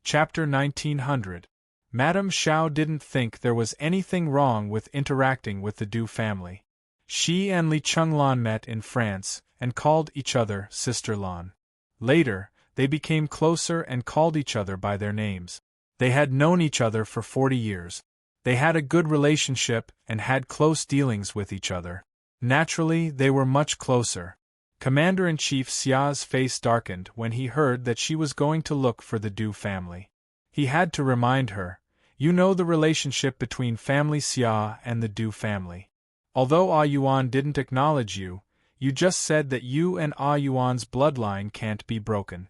Chapter 1900. Madame Xiao didn't think there was anything wrong with interacting with the Du family. She and Li Chenglan met in France, and called each other Sister Lan. Later, they became closer and called each other by their names. They had known each other for 40 years. They had a good relationship and had close dealings with each other. Naturally, they were much closer. Commander-in-Chief Xia's face darkened when he heard that she was going to look for the Du family. He had to remind her, "You know the relationship between family Xia and the Du family. Although Ah Yuan didn't acknowledge you, you just said that you and Ah Yuan's bloodline can't be broken.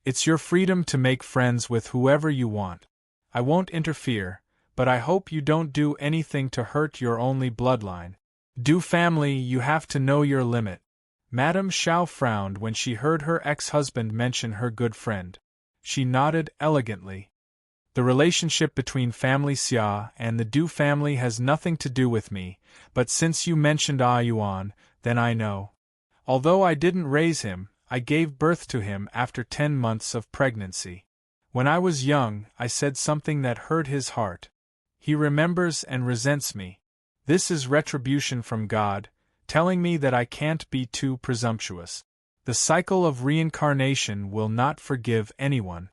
It's your freedom to make friends with whoever you want. I won't interfere, but I hope you don't do anything to hurt your only bloodline. Du family, you have to know your limit." Madame Xiao frowned when she heard her ex-husband mention her good friend. She nodded elegantly. "The relationship between family Xia and the Du family has nothing to do with me, but since you mentioned Ah Yuan, then I know. Although I didn't raise him, I gave birth to him after 10 months of pregnancy. When I was young, I said something that hurt his heart. He remembers and resents me. This is retribution from God, telling me that I can't be too presumptuous. The cycle of reincarnation will not forgive anyone.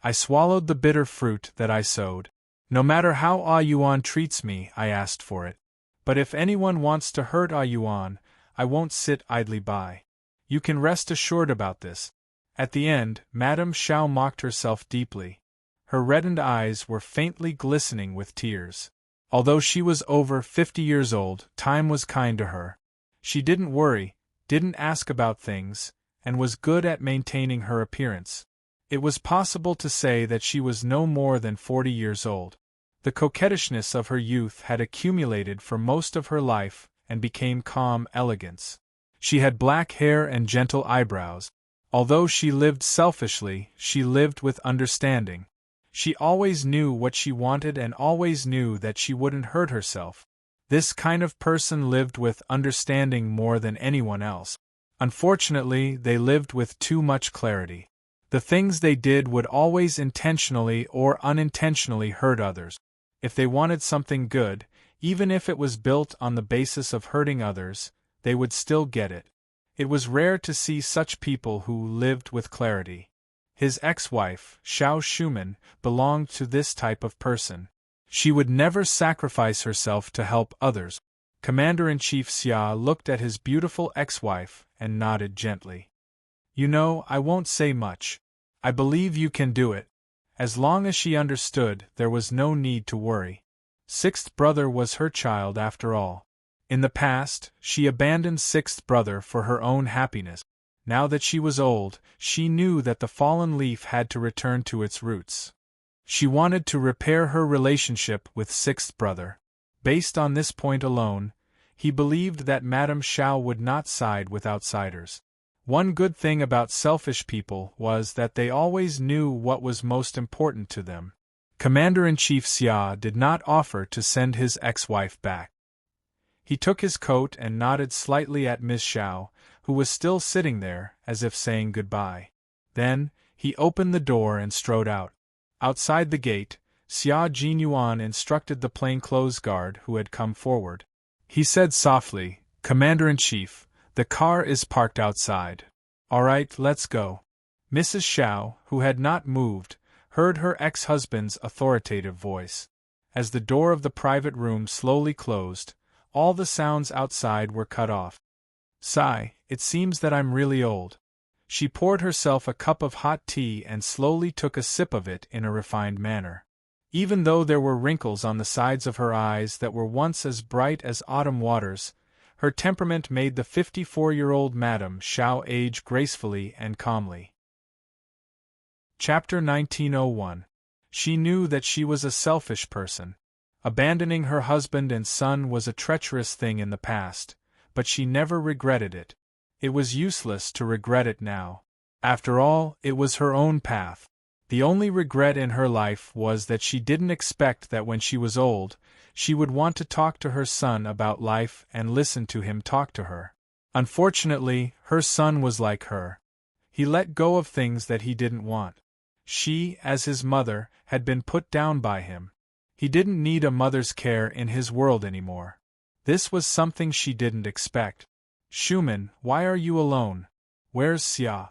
I swallowed the bitter fruit that I sowed. No matter how Ah Yuan treats me, I asked for it. But if anyone wants to hurt Ah Yuan, I won't sit idly by. You can rest assured about this." At the end, Madame Xiao mocked herself deeply. Her reddened eyes were faintly glistening with tears. Although she was over 50 years old, time was kind to her. She didn't worry, didn't ask about things, and was good at maintaining her appearance. It was possible to say that she was no more than 40 years old. The coquettishness of her youth had accumulated for most of her life and became calm elegance. She had black hair and gentle eyebrows. Although she lived selfishly, she lived with understanding. She always knew what she wanted and always knew that she wouldn't hurt herself. This kind of person lived with understanding more than anyone else. Unfortunately, they lived with too much clarity. The things they did would always intentionally or unintentionally hurt others. If they wanted something good, even if it was built on the basis of hurting others, they would still get it. It was rare to see such people who lived with clarity. His ex-wife, Xiao Shuman, belonged to this type of person. She would never sacrifice herself to help others. Commander-in-Chief Xia looked at his beautiful ex-wife and nodded gently. "You know, I won't say much. I believe you can do it." As long as she understood, there was no need to worry. Sixth brother was her child after all. In the past, she abandoned sixth brother for her own happiness. Now that she was old, she knew that the fallen leaf had to return to its roots. She wanted to repair her relationship with sixth brother. Based on this point alone, he believed that Madame Xiao would not side with outsiders. One good thing about selfish people was that they always knew what was most important to them. Commander-in-Chief Xia did not offer to send his ex-wife back. He took his coat and nodded slightly at Miss Xiao, who was still sitting there, as if saying goodbye. Then, he opened the door and strode out. Outside the gate, Xia Jinyuan instructed the plainclothes guard who had come forward. He said softly, "Commander-in-Chief, the car is parked outside. All right, let's go." Mrs. Xiao, who had not moved, heard her ex-husband's authoritative voice. As the door of the private room slowly closed, all the sounds outside were cut off. "Sigh, it seems that I'm really old." She poured herself a cup of hot tea and slowly took a sip of it in a refined manner. Even though there were wrinkles on the sides of her eyes that were once as bright as autumn waters, her temperament made the 54-year-old Madame Xiao age gracefully and calmly. Chapter 1901. She knew that she was a selfish person. Abandoning her husband and son was a treacherous thing in the past, but she never regretted it. It was useless to regret it now. After all, it was her own path. The only regret in her life was that she didn't expect that when she was old, she would want to talk to her son about life and listen to him talk to her. Unfortunately, her son was like her. He let go of things that he didn't want. She, as his mother, had been put down by him. He didn't need a mother's care in his world anymore. This was something she didn't expect. Schumann, why are you alone? Where's Xia?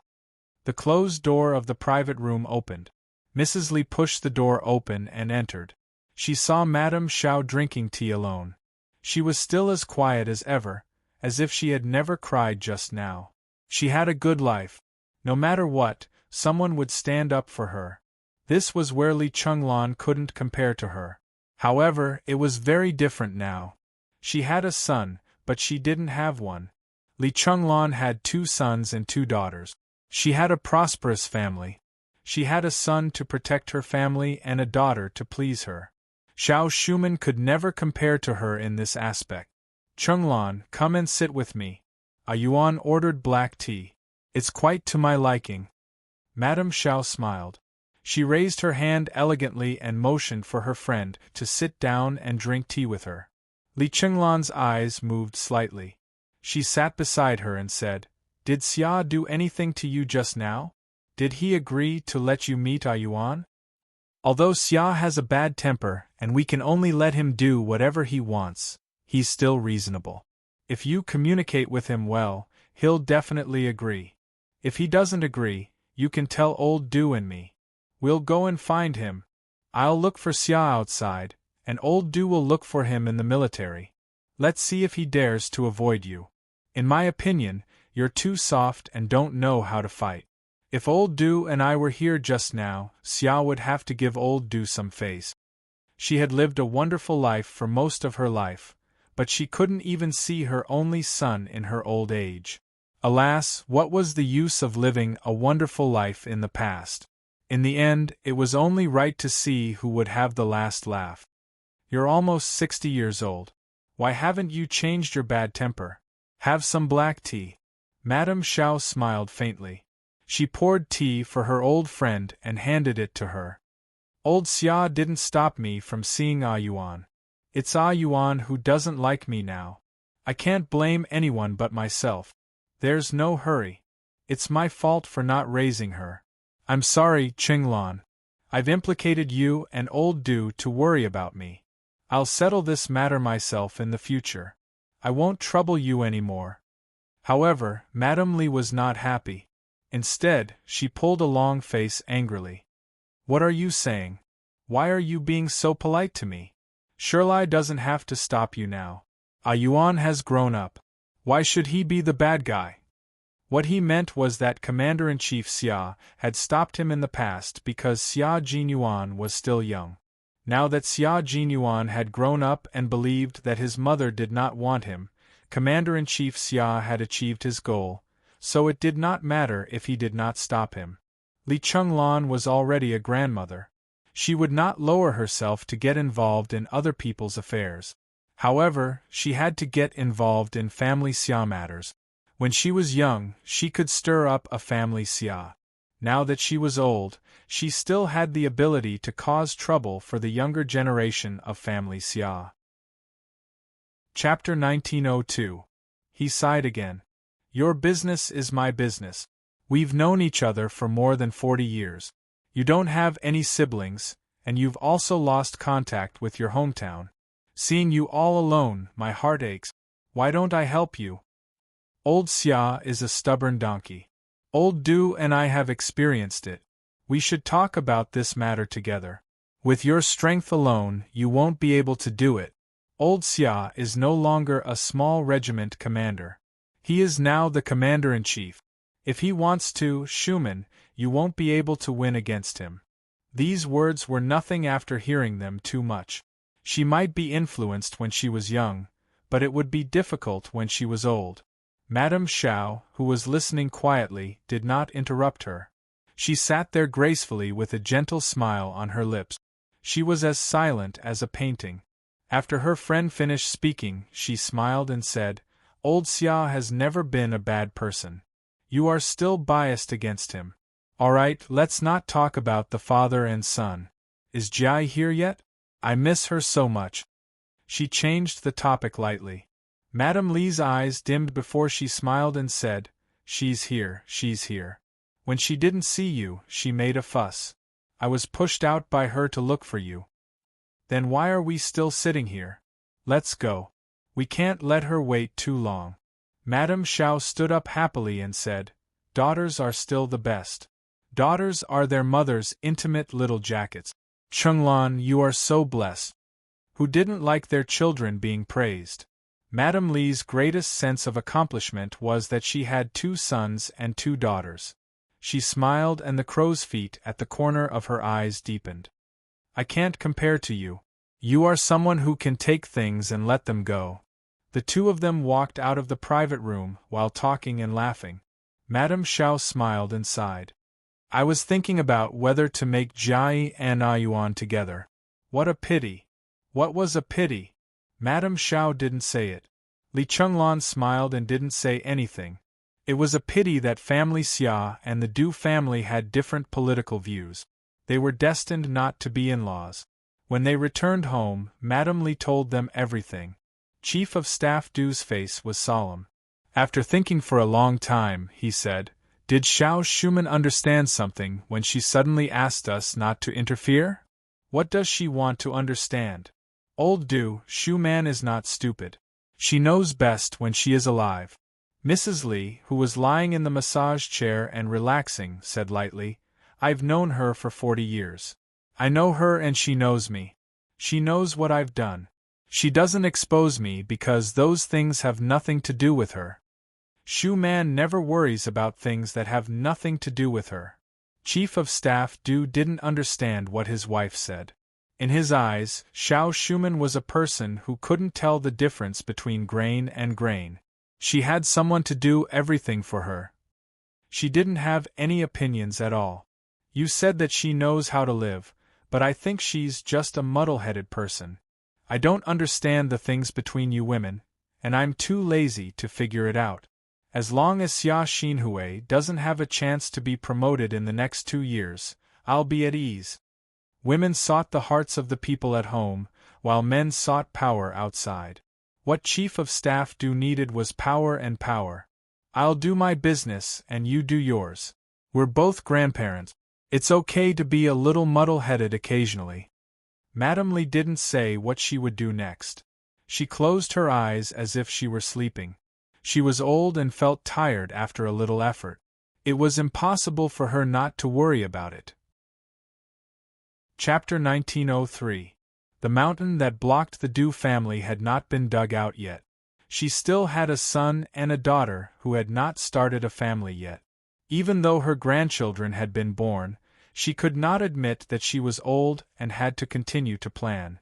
The closed door of the private room opened. Mrs. Li pushed the door open and entered. She saw Madame Xiao drinking tea alone. She was still as quiet as ever, as if she had never cried just now. She had a good life. No matter what, someone would stand up for her. This was where Li Chenglan couldn't compare to her. However, it was very different now. She had a son, but she didn't have one. Li Chenglan had 2 sons and 2 daughters. She had a prosperous family. She had a son to protect her family and a daughter to please her. Xiao Schumann could never compare to her in this aspect. Chenglan, come and sit with me. A Yuan ordered black tea. It's quite to my liking. Madame Xiao smiled. She raised her hand elegantly and motioned for her friend to sit down and drink tea with her. Li Chenglan's eyes moved slightly. She sat beside her and said, Did Xia do anything to you just now? Did he agree to let you meet A Yuan? Although Xia has a bad temper and we can only let him do whatever he wants, he's still reasonable. If you communicate with him well, he'll definitely agree. If he doesn't agree, you can tell old Du and me. We'll go and find him. I'll look for Xia outside, and old Du will look for him in the military. Let's see if he dares to avoid you. In my opinion, you're too soft and don't know how to fight. If old Du and I were here just now, Xia would have to give old Du some face. She had lived a wonderful life for most of her life, but she couldn't even see her only son in her old age. Alas, what was the use of living a wonderful life in the past? In the end, it was only right to see who would have the last laugh. You're almost 60 years old. Why haven't you changed your bad temper? Have some black tea. Madame Xiao smiled faintly. She poured tea for her old friend and handed it to her. Old Xia didn't stop me from seeing A Yuan. It's A Yuan who doesn't like me now. I can't blame anyone but myself. There's no hurry. It's my fault for not raising her. I'm sorry, Chenglan. I've implicated you and old Du to worry about me. I'll settle this matter myself in the future. I won't trouble you anymore. However, Madame Li was not happy. Instead, she pulled a long face angrily. What are you saying? Why are you being so polite to me? Shirlai doesn't have to stop you now. A Yuan has grown up. Why should he be the bad guy? What he meant was that Commander-in-Chief Xia had stopped him in the past because Xia Jinyuan was still young. Now that Xia Jinyuan had grown up and believed that his mother did not want him, Commander-in-Chief Xia had achieved his goal, so it did not matter if he did not stop him. Li Chenglan was already a grandmother. She would not lower herself to get involved in other people's affairs. However, she had to get involved in family Xia matters. When she was young, she could stir up a family Xia. Now that she was old, she still had the ability to cause trouble for the younger generation of family Xia. Chapter 1902. He sighed again. Your business is my business. We've known each other for more than 40 years. You don't have any siblings, and you've also lost contact with your hometown. Seeing you all alone, my heart aches. Why don't I help you? Old Xia is a stubborn donkey. Old Du and I have experienced it. We should talk about this matter together. With your strength alone, you won't be able to do it. Old Xia is no longer a small regiment commander. He is now the commander-in-chief. If he wants to, Schumann, you won't be able to win against him. These words were nothing after hearing them too much. She might be influenced when she was young, but it would be difficult when she was old. Madame Xiao, who was listening quietly, did not interrupt her. She sat there gracefully with a gentle smile on her lips. She was as silent as a painting. After her friend finished speaking, she smiled and said, Old Xia has never been a bad person. You are still biased against him. All right, let's not talk about the father and son. Is Jai here yet? I miss her so much. She changed the topic lightly. Madame Li's eyes dimmed before she smiled and said, She's here, she's here. When she didn't see you, she made a fuss. I was pushed out by her to look for you. Then why are we still sitting here? Let's go. We can't let her wait too long. Madame Xiao stood up happily and said, daughters are still the best. Daughters are their mother's intimate little jackets. Chenglan, you are so blessed. Who didn't like their children being praised? Madame Li's greatest sense of accomplishment was that she had 2 sons and 2 daughters. She smiled and the crow's feet at the corner of her eyes deepened. I can't compare to you. You are someone who can take things and let them go. The 2 of them walked out of the private room while talking and laughing. Madame Xiao smiled and sighed. I was thinking about whether to make Jai and Ayuan together. What a pity. What was a pity? Madame Xiao didn't say it. Li Chenglan smiled and didn't say anything. It was a pity that family Xia and the Du family had different political views. They were destined not to be in-laws. When they returned home, Madame Li told them everything. Chief of Staff Du's face was solemn. After thinking for a long time, he said, did Xiao Shuman understand something when she suddenly asked us not to interfere? What does she want to understand? Old Du Shuman is not stupid. She knows best when she is alive. Mrs. Li, who was lying in the massage chair and relaxing, said lightly, I've known her for 40 years. I know her and she knows me. She knows what I've done. She doesn't expose me because those things have nothing to do with her. Shu Man never worries about things that have nothing to do with her. Chief of Staff Du didn't understand what his wife said. In his eyes, Xiao Shuman was a person who couldn't tell the difference between grain and grain. She had someone to do everything for her. She didn't have any opinions at all. You said that she knows how to live, but I think she's just a muddle-headed person. I don't understand the things between you women, and I'm too lazy to figure it out. As long as Xia Xinhui doesn't have a chance to be promoted in the next 2 years, I'll be at ease. Women sought the hearts of the people at home, while men sought power outside. What Chief of Staff Du needed was power and power. I'll do my business and you do yours. We're both grandparents. It's okay to be a little muddle-headed occasionally. Madame Li didn't say what she would do next. She closed her eyes as if she were sleeping. She was old and felt tired after a little effort. It was impossible for her not to worry about it. Chapter 1903. The mountain that blocked the Du family had not been dug out yet. She still had a son and a daughter who had not started a family yet. Even though her grandchildren had been born, she could not admit that she was old and had to continue to plan.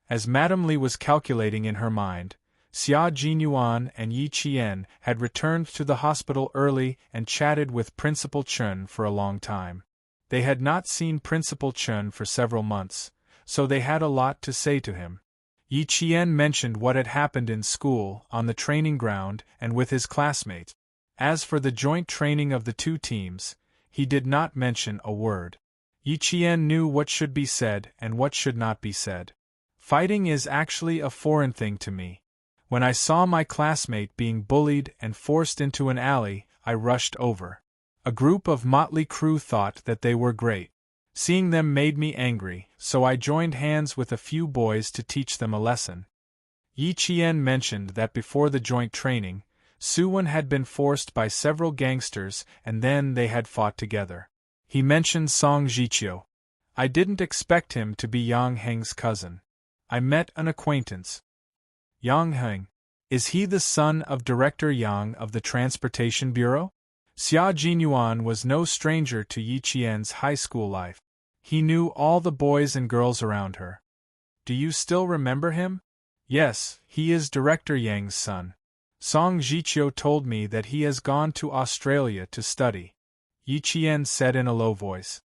As Madame Li was calculating in her mind, Xia Jinyuan and Yi Qian had returned to the hospital early and chatted with Principal Chen for a long time. They had not seen Principal Chen for several months, so they had a lot to say to him. Yi Qian mentioned what had happened in school, on the training ground, and with his classmates. As for the joint training of the 2 teams, he did not mention a word. Yi Qian knew what should be said and what should not be said. Fighting is actually a foreign thing to me. When I saw my classmate being bullied and forced into an alley, I rushed over. A group of motley crew thought that they were great. Seeing them made me angry, so I joined hands with a few boys to teach them a lesson. Yi Qian mentioned that before the joint training, Suwon had been forced by several gangsters and then they had fought together. He mentioned Song Jiqiu. I didn't expect him to be Yang Heng's cousin. I met an acquaintance. Yang Heng. Is he the son of Director Yang of the Transportation Bureau? Xia Jinyuan was no stranger to Yi Qian's high school life. He knew all the boys and girls around her. Do you still remember him? Yes, he is Director Yang's son. Song Jiqiu told me that he has gone to Australia to study. Yi Qian said in a low voice.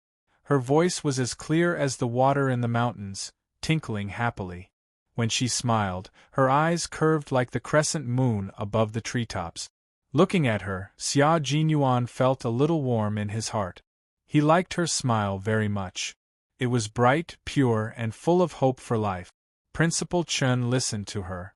Her voice was as clear as the water in the mountains, tinkling happily. When she smiled, her eyes curved like the crescent moon above the treetops. Looking at her, Xia Jinyuan felt a little warm in his heart. He liked her smile very much. It was bright, pure, and full of hope for life. Principal Chen listened to her.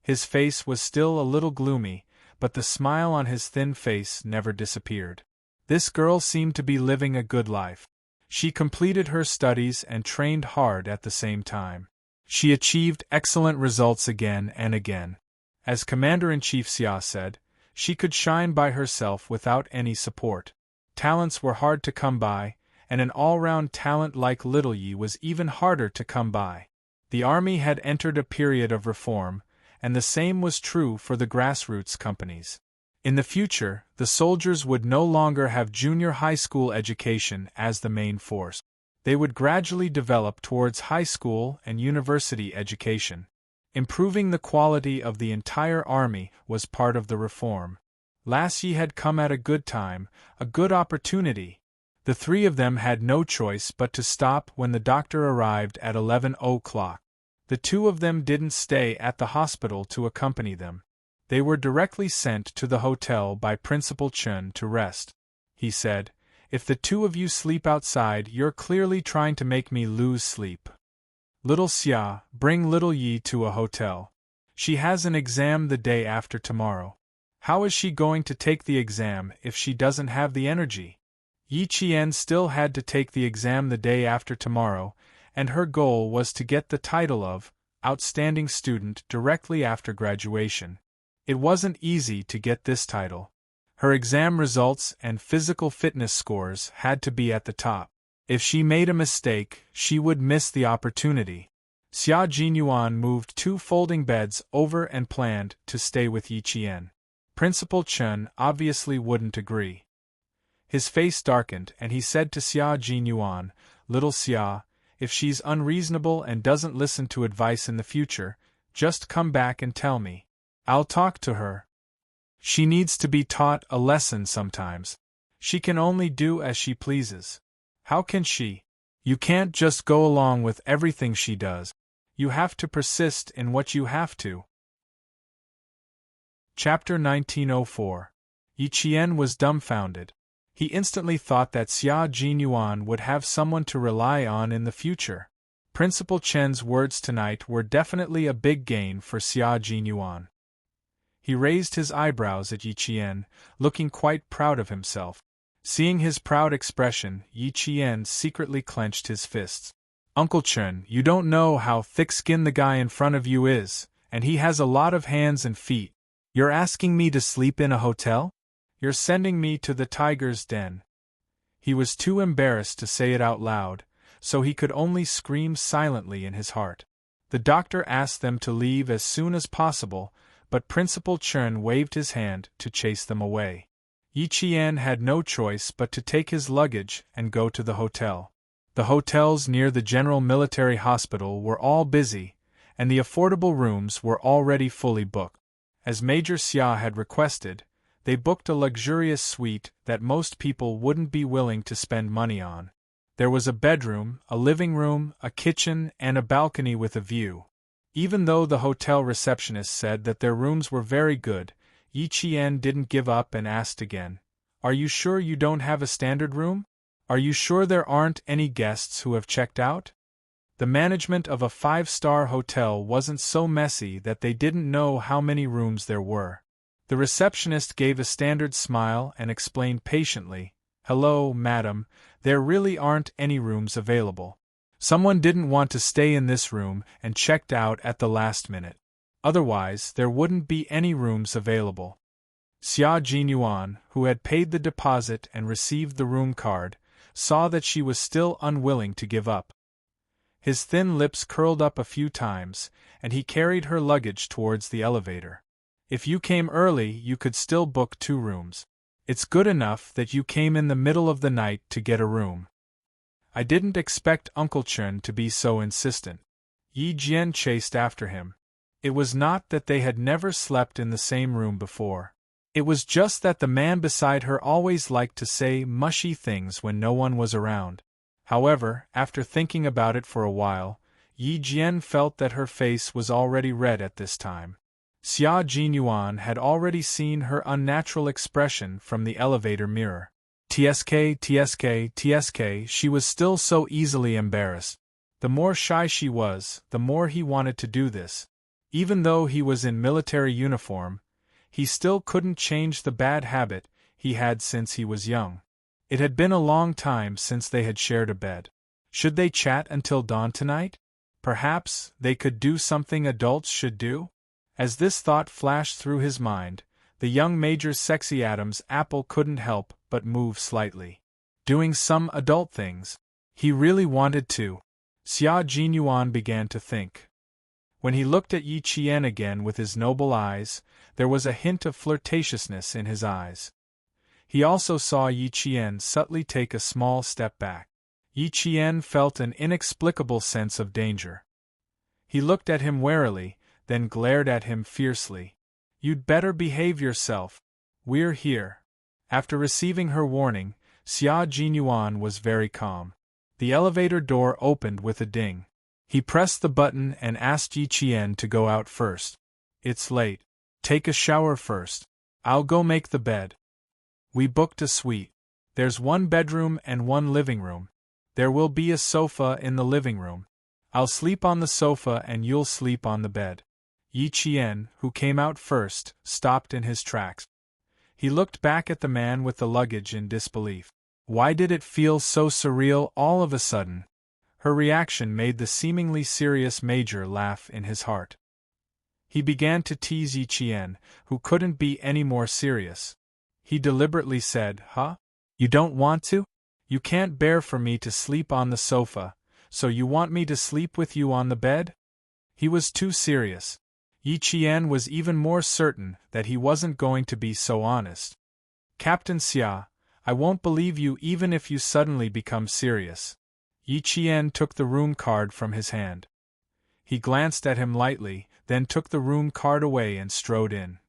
His face was still a little gloomy, but the smile on his thin face never disappeared. This girl seemed to be living a good life. She completed her studies and trained hard at the same time. She achieved excellent results again and again. As Commander-in-Chief Xia said, she could shine by herself without any support. Talents were hard to come by, and an all-round talent like Little Yi was even harder to come by. The army had entered a period of reform, and the same was true for the grassroots companies. In the future, the soldiers would no longer have junior high school education as the main force. They would gradually develop towards high school and university education. Improving the quality of the entire army was part of the reform. Last Yi had come at a good time, a good opportunity. The three of them had no choice but to stop when the doctor arrived at 11 o'clock. The two of them didn't stay at the hospital to accompany them. They were directly sent to the hotel by Principal Chen to rest. He said, "If the two of you sleep outside, you're clearly trying to make me lose sleep. Little Xia, bring Little Yi to a hotel. She has an exam the day after tomorrow. How is she going to take the exam if she doesn't have the energy?" Yi Qian still had to take the exam the day after tomorrow, and her goal was to get the title of Outstanding Student directly after graduation. It wasn't easy to get this title. Her exam results and physical fitness scores had to be at the top. If she made a mistake, she would miss the opportunity. Xia Jinyuan moved 2 folding beds over and planned to stay with Yi Qian. Principal Chen obviously wouldn't agree. His face darkened and he said to Xia Jinyuan, "Little Xia, if she's unreasonable and doesn't listen to advice in the future, just come back and tell me. I'll talk to her. She needs to be taught a lesson sometimes. She can only do as she pleases. How can she? You can't just go along with everything she does. You have to persist in what you have to." Chapter 1904. Yi Qian was dumbfounded. He instantly thought that Xia Jinyuan would have someone to rely on in the future. Principal Chen's words tonight were definitely a big gain for Xia Jinyuan. He raised his eyebrows at Yi Qian, looking quite proud of himself. Seeing his proud expression, Yi Qian secretly clenched his fists. "Uncle Chen, you don't know how thick-skinned the guy in front of you is, and he has a lot of hands and feet. You're asking me to sleep in a hotel? You're sending me to the tiger's den." He was too embarrassed to say it out loud, so he could only scream silently in his heart. The doctor asked them to leave as soon as possible, but Principal Chen waved his hand to chase them away. Yi Qian had no choice but to take his luggage and go to the hotel. The hotels near the General Military Hospital were all busy, and the affordable rooms were already fully booked. As Major Xia had requested, they booked a luxurious suite that most people wouldn't be willing to spend money on. There was a bedroom, a living room, a kitchen, and a balcony with a view. Even though the hotel receptionist said that their rooms were very good, Yi Qian didn't give up and asked again, "Are you sure you don't have a standard room? Are you sure there aren't any guests who have checked out?" The management of a 5-star hotel wasn't so messy that they didn't know how many rooms there were. The receptionist gave a standard smile and explained patiently, "Hello, madam, there really aren't any rooms available. Someone didn't want to stay in this room and checked out at the last minute. Otherwise, there wouldn't be any rooms available." Xia Jinyuan, who had paid the deposit and received the room card, saw that she was still unwilling to give up. His thin lips curled up a few times, and he carried her luggage towards the elevator. "If you came early, you could still book 2 rooms. It's good enough that you came in the middle of the night to get a room." "I didn't expect Uncle Chen to be so insistent." Yi Jian chased after him. It was not that they had never slept in the same room before. It was just that the man beside her always liked to say mushy things when no one was around. However, after thinking about it for a while, Yi Jian felt that her face was already red at this time. Xia Jinyuan had already seen her unnatural expression from the elevator mirror. TSK, she was still so easily embarrassed. The more shy she was, the more he wanted to do this. Even though he was in military uniform, he still couldn't change the bad habit he had since he was young. It had been a long time since they had shared a bed. Should they chat until dawn tonight? Perhaps they could do something adults should do? As this thought flashed through his mind, the young Major's sexy Adam's apple couldn't help but move slightly. Doing some adult things. He really wanted to. Xia Jinyuan began to think. When he looked at Yi Qian again with his noble eyes, there was a hint of flirtatiousness in his eyes. He also saw Yi Qian subtly take a small step back. Yi Qian felt an inexplicable sense of danger. He looked at him warily, then glared at him fiercely. "You'd better behave yourself. We're here." After receiving her warning, Xia Jinyuan was very calm. The elevator door opened with a ding. He pressed the button and asked Yi Qian to go out first. "It's late. Take a shower first. I'll go make the bed. We booked a suite. There's one bedroom and one living room. There will be a sofa in the living room. I'll sleep on the sofa and you'll sleep on the bed." Yi Qian, who came out first, stopped in his tracks. He looked back at the man with the luggage in disbelief. Why did it feel so surreal all of a sudden? Her reaction made the seemingly serious Major laugh in his heart. He began to tease Yi Qian, who couldn't be any more serious. He deliberately said, "Huh? You don't want to? You can't bear for me to sleep on the sofa, so you want me to sleep with you on the bed?" He was too serious. Yi Qian was even more certain that he wasn't going to be so honest. "Captain Xia, I won't believe you even if you suddenly become serious." Yi Qian took the room card from his hand. He glanced at him lightly, then took the room card away and strode in.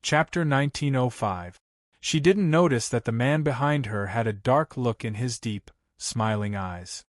Chapter 1905. She didn't notice that the man behind her had a dark look in his deep, smiling eyes.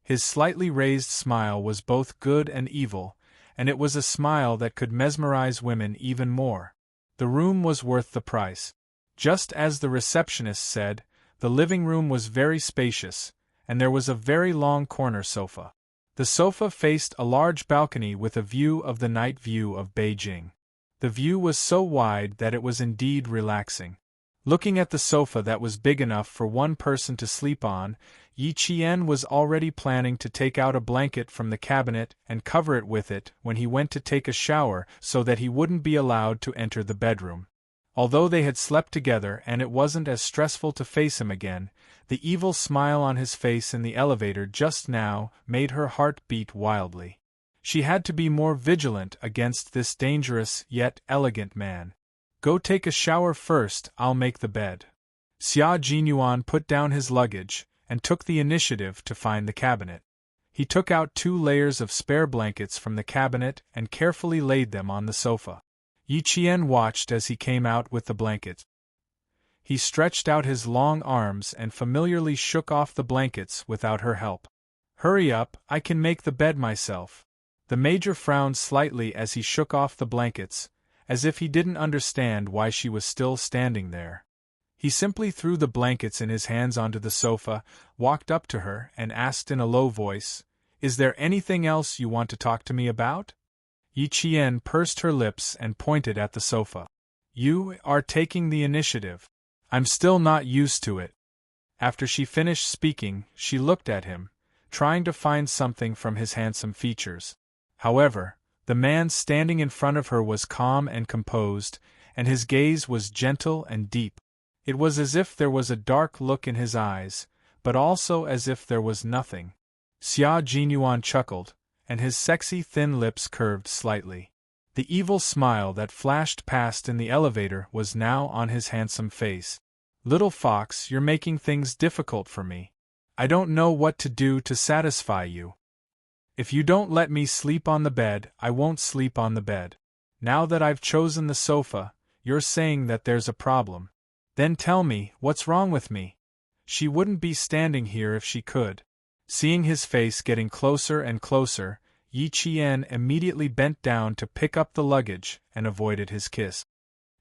His slightly raised smile was both good and evil, and it was a smile that could mesmerize women even more. The room was worth the price. Just as the receptionist said, the living room was very spacious, and there was a very long corner sofa. The sofa faced a large balcony with a view of the night view of Beijing. The view was so wide that it was indeed relaxing. Looking at the sofa that was big enough for one person to sleep on, Yi Qian was already planning to take out a blanket from the cabinet and cover it with it when he went to take a shower so that he wouldn't be allowed to enter the bedroom. Although they had slept together and it wasn't as stressful to face him again, the evil smile on his face in the elevator just now made her heart beat wildly. She had to be more vigilant against this dangerous yet elegant man. "Go take a shower first, I'll make the bed." Xia Jinyuan put down his luggage and took the initiative to find the cabinet. He took out 2 layers of spare blankets from the cabinet and carefully laid them on the sofa. Yi Qian watched as he came out with the blankets. He stretched out his long arms and familiarly shook off the blankets without her help. "Hurry up, I can make the bed myself." The Major frowned slightly as he shook off the blankets, as if he didn't understand why she was still standing there. He simply threw the blankets in his hands onto the sofa, walked up to her, and asked in a low voice, "Is there anything else you want to talk to me about?" Yi Qian pursed her lips and pointed at the sofa. "You are taking the initiative. I'm still not used to it." After she finished speaking, she looked at him, trying to find something from his handsome features. However, the man standing in front of her was calm and composed, and his gaze was gentle and deep. It was as if there was a dark look in his eyes, but also as if there was nothing. Xia Jinyuan chuckled, and his sexy thin lips curved slightly. The evil smile that flashed past in the elevator was now on his handsome face. "Little fox, you're making things difficult for me. I don't know what to do to satisfy you. If you don't let me sleep on the bed, I won't sleep on the bed. Now that I've chosen the sofa, you're saying that there's a problem. Then tell me, what's wrong with me? She wouldn't be standing here if she could." Seeing his face getting closer and closer, Yi Qian immediately bent down to pick up the luggage and avoided his kiss.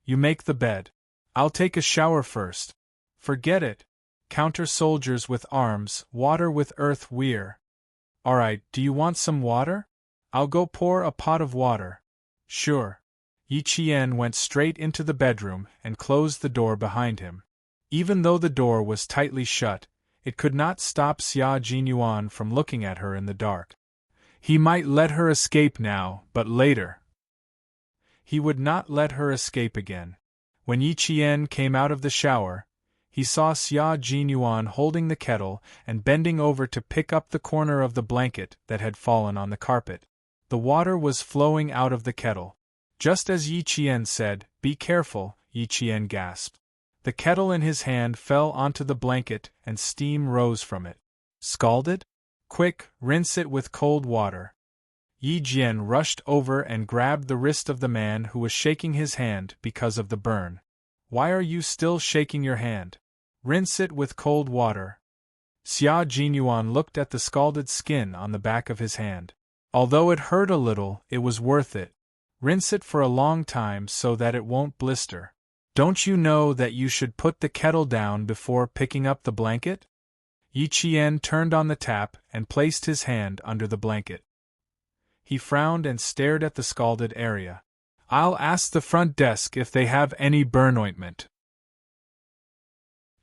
"You make the bed. I'll take a shower first." "Forget it. Counter soldiers with arms, water with earth we're." "Alright, do you want some water? I'll go pour a pot of water." "Sure." Yi Qian went straight into the bedroom and closed the door behind him. Even though the door was tightly shut, it could not stop Xia Jinyuan from looking at her in the dark. He might let her escape now, but later he would not let her escape again. When Yi Qian came out of the shower, he saw Xia Jinyuan holding the kettle and bending over to pick up the corner of the blanket that had fallen on the carpet. The water was flowing out of the kettle. Just as Yi Qian said, "Be careful," Yi Qian gasped. The kettle in his hand fell onto the blanket and steam rose from it. "Scalded? Quick, rinse it with cold water." Yi Jian rushed over and grabbed the wrist of the man who was shaking his hand because of the burn. "Why are you still shaking your hand? Rinse it with cold water." Xia Jinyuan looked at the scalded skin on the back of his hand. Although it hurt a little, it was worth it. Rinse it for a long time so that it won't blister. "Don't you know that you should put the kettle down before picking up the blanket?" Yi Qian turned on the tap and placed his hand under the blanket. He frowned and stared at the scalded area. "I'll ask the front desk if they have any burn ointment."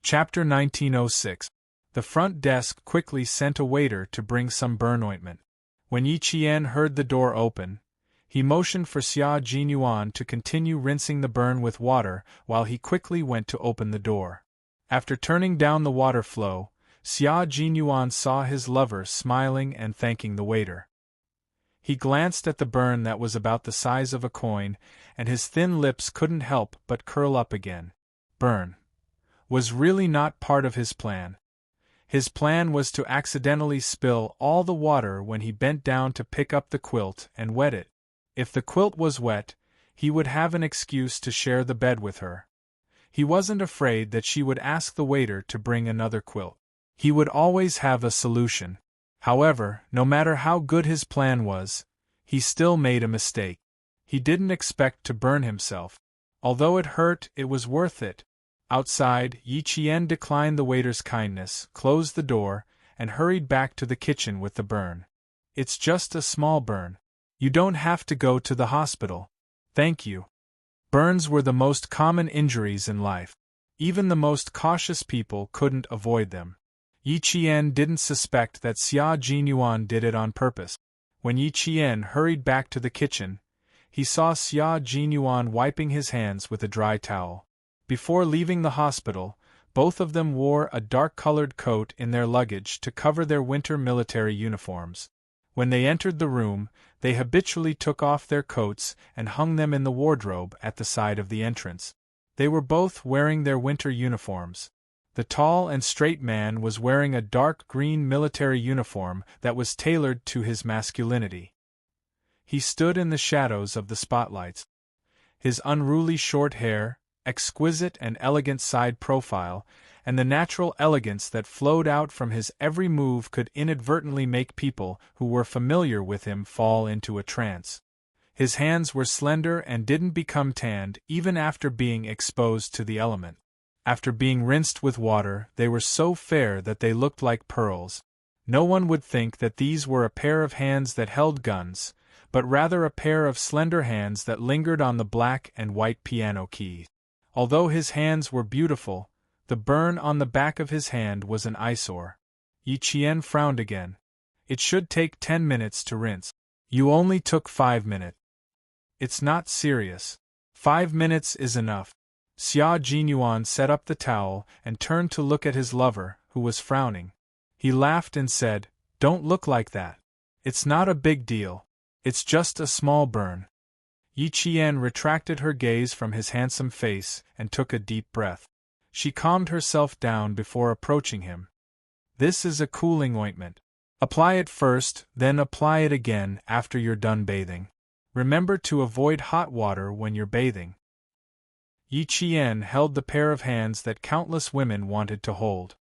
Chapter 1906. The front desk quickly sent a waiter to bring some burn ointment. When Yi Qian heard the door open, he motioned for Xia Jinyuan to continue rinsing the burn with water while he quickly went to open the door. After turning down the water flow, Xia Jinyuan saw his lover smiling and thanking the waiter. He glanced at the burn that was about the size of a coin, and his thin lips couldn't help but curl up again. Burn was really not part of his plan. His plan was to accidentally spill all the water when he bent down to pick up the quilt and wet it. If the quilt was wet, he would have an excuse to share the bed with her. He wasn't afraid that she would ask the waiter to bring another quilt. He would always have a solution. However, no matter how good his plan was, he still made a mistake. He didn't expect to burn himself. Although it hurt, it was worth it. Outside, Yi Qian declined the waiter's kindness, closed the door, and hurried back to the kitchen with the burn. "It's just a small burn. You don't have to go to the hospital. Thank you." Burns were the most common injuries in life. Even the most cautious people couldn't avoid them. Yi Qian didn't suspect that Xia Jinyuan did it on purpose. When Yi Qian hurried back to the kitchen, he saw Xia Jinyuan wiping his hands with a dry towel. Before leaving the hospital, both of them wore a dark-colored coat in their luggage to cover their winter military uniforms. When they entered the room, they habitually took off their coats and hung them in the wardrobe at the side of the entrance. They were both wearing their winter uniforms. The tall and straight man was wearing a dark green military uniform that was tailored to his masculinity. He stood in the shadows of the spotlights. His unruly short hair, exquisite and elegant side profile, and the natural elegance that flowed out from his every move could inadvertently make people who were familiar with him fall into a trance. His hands were slender and didn't become tanned even after being exposed to the element. After being rinsed with water, they were so fair that they looked like pearls. No one would think that these were a pair of hands that held guns, but rather a pair of slender hands that lingered on the black and white piano keys. Although his hands were beautiful, the burn on the back of his hand was an eyesore. Yi Qian frowned again. "It should take 10 minutes to rinse. You only took 5 minutes. It's not serious. 5 minutes is enough." Xia Jinyuan set up the towel and turned to look at his lover, who was frowning. He laughed and said, "Don't look like that. It's not a big deal. It's just a small burn." Yi Qian retracted her gaze from his handsome face and took a deep breath. She calmed herself down before approaching him. "This is a cooling ointment. Apply it first, then apply it again after you're done bathing. Remember to avoid hot water when you're bathing." Yi Qian held the pair of hands that countless women wanted to hold.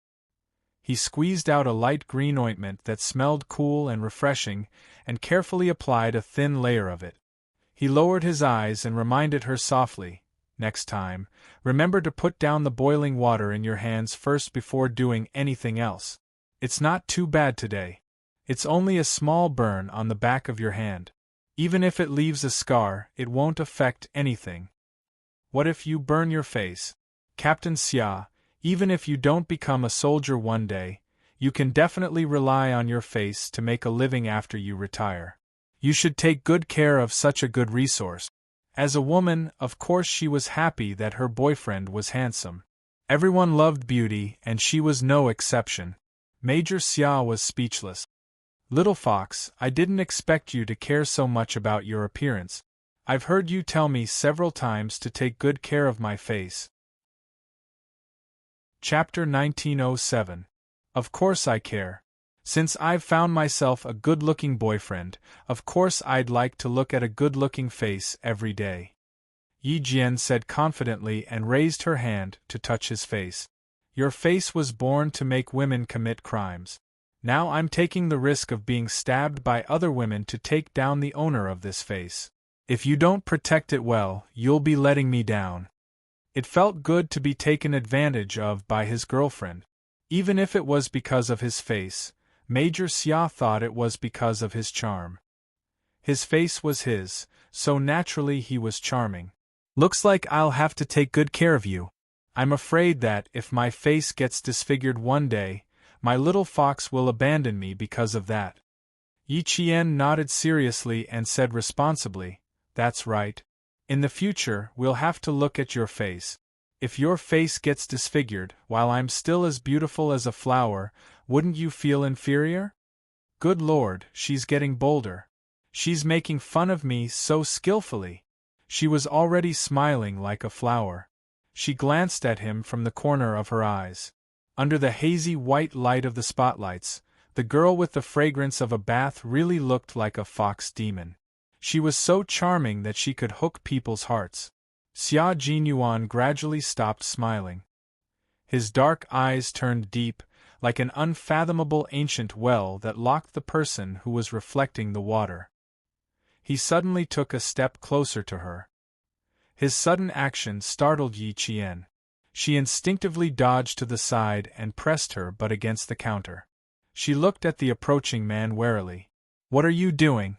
He squeezed out a light green ointment that smelled cool and refreshing, and carefully applied a thin layer of it. He lowered his eyes and reminded her softly, "Next time, remember to put down the boiling water in your hands first before doing anything else. It's not too bad today. It's only a small burn on the back of your hand. Even if it leaves a scar, it won't affect anything. What if you burn your face?" "Captain Xia," Even if you don't become a soldier one day, you can definitely rely on your face to make a living after you retire. You should take good care of such a good resource. As a woman, of course she was happy that her boyfriend was handsome. Everyone loved beauty, and she was no exception. Major Xia was speechless. Little Fox, I didn't expect you to care so much about your appearance. I've heard you tell me several times to take good care of my face. Chapter 1907. Of course I care. Since I've found myself a good-looking boyfriend, of course I'd like to look at a good-looking face every day. Yi Jian said confidently and raised her hand to touch his face. Your face was born to make women commit crimes. Now I'm taking the risk of being stabbed by other women to take down the owner of this face. If you don't protect it well, you'll be letting me down. It felt good to be taken advantage of by his girlfriend. Even if it was because of his face, Major Xia thought it was because of his charm. His face was his, so naturally he was charming. Looks like I'll have to take good care of you. I'm afraid that, if my face gets disfigured one day, my little fox will abandon me because of that. Yi Qian nodded seriously and said responsibly, That's right. In the future, we'll have to look at your face. If your face gets disfigured, while I'm still as beautiful as a flower, wouldn't you feel inferior? Good Lord, she's getting bolder. She's making fun of me so skillfully. She was already smiling like a flower. She glanced at him from the corner of her eyes. Under the hazy white light of the spotlights, the girl with the fragrance of a bath really looked like a fox demon. She was so charming that she could hook people's hearts. Xia Jinyuan gradually stopped smiling. His dark eyes turned deep, like an unfathomable ancient well that locked the person who was reflecting the water. He suddenly took a step closer to her. His sudden action startled Yi Qian. She instinctively dodged to the side and pressed her butt against the counter. She looked at the approaching man warily. What are you doing?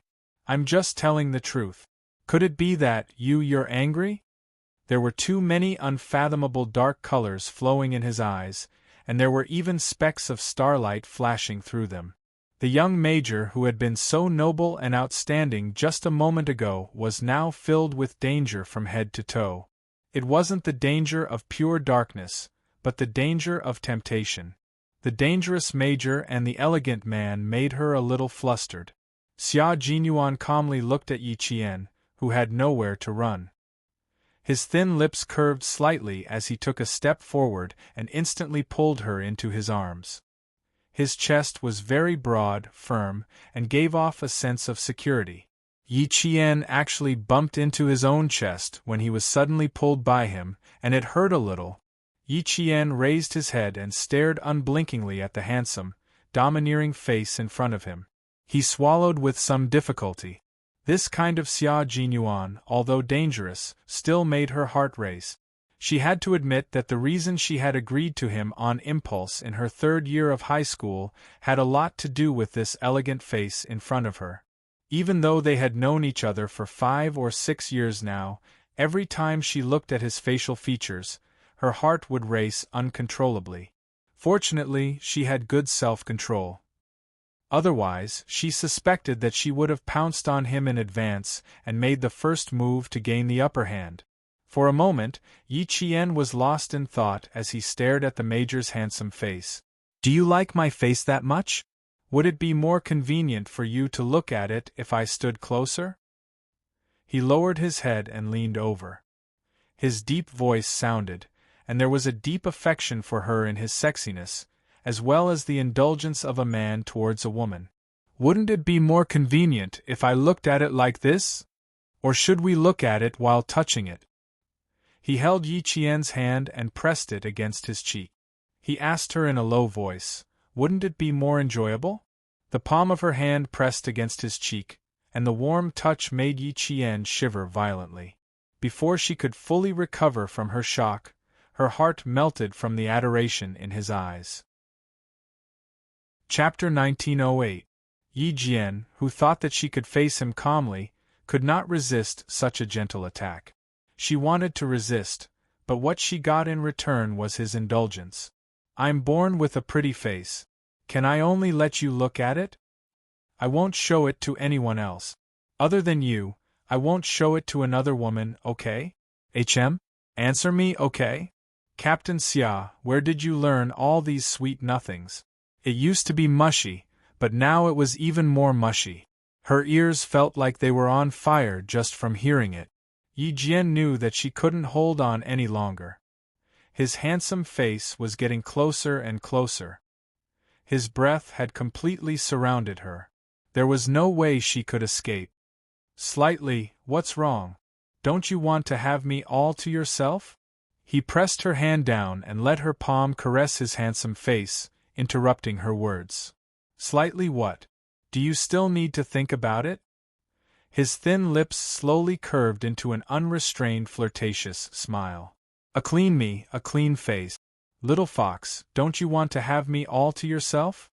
I'm just telling the truth. Could it be that you're angry? There were too many unfathomable dark colors flowing in his eyes, and there were even specks of starlight flashing through them. The young major who had been so noble and outstanding just a moment ago was now filled with danger from head to toe. It wasn't the danger of pure darkness, but the danger of temptation. The dangerous major and the elegant man made her a little flustered. Xia Jinyuan calmly looked at Yi Qian, who had nowhere to run. His thin lips curved slightly as he took a step forward and instantly pulled her into his arms. His chest was very broad, firm, and gave off a sense of security. Yi Qian actually bumped into his own chest when he was suddenly pulled by him, and it hurt a little. Yi Qian raised his head and stared unblinkingly at the handsome, domineering face in front of him. He swallowed with some difficulty. This kind of Xia Jinyuan, although dangerous, still made her heart race. She had to admit that the reason she had agreed to him on impulse in her third year of high school had a lot to do with this elegant face in front of her. Even though they had known each other for 5 or 6 years now, every time she looked at his facial features, her heart would race uncontrollably. Fortunately, she had good self-control. Otherwise, she suspected that she would have pounced on him in advance and made the first move to gain the upper hand. For a moment, Yi Qian was lost in thought as he stared at the major's handsome face. Do you like my face that much? Would it be more convenient for you to look at it if I stood closer? He lowered his head and leaned over. His deep voice sounded, and there was a deep affection for her in his sexiness, as well as the indulgence of a man towards a woman. Wouldn't it be more convenient if I looked at it like this? Or should we look at it while touching it? He held Yi Qian's hand and pressed it against his cheek. He asked her in a low voice, wouldn't it be more enjoyable? The palm of her hand pressed against his cheek, and the warm touch made Yi Qian shiver violently. Before she could fully recover from her shock, her heart melted from the adoration in his eyes. Chapter 1908. Yi Jian, who thought that she could face him calmly, could not resist such a gentle attack. She wanted to resist, but what she got in return was his indulgence. I'm born with a pretty face. Can I only let you look at it? I won't show it to anyone else. Other than you, I won't show it to another woman, okay? Answer me, okay? Captain Xia, where did you learn all these sweet nothings? It used to be mushy, but now it was even more mushy. Her ears felt like they were on fire just from hearing it. Yi Jian knew that she couldn't hold on any longer. His handsome face was getting closer and closer. His breath had completely surrounded her. There was no way she could escape. Slightly, what's wrong? Don't you want to have me all to yourself? He pressed her hand down and let her palm caress his handsome face, interrupting her words. Slightly what? Do you still need to think about it? His thin lips slowly curved into an unrestrained flirtatious smile. A clean face. Little fox, don't you want to have me all to yourself?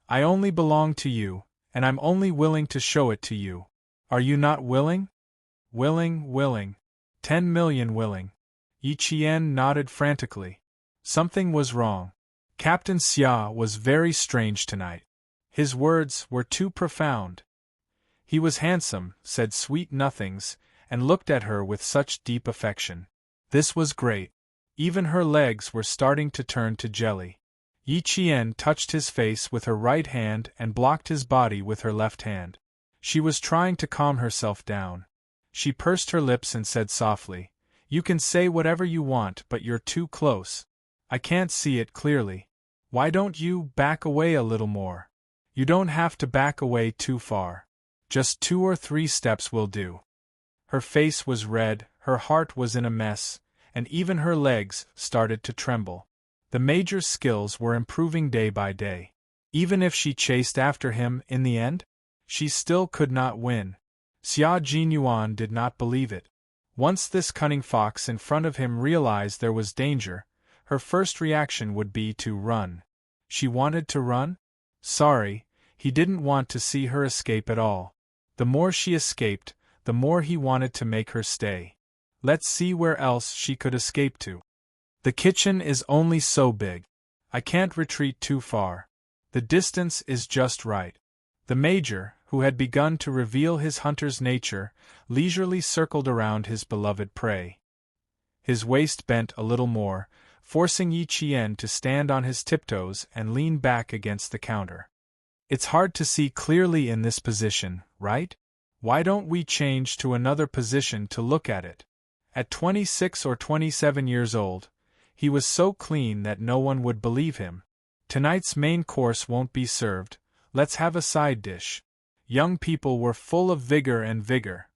I only belong to you, and I'm only willing to show it to you. Are you not willing? Willing. 10 million willing. Yi Qian nodded frantically. Something was wrong. Captain Xia was very strange tonight. His words were too profound. He was handsome, said sweet nothings, and looked at her with such deep affection. This was great. Even her legs were starting to turn to jelly. Yi Qian touched his face with her right hand and blocked his body with her left hand. She was trying to calm herself down. She pursed her lips and said softly, "You can say whatever you want, but you're too close. I can't see it clearly. Why don't you back away a little more? You don't have to back away too far. Just 2 or 3 steps will do." Her face was red, her heart was in a mess, and even her legs started to tremble. The Major's skills were improving day by day. Even if she chased after him in the end, she still could not win. Xia Jinyuan did not believe it. Once this cunning fox in front of him realized there was danger, her first reaction would be to run. She wanted to run? Sorry, he didn't want to see her escape at all. The more she escaped, the more he wanted to make her stay. Let's see where else she could escape to. The kitchen is only so big. I can't retreat too far. The distance is just right. The Major, who had begun to reveal his hunter's nature, leisurely circled around his beloved prey. His waist bent a little more, forcing Yi Qian to stand on his tiptoes and lean back against the counter. It's hard to see clearly in this position, right? Why don't we change to another position to look at it? At 26 or 27 years old, he was so clean that no one would believe him. Tonight's main course won't be served, let's have a side dish. Young people were full of vigor.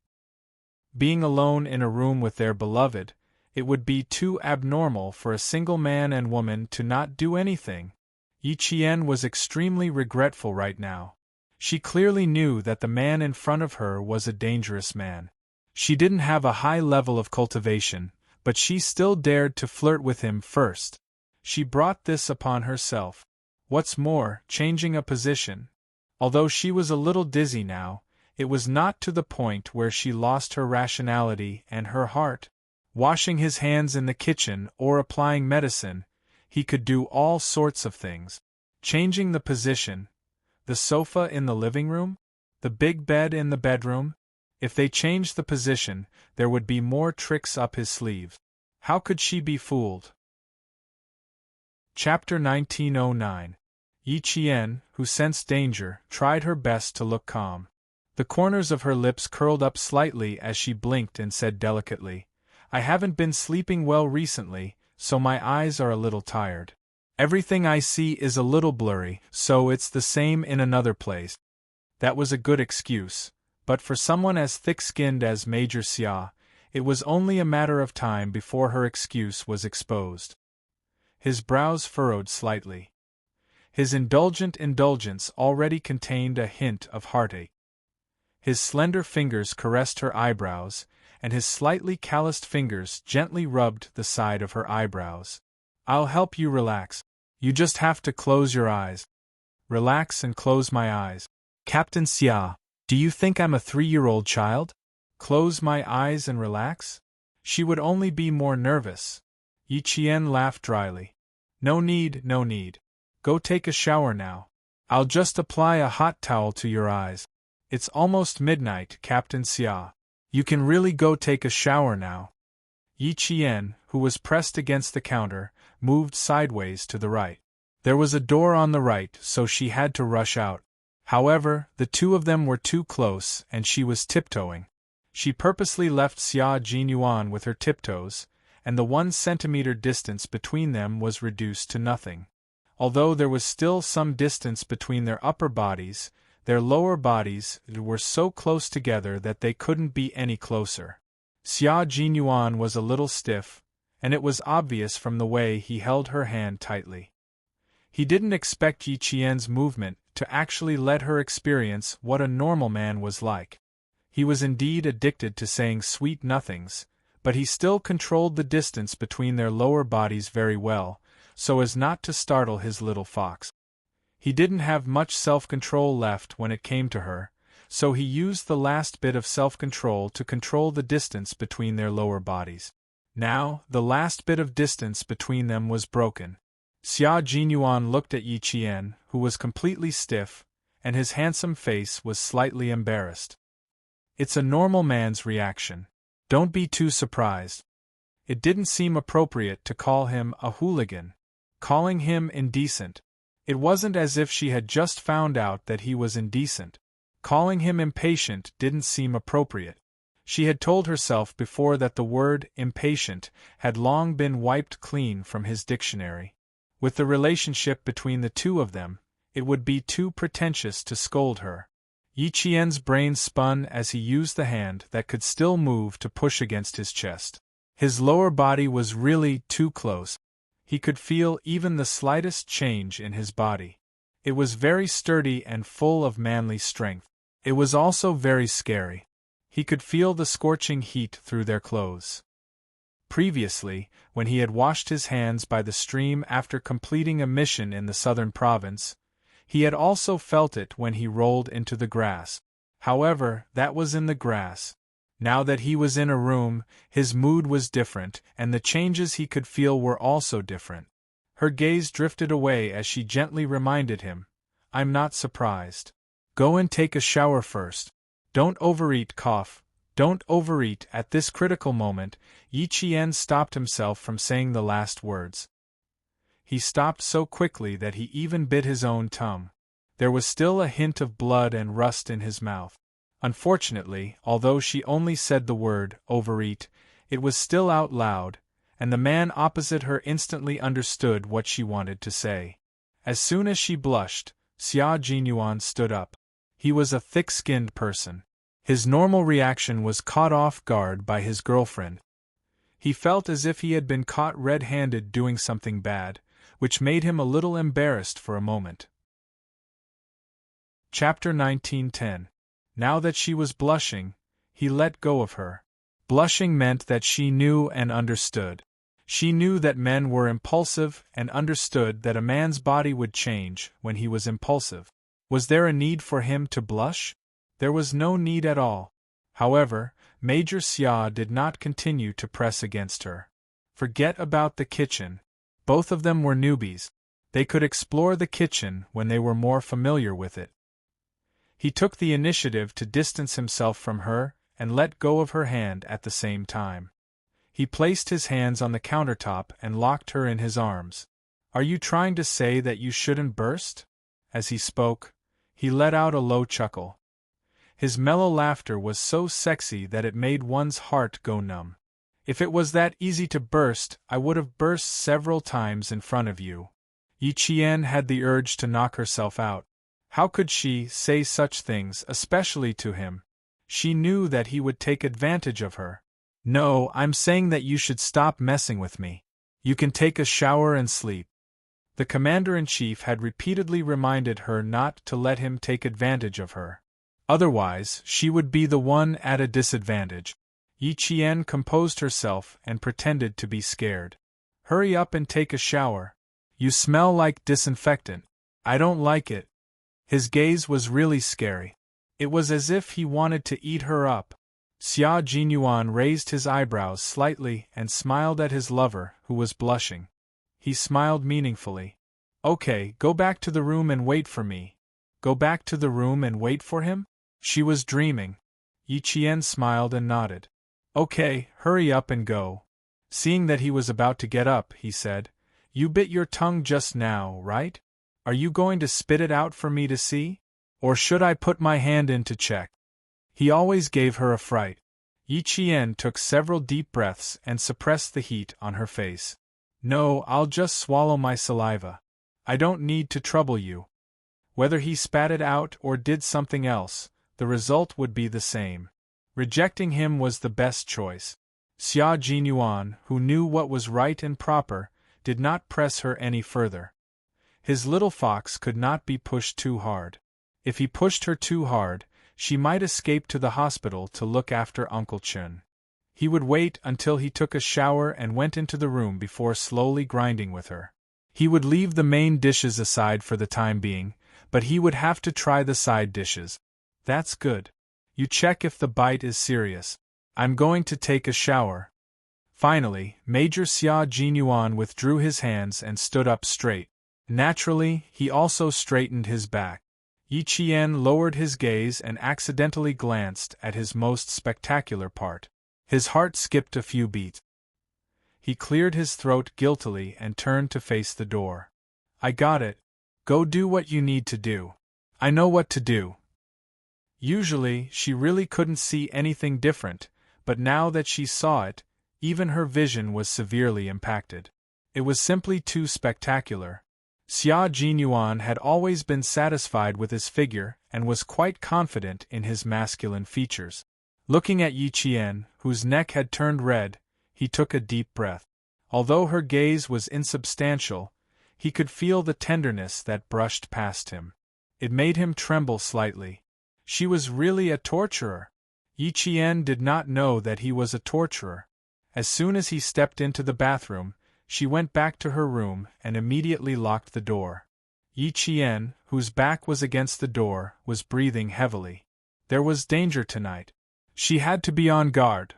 Being alone in a room with their beloved, it would be too abnormal for a single man and woman to not do anything. Yi Qian was extremely regretful right now. She clearly knew that the man in front of her was a dangerous man. She didn't have a high level of cultivation, but she still dared to flirt with him first. She brought this upon herself. What's more, changing a position. Although she was a little dizzy now, it was not to the point where she lost her rationality and her heart. Washing his hands in the kitchen or applying medicine, he could do all sorts of things. Changing the position, the sofa in the living room, the big bed in the bedroom. If they changed the position, there would be more tricks up his sleeve. How could she be fooled? Chapter 1909. Yi Qian, who sensed danger, tried her best to look calm. The corners of her lips curled up slightly as she blinked and said delicately, "I haven't been sleeping well recently, so my eyes are a little tired. Everything I see is a little blurry, so it's the same in another place." That was a good excuse, but for someone as thick-skinned as Major Xia, it was only a matter of time before her excuse was exposed. His brows furrowed slightly. His indulgence already contained a hint of heartache. His slender fingers caressed her eyebrows, and his slightly calloused fingers gently rubbed the side of her eyebrows. "I'll help you relax. You just have to close your eyes." "Relax and close my eyes." "Captain Xia, do you think I'm a 3-year-old child? Close my eyes and relax?" She would only be more nervous. Yi Qian laughed dryly. No need, no need. Go take a shower now. I'll just apply a hot towel to your eyes. It's almost midnight, Captain Xia. You can really go take a shower now. Yi Qian, who was pressed against the counter, moved sideways to the right. There was a door on the right, so she had to rush out. However, the two of them were too close, and she was tiptoeing. She purposely left Xia Jinyuan with her tiptoes, and the 1 centimeter distance between them was reduced to nothing. Although there was still some distance between their upper bodies, their lower bodies were so close together that they couldn't be any closer. Xia Jinyuan was a little stiff, and it was obvious from the way he held her hand tightly. He didn't expect Yi Qian's movement to actually let her experience what a normal man was like. He was indeed addicted to saying sweet nothings, but he still controlled the distance between their lower bodies very well, so as not to startle his little fox. He didn't have much self-control left when it came to her, so he used the last bit of self-control to control the distance between their lower bodies. Now, the last bit of distance between them was broken. Xia Jinyuan looked at Yi Qian, who was completely stiff, and his handsome face was slightly embarrassed. It's a normal man's reaction. Don't be too surprised. It didn't seem appropriate to call him a hooligan. Calling him indecent. It wasn't as if she had just found out that he was indecent. Calling him impatient didn't seem appropriate. She had told herself before that the word impatient had long been wiped clean from his dictionary. With the relationship between the two of them, it would be too pretentious to scold her. Yi Qian's brain spun as he used the hand that could still move to push against his chest. His lower body was really too close. He could feel even the slightest change in his body. It was very sturdy and full of manly strength. It was also very scary. He could feel the scorching heat through their clothes. Previously, when he had washed his hands by the stream after completing a mission in the southern province, he had also felt it when he rolled into the grass. However, that was in the grass. Now that he was in a room, his mood was different, and the changes he could feel were also different. Her gaze drifted away as she gently reminded him, "I'm not surprised. Go and take a shower first. Don't overeat, cough. Don't overeat." At this critical moment, Yi Qian stopped himself from saying the last words. He stopped so quickly that he even bit his own tongue. There was still a hint of blood and rust in his mouth. Unfortunately, although she only said the word, overeat, it was still out loud, and the man opposite her instantly understood what she wanted to say. As soon as she blushed, Xia Jinyuan stood up. He was a thick-skinned person. His normal reaction was caught off guard by his girlfriend. He felt as if he had been caught red-handed doing something bad, which made him a little embarrassed for a moment. Chapter 19:10. Now that she was blushing, he let go of her. Blushing meant that she knew and understood. She knew that men were impulsive and understood that a man's body would change when he was impulsive. Was there a need for him to blush? There was no need at all. However, Major Xia did not continue to press against her. Forget about the kitchen. Both of them were newbies. They could explore the kitchen when they were more familiar with it. He took the initiative to distance himself from her and let go of her hand at the same time. He placed his hands on the countertop and locked her in his arms. "Are you trying to say that you shouldn't burst?" As he spoke, he let out a low chuckle. His mellow laughter was so sexy that it made one's heart go numb. "If it was that easy to burst, I would have burst several times in front of you." Yi Qian had the urge to knock herself out. How could she say such things, especially to him? She knew that he would take advantage of her. "No, I'm saying that you should stop messing with me. You can take a shower and sleep." The commander-in-chief had repeatedly reminded her not to let him take advantage of her. Otherwise, she would be the one at a disadvantage. Yi Qian composed herself and pretended to be scared. "Hurry up and take a shower. You smell like disinfectant. I don't like it." His gaze was really scary. It was as if he wanted to eat her up. Xia Jinyuan raised his eyebrows slightly and smiled at his lover, who was blushing. He smiled meaningfully. Okay, go back to the room and wait for me. Go back to the room and wait for him? She was dreaming. Yi Qian smiled and nodded. Okay, hurry up and go. Seeing that he was about to get up, he said, You bit your tongue just now, right? Are you going to spit it out for me to see? Or should I put my hand in to check? He always gave her a fright. Yi Qian took several deep breaths and suppressed the heat on her face. No, I'll just swallow my saliva. I don't need to trouble you. Whether he spat it out or did something else, the result would be the same. Rejecting him was the best choice. Xia Jinyuan, who knew what was right and proper, did not press her any further. His little fox could not be pushed too hard. If he pushed her too hard, she might escape to the hospital to look after Uncle Chun. He would wait until he took a shower and went into the room before slowly grinding with her. He would leave the main dishes aside for the time being, but he would have to try the side dishes. That's good. You check if the bite is serious. I'm going to take a shower. Finally, Major Xia Jinyuan withdrew his hands and stood up straight. Naturally, he also straightened his back. Yi Qian lowered his gaze and accidentally glanced at his most spectacular part. His heart skipped a few beats. He cleared his throat guiltily and turned to face the door. I got it. Go do what you need to do. I know what to do. Usually, she really couldn't see anything different, but now that she saw it, even her vision was severely impacted. It was simply too spectacular. Xia Jinyuan had always been satisfied with his figure and was quite confident in his masculine features. Looking at Yi Qian, whose neck had turned red, he took a deep breath. Although her gaze was insubstantial, he could feel the tenderness that brushed past him. It made him tremble slightly. She was really a torturer. Yi Qian did not know that he was a torturer. As soon as he stepped into the bathroom, she went back to her room and immediately locked the door. Yi Qian, whose back was against the door, was breathing heavily. There was danger tonight. She had to be on guard.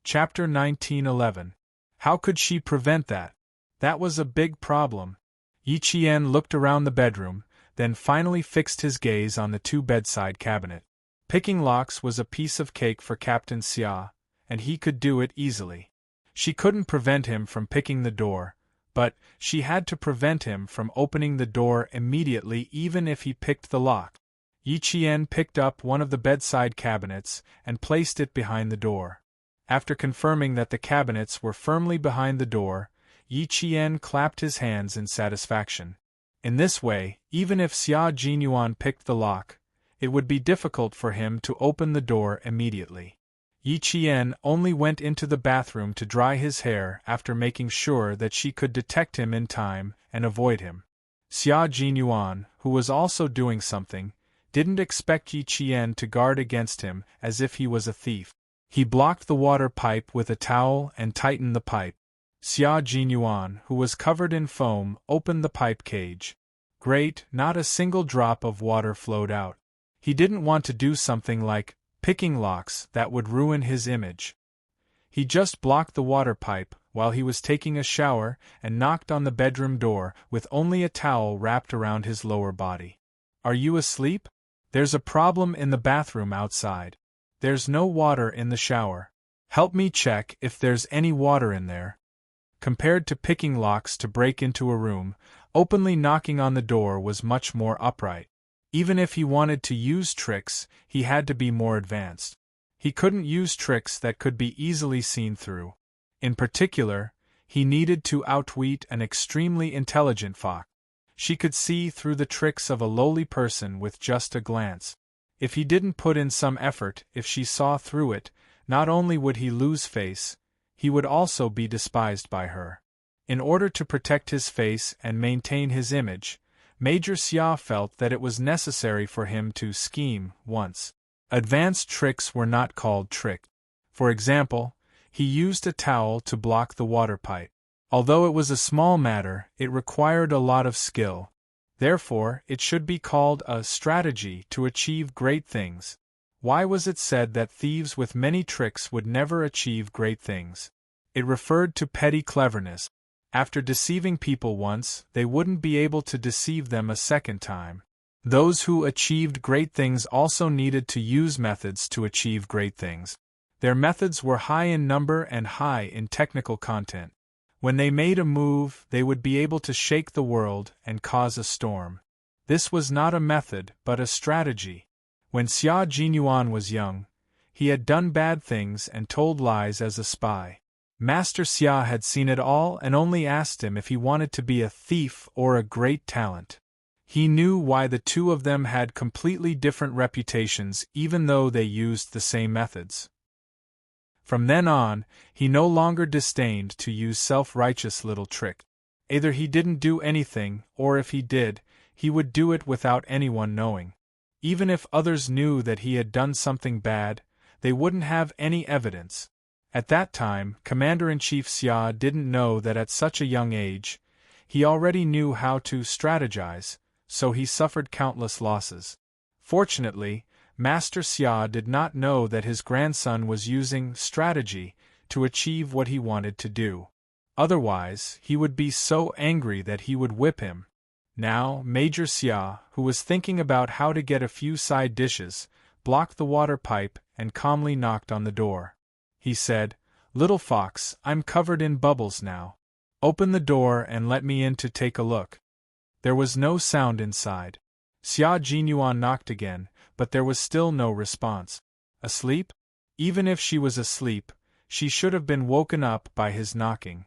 Chapter 1911. How could she prevent that? That was a big problem. Yi Qian looked around the bedroom, then finally fixed his gaze on the two bedside cabinet. Picking locks was a piece of cake for Captain Xia, and he could do it easily. She couldn't prevent him from picking the door, but she had to prevent him from opening the door immediately even if he picked the lock. Yi Qian picked up one of the bedside cabinets and placed it behind the door. After confirming that the cabinets were firmly behind the door, Yi Qian clapped his hands in satisfaction. In this way, even if Xia Jinyuan picked the lock, it would be difficult for him to open the door immediately. Yi Qian only went into the bathroom to dry his hair after making sure that she could detect him in time and avoid him. Xia Jinyuan, who was also doing something, didn't expect Yi Qian to guard against him as if he was a thief. He blocked the water pipe with a towel and tightened the pipe. Xia Jinyuan, who was covered in foam, opened the pipe cage. Great, not a single drop of water flowed out. He didn't want to do something like picking locks that would ruin his image. He just blocked the water pipe while he was taking a shower and knocked on the bedroom door with only a towel wrapped around his lower body. Are you asleep? There's a problem in the bathroom outside. There's no water in the shower. Help me check if there's any water in there. Compared to picking locks to break into a room, openly knocking on the door was much more upright. Even if he wanted to use tricks, he had to be more advanced. He couldn't use tricks that could be easily seen through. In particular, he needed to outwit an extremely intelligent fox. She could see through the tricks of a lowly person with just a glance. If he didn't put in some effort, if she saw through it, not only would he lose face, he would also be despised by her. In order to protect his face and maintain his image, Major Xia felt that it was necessary for him to scheme once. Advanced tricks were not called tricks. For example, he used a towel to block the water pipe. Although it was a small matter, it required a lot of skill. Therefore, it should be called a strategy to achieve great things. Why was it said that thieves with many tricks would never achieve great things? It referred to petty cleverness. After deceiving people once, they wouldn't be able to deceive them a second time. Those who achieved great things also needed to use methods to achieve great things. Their methods were high in number and high in technical content. When they made a move, they would be able to shake the world and cause a storm. This was not a method, but a strategy. When Xia Jinyuan was young, he had done bad things and told lies as a spy. Master Xia had seen it all and only asked him if he wanted to be a thief or a great talent. He knew why the two of them had completely different reputations even though they used the same methods. From then on, he no longer disdained to use self-righteous little tricks. Either he didn't do anything, or if he did, he would do it without anyone knowing. Even if others knew that he had done something bad, they wouldn't have any evidence. At that time, Commander-in-Chief Xia didn't know that at such a young age, he already knew how to strategize, so he suffered countless losses. Fortunately, Master Xia did not know that his grandson was using strategy to achieve what he wanted to do. Otherwise, he would be so angry that he would whip him. Now, Major Xia, who was thinking about how to get a few side dishes, blocked the water pipe and calmly knocked on the door. He said, "Little fox, I'm covered in bubbles now. Open the door and let me in to take a look." There was no sound inside. Xia Jinyuan knocked again, but there was still no response. Asleep? Even if she was asleep, she should have been woken up by his knocking.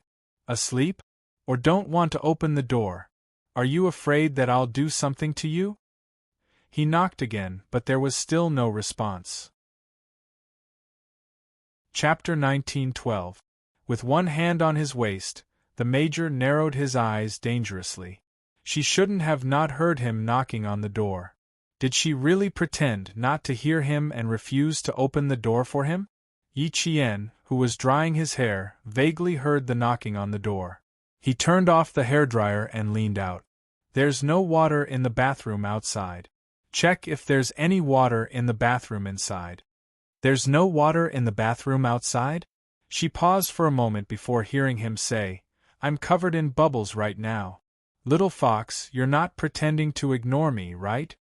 Asleep? Or don't want to open the door? Are you afraid that I'll do something to you? He knocked again, but there was still no response. Chapter 19:12. With one hand on his waist, the Major narrowed his eyes dangerously. She shouldn't have not heard him knocking on the door. Did she really pretend not to hear him and refuse to open the door for him? Yi Qian, who was drying his hair, vaguely heard the knocking on the door. He turned off the hairdryer and leaned out. There's no water in the bathroom outside. Check if there's any water in the bathroom inside. There's no water in the bathroom outside? She paused for a moment before hearing him say, "I'm covered in bubbles right now. Little fox, you're not pretending to ignore me, right?"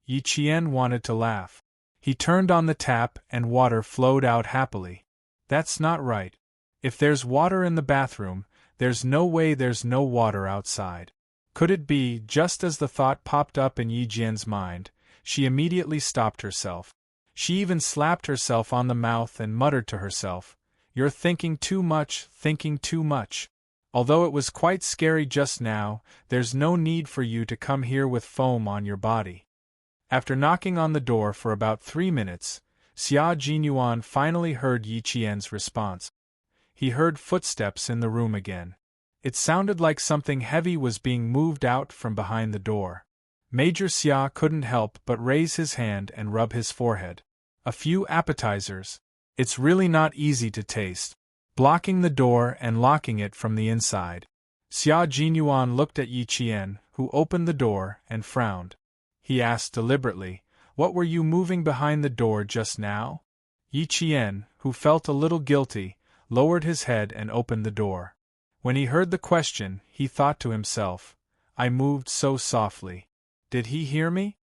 Yi Qian wanted to laugh. He turned on the tap and water flowed out happily. That's not right. If there's water in the bathroom, there's no way there's no water outside. Could it be? Just as the thought popped up in Yi Qian's mind, she immediately stopped herself. She even slapped herself on the mouth and muttered to herself, "You're thinking too much, thinking too much. Although it was quite scary just now, there's no need for you to come here with foam on your body." After knocking on the door for about 3 minutes, Xia Jinyuan finally heard Yi Qian's response. He heard footsteps in the room again. It sounded like something heavy was being moved out from behind the door. Major Xia couldn't help but raise his hand and rub his forehead. A few appetizers. It's really not easy to taste. Blocking the door and locking it from the inside. Xia Jinyuan looked at Yi Qian, who opened the door, and frowned. He asked deliberately, "What were you moving behind the door just now?" Yi Qian, who felt a little guilty, lowered his head and opened the door. When he heard the question, he thought to himself, "I moved so softly. Did he hear me?"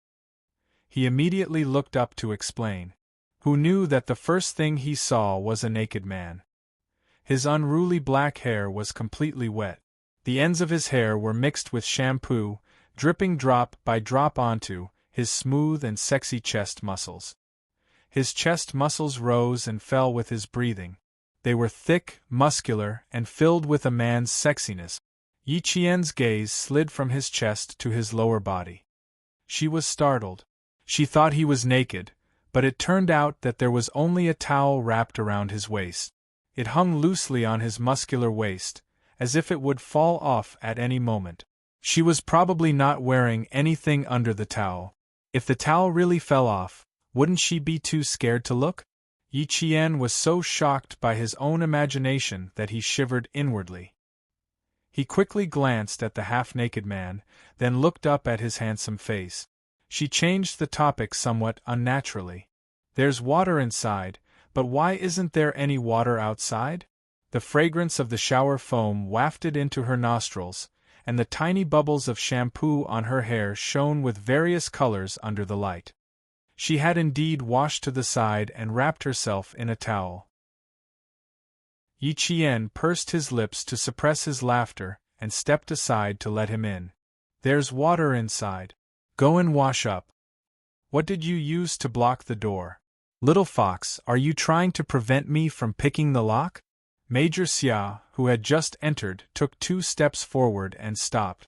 He immediately looked up to explain. Who knew that the first thing he saw was a naked man. His unruly black hair was completely wet. The ends of his hair were mixed with shampoo, dripping drop by drop onto his smooth and sexy chest muscles. His chest muscles rose and fell with his breathing. They were thick, muscular, and filled with a man's sexiness. Yi Qian's gaze slid from his chest to his lower body. She was startled. She thought he was naked, but it turned out that there was only a towel wrapped around his waist. It hung loosely on his muscular waist, as if it would fall off at any moment. She was probably not wearing anything under the towel. If the towel really fell off, wouldn't she be too scared to look? Yi Qian was so shocked by his own imagination that he shivered inwardly. He quickly glanced at the half-naked man, then looked up at his handsome face. She changed the topic somewhat unnaturally. "There's water inside, but why isn't there any water outside?" The fragrance of the shower foam wafted into her nostrils, and the tiny bubbles of shampoo on her hair shone with various colors under the light. She had indeed washed to the side and wrapped herself in a towel. Yi Qian pursed his lips to suppress his laughter and stepped aside to let him in. "There's water inside. Go and wash up." "What did you use to block the door? Little fox, are you trying to prevent me from picking the lock?" Major Xia, who had just entered, took 2 steps forward and stopped.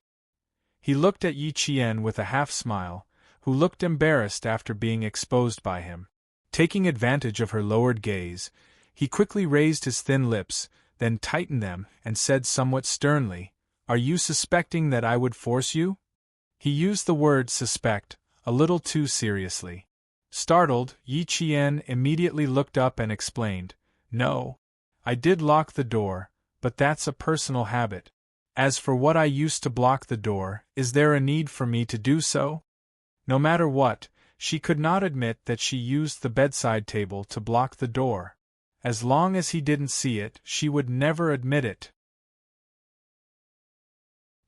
He looked at Yi Qian with a half-smile, who looked embarrassed after being exposed by him. Taking advantage of her lowered gaze, he quickly raised his thin lips, then tightened them, and said somewhat sternly, "Are you suspecting that I would force you?" He used the word suspect a little too seriously. Startled, Yi Qian immediately looked up and explained, "No. I did lock the door, but that's a personal habit. As for what I used to block the door, is there a need for me to do so?" No matter what, she could not admit that she used the bedside table to block the door. As long as he didn't see it, she would never admit it.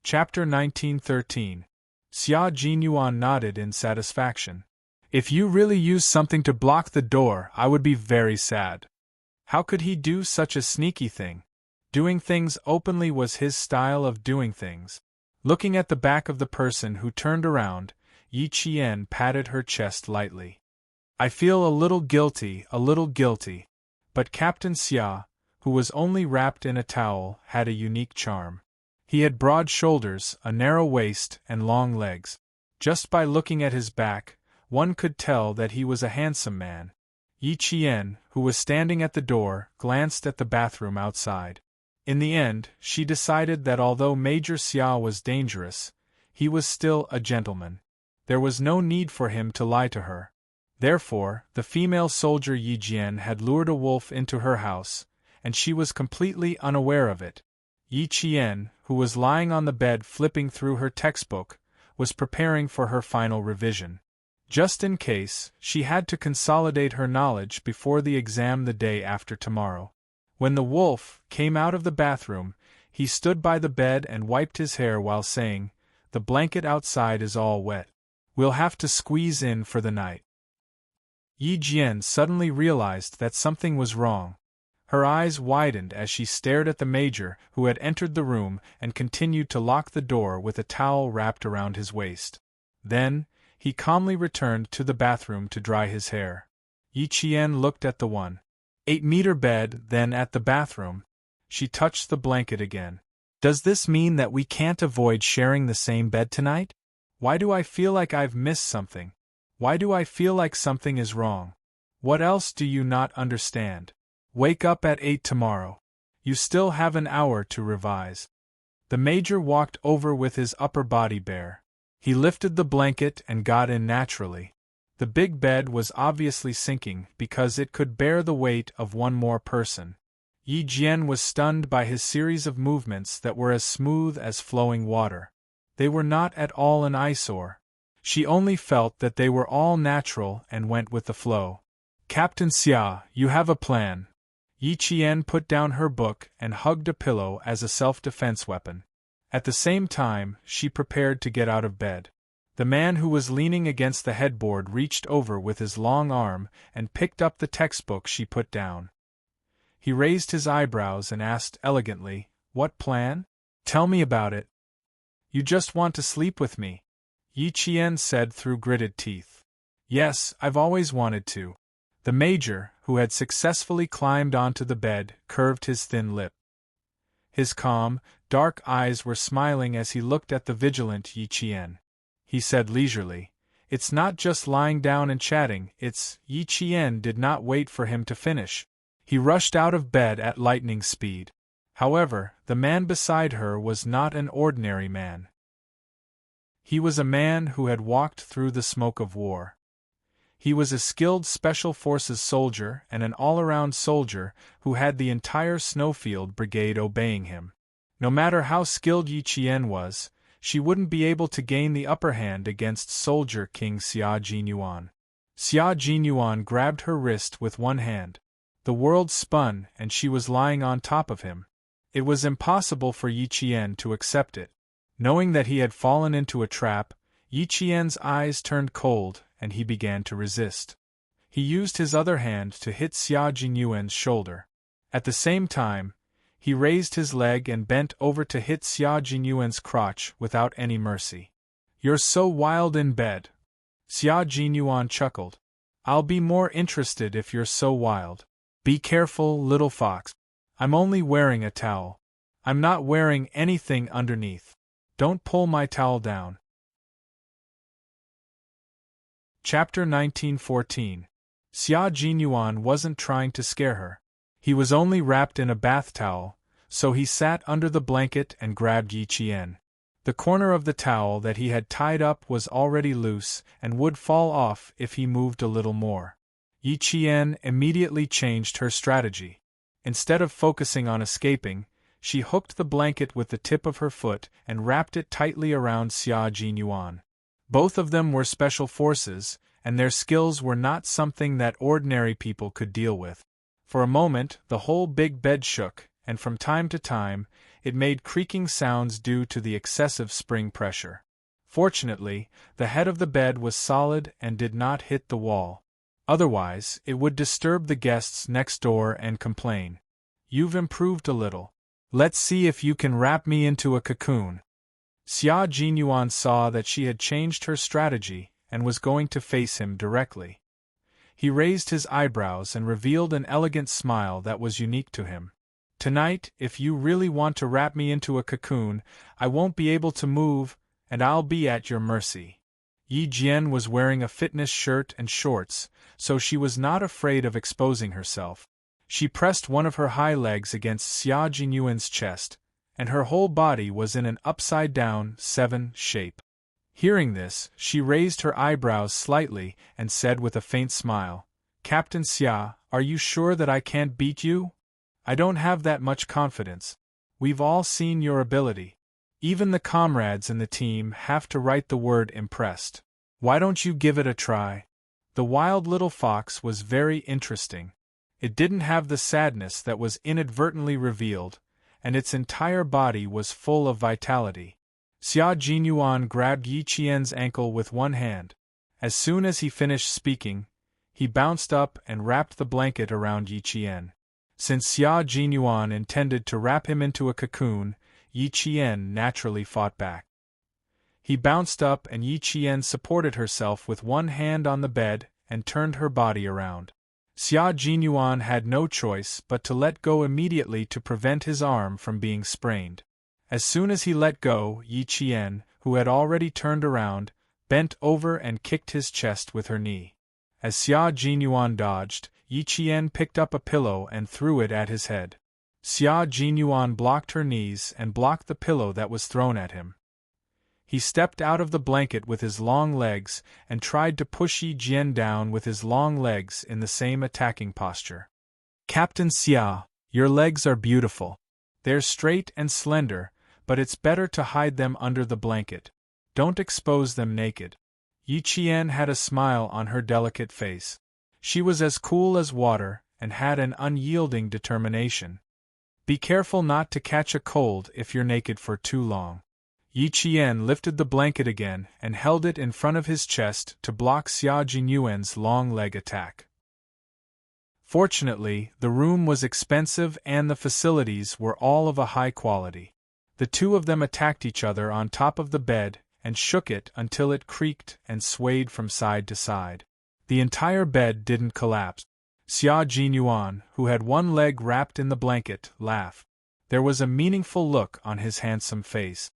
Chapter 1913. Xia Jinyuan nodded in satisfaction. "If you really used something to block the door, I would be very sad." How could he do such a sneaky thing? Doing things openly was his style of doing things. Looking at the back of the person who turned around, Yi Qian patted her chest lightly. "I feel a little guilty, But Captain Xia, who was only wrapped in a towel, had a unique charm. He had broad shoulders, a narrow waist, and long legs. Just by looking at his back, one could tell that he was a handsome man." Yi Qian, who was standing at the door, glanced at the bathroom outside. In the end, she decided that although Major Xia was dangerous, he was still a gentleman. There was no need for him to lie to her. Therefore, the female soldier Yi Jian had lured a wolf into her house, and she was completely unaware of it. Yi Qian, who was lying on the bed flipping through her textbook, was preparing for her final revision. Just in case, she had to consolidate her knowledge before the exam the day after tomorrow. When the wolf came out of the bathroom, he stood by the bed and wiped his hair while saying, "The blanket outside is all wet. We'll have to squeeze in for the night." Yi Jian suddenly realized that something was wrong. Her eyes widened as she stared at the major, who had entered the room and continued to lock the door with a towel wrapped around his waist. Then, he calmly returned to the bathroom to dry his hair. Yi Qian looked at the 1.8-meter bed, then at the bathroom. She touched the blanket again. "Does this mean that we can't avoid sharing the same bed tonight? Why do I feel like I've missed something? Why do I feel like something is wrong? What else do you not understand? Wake up at 8 tomorrow. You still have an hour to revise." The major walked over with his upper body bare. He lifted the blanket and got in naturally. The big bed was obviously sinking because it could bear the weight of one more person. Yi Jian was stunned by his series of movements that were as smooth as flowing water. They were not at all an eyesore. She only felt that they were all natural and went with the flow. "Captain Xia, you have a plan." Yi Qian put down her book and hugged a pillow as a self-defense weapon. At the same time, she prepared to get out of bed. The man who was leaning against the headboard reached over with his long arm and picked up the textbook she put down. He raised his eyebrows and asked elegantly, "What plan? Tell me about it." "You just want to sleep with me," Yi Qian said through gritted teeth. "Yes, I've always wanted to." The major, who had successfully climbed onto the bed, curved his thin lip. His calm, dark eyes were smiling as he looked at the vigilant Yi Qian. He said leisurely, "It's not just lying down and chatting, it's—" Yi Qian did not wait for him to finish. He rushed out of bed at lightning speed. However, the man beside her was not an ordinary man. He was a man who had walked through the smoke of war. He was a skilled Special Forces soldier and an all-around soldier who had the entire Snowfield Brigade obeying him. No matter how skilled Yi Qian was, she wouldn't be able to gain the upper hand against Soldier King Xia Jinyuan. Xia Jinyuan grabbed her wrist with one hand. The world spun and she was lying on top of him. It was impossible for Yi Qian to accept it. Knowing that he had fallen into a trap, Yi Qian's eyes turned cold and he began to resist. He used his other hand to hit Xia Jinyuan's shoulder. At the same time, he raised his leg and bent over to hit Xia Jinyuan's crotch without any mercy. "You're so wild in bed." Xia Jinyuan chuckled. "I'll be more interested if you're so wild. Be careful, little fox. I'm only wearing a towel. I'm not wearing anything underneath. Don't pull my towel down." Chapter 1914. Xia Jinyuan wasn't trying to scare her. He was only wrapped in a bath towel, so he sat under the blanket and grabbed Yi Qian. The corner of the towel that he had tied up was already loose and would fall off if he moved a little more. Yi Qian immediately changed her strategy. Instead of focusing on escaping, she hooked the blanket with the tip of her foot and wrapped it tightly around Xia Jinyuan. Both of them were special forces, and their skills were not something that ordinary people could deal with. For a moment, the whole big bed shook, and from time to time, it made creaking sounds due to the excessive spring pressure. Fortunately, the head of the bed was solid and did not hit the wall. Otherwise, it would disturb the guests next door and complain. "You've improved a little. Let's see if you can wrap me into a cocoon." Xia Jinyuan saw that she had changed her strategy and was going to face him directly. He raised his eyebrows and revealed an elegant smile that was unique to him. "Tonight, if you really want to wrap me into a cocoon, I won't be able to move, and I'll be at your mercy." Yi Jian was wearing a fitness shirt and shorts, so she was not afraid of exposing herself. She pressed one of her high legs against Xia Jinyuan's chest, and her whole body was in an upside-down 7 shape. Hearing this, she raised her eyebrows slightly and said with a faint smile, "Captain Xia, are you sure that I can't beat you? I don't have that much confidence. We've all seen your ability. Even the comrades in the team have to write the word impressed. Why don't you give it a try?" The wild little fox was very interesting. It didn't have the sadness that was inadvertently revealed, and its entire body was full of vitality. Xia Jinyuan grabbed Yi Qian's ankle with one hand. As soon as he finished speaking, he bounced up and wrapped the blanket around Yi Qian. Since Xia Jinyuan intended to wrap him into a cocoon, Yi Qian naturally fought back. He bounced up and Yi Qian supported herself with one hand on the bed and turned her body around. Xia Jinyuan had no choice but to let go immediately to prevent his arm from being sprained. As soon as he let go, Yi Qian, who had already turned around, bent over and kicked his chest with her knee. As Xia Jinyuan dodged, Yi Qian picked up a pillow and threw it at his head. Xia Jinyuan blocked her knees and blocked the pillow that was thrown at him. He stepped out of the blanket with his long legs and tried to push Yi Jian down with his long legs in the same attacking posture. "Captain Xia, your legs are beautiful. They're straight and slender, but it's better to hide them under the blanket. Don't expose them naked." Yi Qian had a smile on her delicate face. She was as cool as water and had an unyielding determination. "Be careful not to catch a cold if you're naked for too long." Yi Qian lifted the blanket again and held it in front of his chest to block Xia Jinyuan's long leg attack. Fortunately, the room was expensive and the facilities were all of a high quality. The two of them attacked each other on top of the bed and shook it until it creaked and swayed from side to side. The entire bed didn't collapse. Xia Jinyuan, who had one leg wrapped in the blanket, laughed. There was a meaningful look on his handsome face.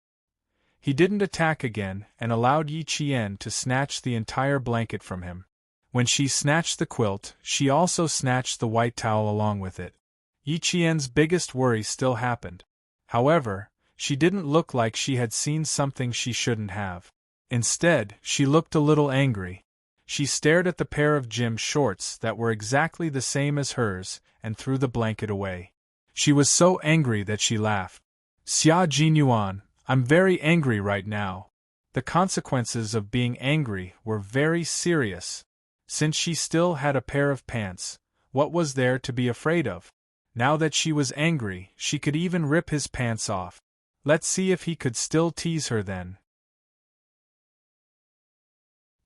He didn't attack again and allowed Yi Qian to snatch the entire blanket from him. When she snatched the quilt, she also snatched the white towel along with it. Yi Qian's biggest worry still happened. However, she didn't look like she had seen something she shouldn't have. Instead, she looked a little angry. She stared at the pair of gym shorts that were exactly the same as hers and threw the blanket away. She was so angry that she laughed. "Xia Jinyuan, I'm very angry right now." The consequences of being angry were very serious. Since she still had a pair of pants, What was there to be afraid of? Now that she was angry, she could even rip his pants off. Let's see if he could still tease her then.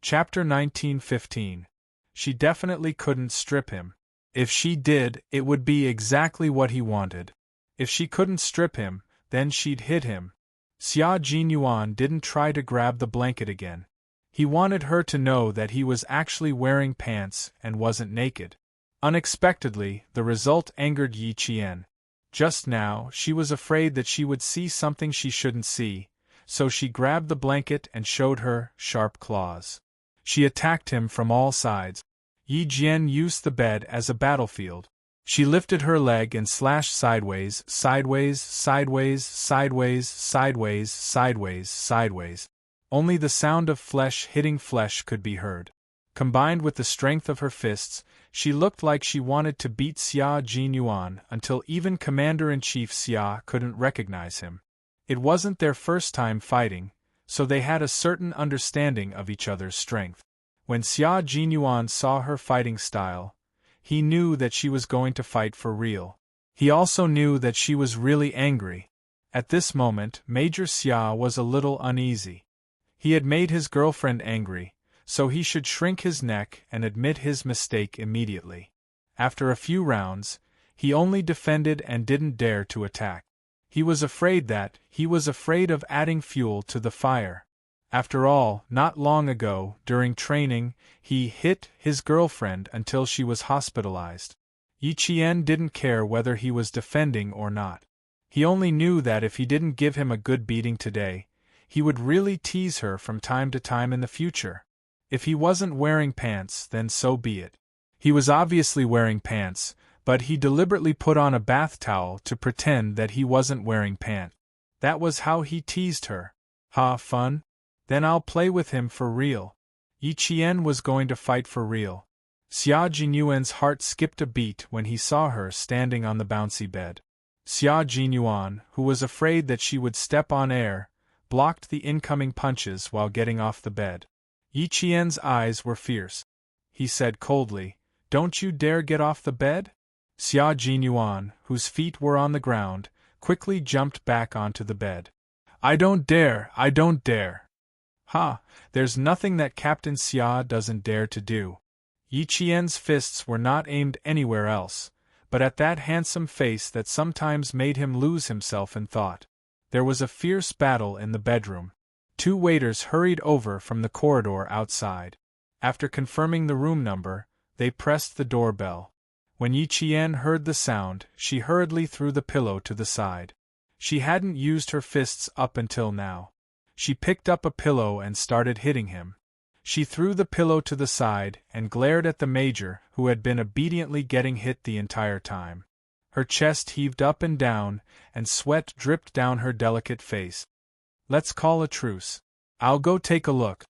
Chapter 19:15. She definitely couldn't strip him. If she did, it would be exactly what he wanted. If she couldn't strip him, then she'd hit him. Xia Jinyuan didn't try to grab the blanket again. He wanted her to know that he was actually wearing pants and wasn't naked. Unexpectedly, the result angered Yi Qian. Just now, she was afraid that she would see something she shouldn't see, so she grabbed the blanket and showed her sharp claws. She attacked him from all sides. Yi Jian used the bed as a battlefield. She lifted her leg and slashed sideways, sideways, sideways, sideways, sideways, sideways, sideways. Only the sound of flesh hitting flesh could be heard. Combined with the strength of her fists, she looked like she wanted to beat Xia Jinyuan until even Commander-in-Chief Xia couldn't recognize him. It wasn't their first time fighting, so they had a certain understanding of each other's strength. When Xia Jinyuan saw her fighting style, he knew that she was going to fight for real. He also knew that she was really angry. At this moment, Major Xia was a little uneasy. He had made his girlfriend angry, so he should shrink his neck and admit his mistake immediately. After a few rounds, he only defended and didn't dare to attack. He was afraid of adding fuel to the fire. After all, not long ago, during training, he hit his girlfriend until she was hospitalized. Yi Qian didn't care whether he was defending or not. He only knew that if he didn't give him a good beating today, he would really tease her from time to time in the future. If he wasn't wearing pants, then so be it. He was obviously wearing pants, but he deliberately put on a bath towel to pretend that he wasn't wearing pants. That was how he teased her. Ha, fun? Then I'll play with him for real. Yi Qian was going to fight for real. Xia Jinyuan's heart skipped a beat when he saw her standing on the bouncy bed. Xia Jinyuan, who was afraid that she would step on air, blocked the incoming punches while getting off the bed. Yi Qian's eyes were fierce. He said coldly, "Don't you dare get off the bed?" Xia Jinyuan, whose feet were on the ground, quickly jumped back onto the bed. I don't dare! I don't dare!" "Ha, there's nothing that Captain Xia doesn't dare to do." Yi Qian's fists were not aimed anywhere else, but at that handsome face that sometimes made him lose himself in thought. There was a fierce battle in the bedroom. Two waiters hurried over from the corridor outside. After confirming the room number, they pressed the doorbell. When Yi Qian heard the sound, she hurriedly threw the pillow to the side. She hadn't used her fists up until now. She picked up a pillow and started hitting him. She threw the pillow to the side and glared at the Major, who had been obediently getting hit the entire time. Her chest heaved up and down, and sweat dripped down her delicate face. "Let's call a truce. I'll go take a look."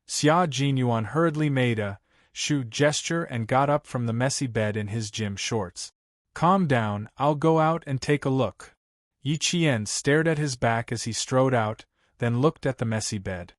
Xia Jinyuan hurriedly made a shoo gesture and got up from the messy bed in his gym shorts. "Calm down, I'll go out and take a look." Yi Qian stared at his back as he strode out, then looked at the messy bed.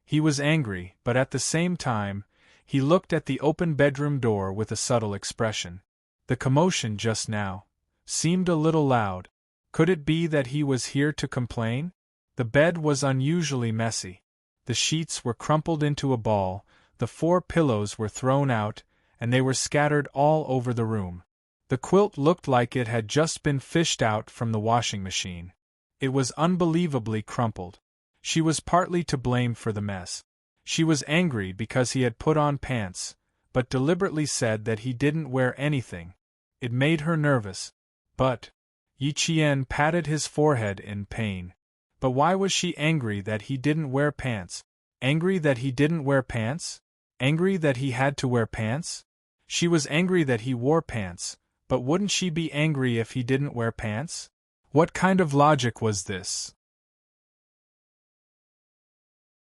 He was angry, but at the same time, he looked at the open bedroom door with a subtle expression. The commotion just now seemed a little loud. Could it be that he was here to complain? The bed was unusually messy. The sheets were crumpled into a ball, the 4 pillows were thrown out, and they were scattered all over the room. The quilt looked like it had just been fished out from the washing machine. It was unbelievably crumpled. She was partly to blame for the mess. She was angry because he had put on pants, but deliberately said that he didn't wear anything. It made her nervous. But Yi Qian patted his forehead in pain. But why was she angry that he didn't wear pants? Angry that he didn't wear pants? Angry that he had to wear pants? She was angry that he wore pants, but wouldn't she be angry if he didn't wear pants? What kind of logic was this?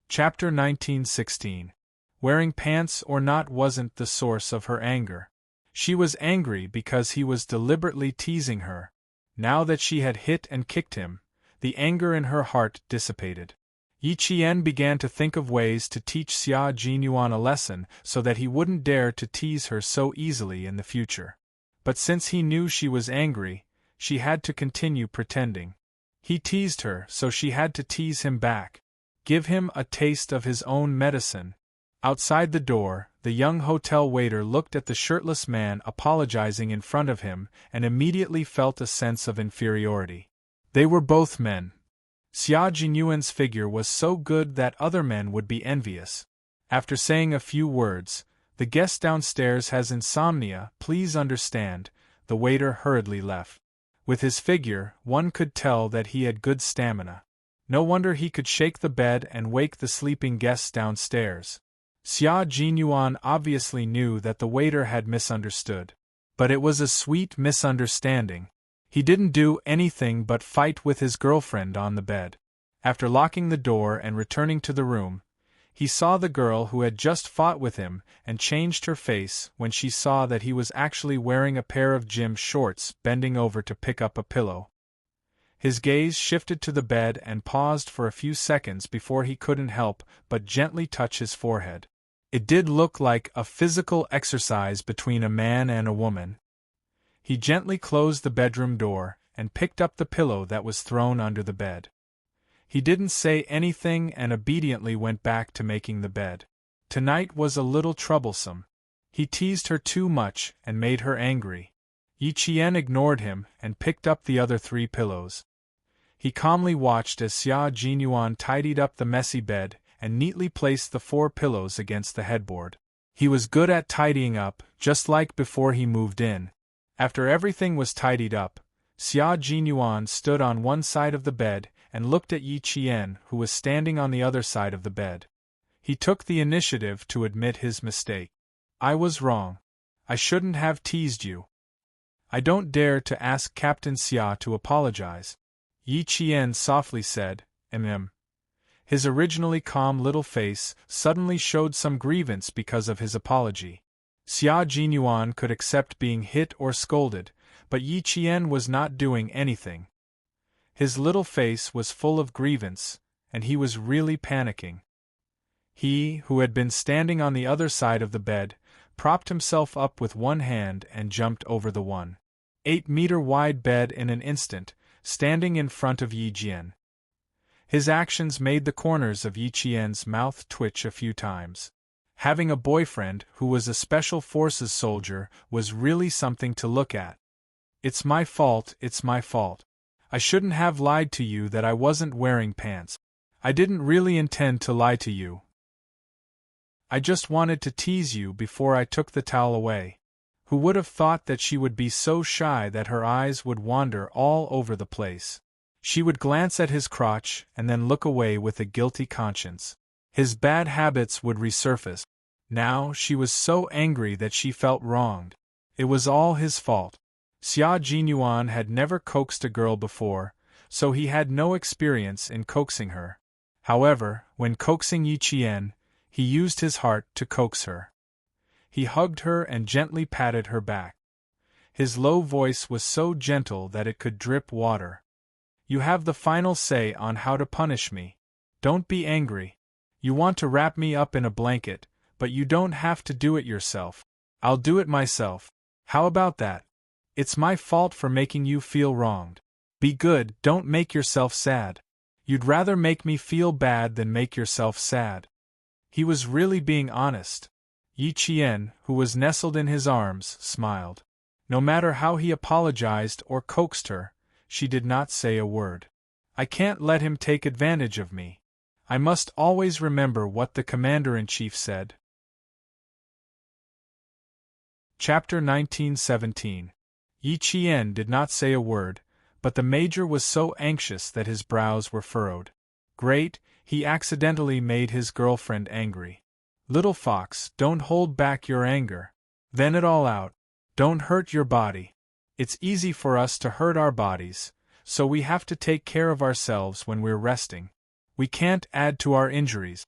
Chapter 19:16. Wearing pants or not wasn't the source of her anger. She was angry because he was deliberately teasing her. Now that she had hit and kicked him, the anger in her heart dissipated. Yi Qian began to think of ways to teach Xia Jinyuan a lesson so that he wouldn't dare to tease her so easily in the future. But since he knew she was angry, she had to continue pretending. He teased her, so she had to tease him back. Give him a taste of his own medicine. Outside the door, the young hotel waiter looked at the shirtless man apologizing in front of him and immediately felt a sense of inferiority. They were both men. Xia Jinyuan's figure was so good that other men would be envious. After saying a few words, "The guest downstairs has insomnia, please understand," the waiter hurriedly left. With his figure, one could tell that he had good stamina. No wonder he could shake the bed and wake the sleeping guests downstairs. Xia Jinyuan obviously knew that the waiter had misunderstood. But it was a sweet misunderstanding. He didn't do anything but fight with his girlfriend on the bed. After locking the door and returning to the room, he saw the girl who had just fought with him and changed her face when she saw that he was actually wearing a pair of gym shorts, bending over to pick up a pillow. His gaze shifted to the bed and paused for a few seconds before he couldn't help but gently touch his forehead. It did look like a physical exercise between a man and a woman. He gently closed the bedroom door and picked up the pillow that was thrown under the bed. He didn't say anything and obediently went back to making the bed. Tonight was a little troublesome. He teased her too much and made her angry. Yi Qian ignored him and picked up the other 3 pillows. He calmly watched as Xia Jinyuan tidied up the messy bed and neatly placed the 4 pillows against the headboard. He was good at tidying up, just like before he moved in. After everything was tidied up, Xia Jinyuan stood on one side of the bed and looked at Yi Qian, who was standing on the other side of the bed. He took the initiative to admit his mistake. "I was wrong. I shouldn't have teased you. I don't dare to ask Captain Xia to apologize," Yi Qian softly said. His originally calm little face suddenly showed some grievance because of his apology. Xia Jinyuan could accept being hit or scolded, but Yi Qian was not doing anything. His little face was full of grievance, and he was really panicking. He, who had been standing on the other side of the bed, propped himself up with one hand and jumped over the 1.8-meter wide bed in an instant, standing in front of Yi Qian. His actions made the corners of Yi Qian's mouth twitch a few times. Having a boyfriend who was a Special Forces soldier was really something to look at. "It's my fault, it's my fault. I shouldn't have lied to you that I wasn't wearing pants. I didn't really intend to lie to you. I just wanted to tease you before I took the towel away." Who would have thought that she would be so shy that her eyes would wander all over the place? She would glance at his crotch and then look away with a guilty conscience. His bad habits would resurface. Now she was so angry that she felt wronged. It was all his fault. Xia Jinyuan had never coaxed a girl before, so he had no experience in coaxing her. However, when coaxing Yi Qian, he used his heart to coax her. He hugged her and gently patted her back. His low voice was so gentle that it could drip water. "You have the final say on how to punish me. Don't be angry. You want to wrap me up in a blanket, but you don't have to do it yourself. I'll do it myself. How about that? It's my fault for making you feel wronged. Be good, don't make yourself sad. You'd rather make me feel bad than make yourself sad." He was really being honest. Yi Qian, who was nestled in his arms, smiled. No matter how he apologized or coaxed her, she did not say a word. "I can't let him take advantage of me. I must always remember what the Commander-in-Chief said." Chapter 1917. Yi Qian did not say a word, but the Major was so anxious that his brows were furrowed. Great, he accidentally made his girlfriend angry. "Little fox, don't hold back your anger. Vent it all out. Don't hurt your body. It's easy for us to hurt our bodies, so we have to take care of ourselves when we're resting. We can't add to our injuries.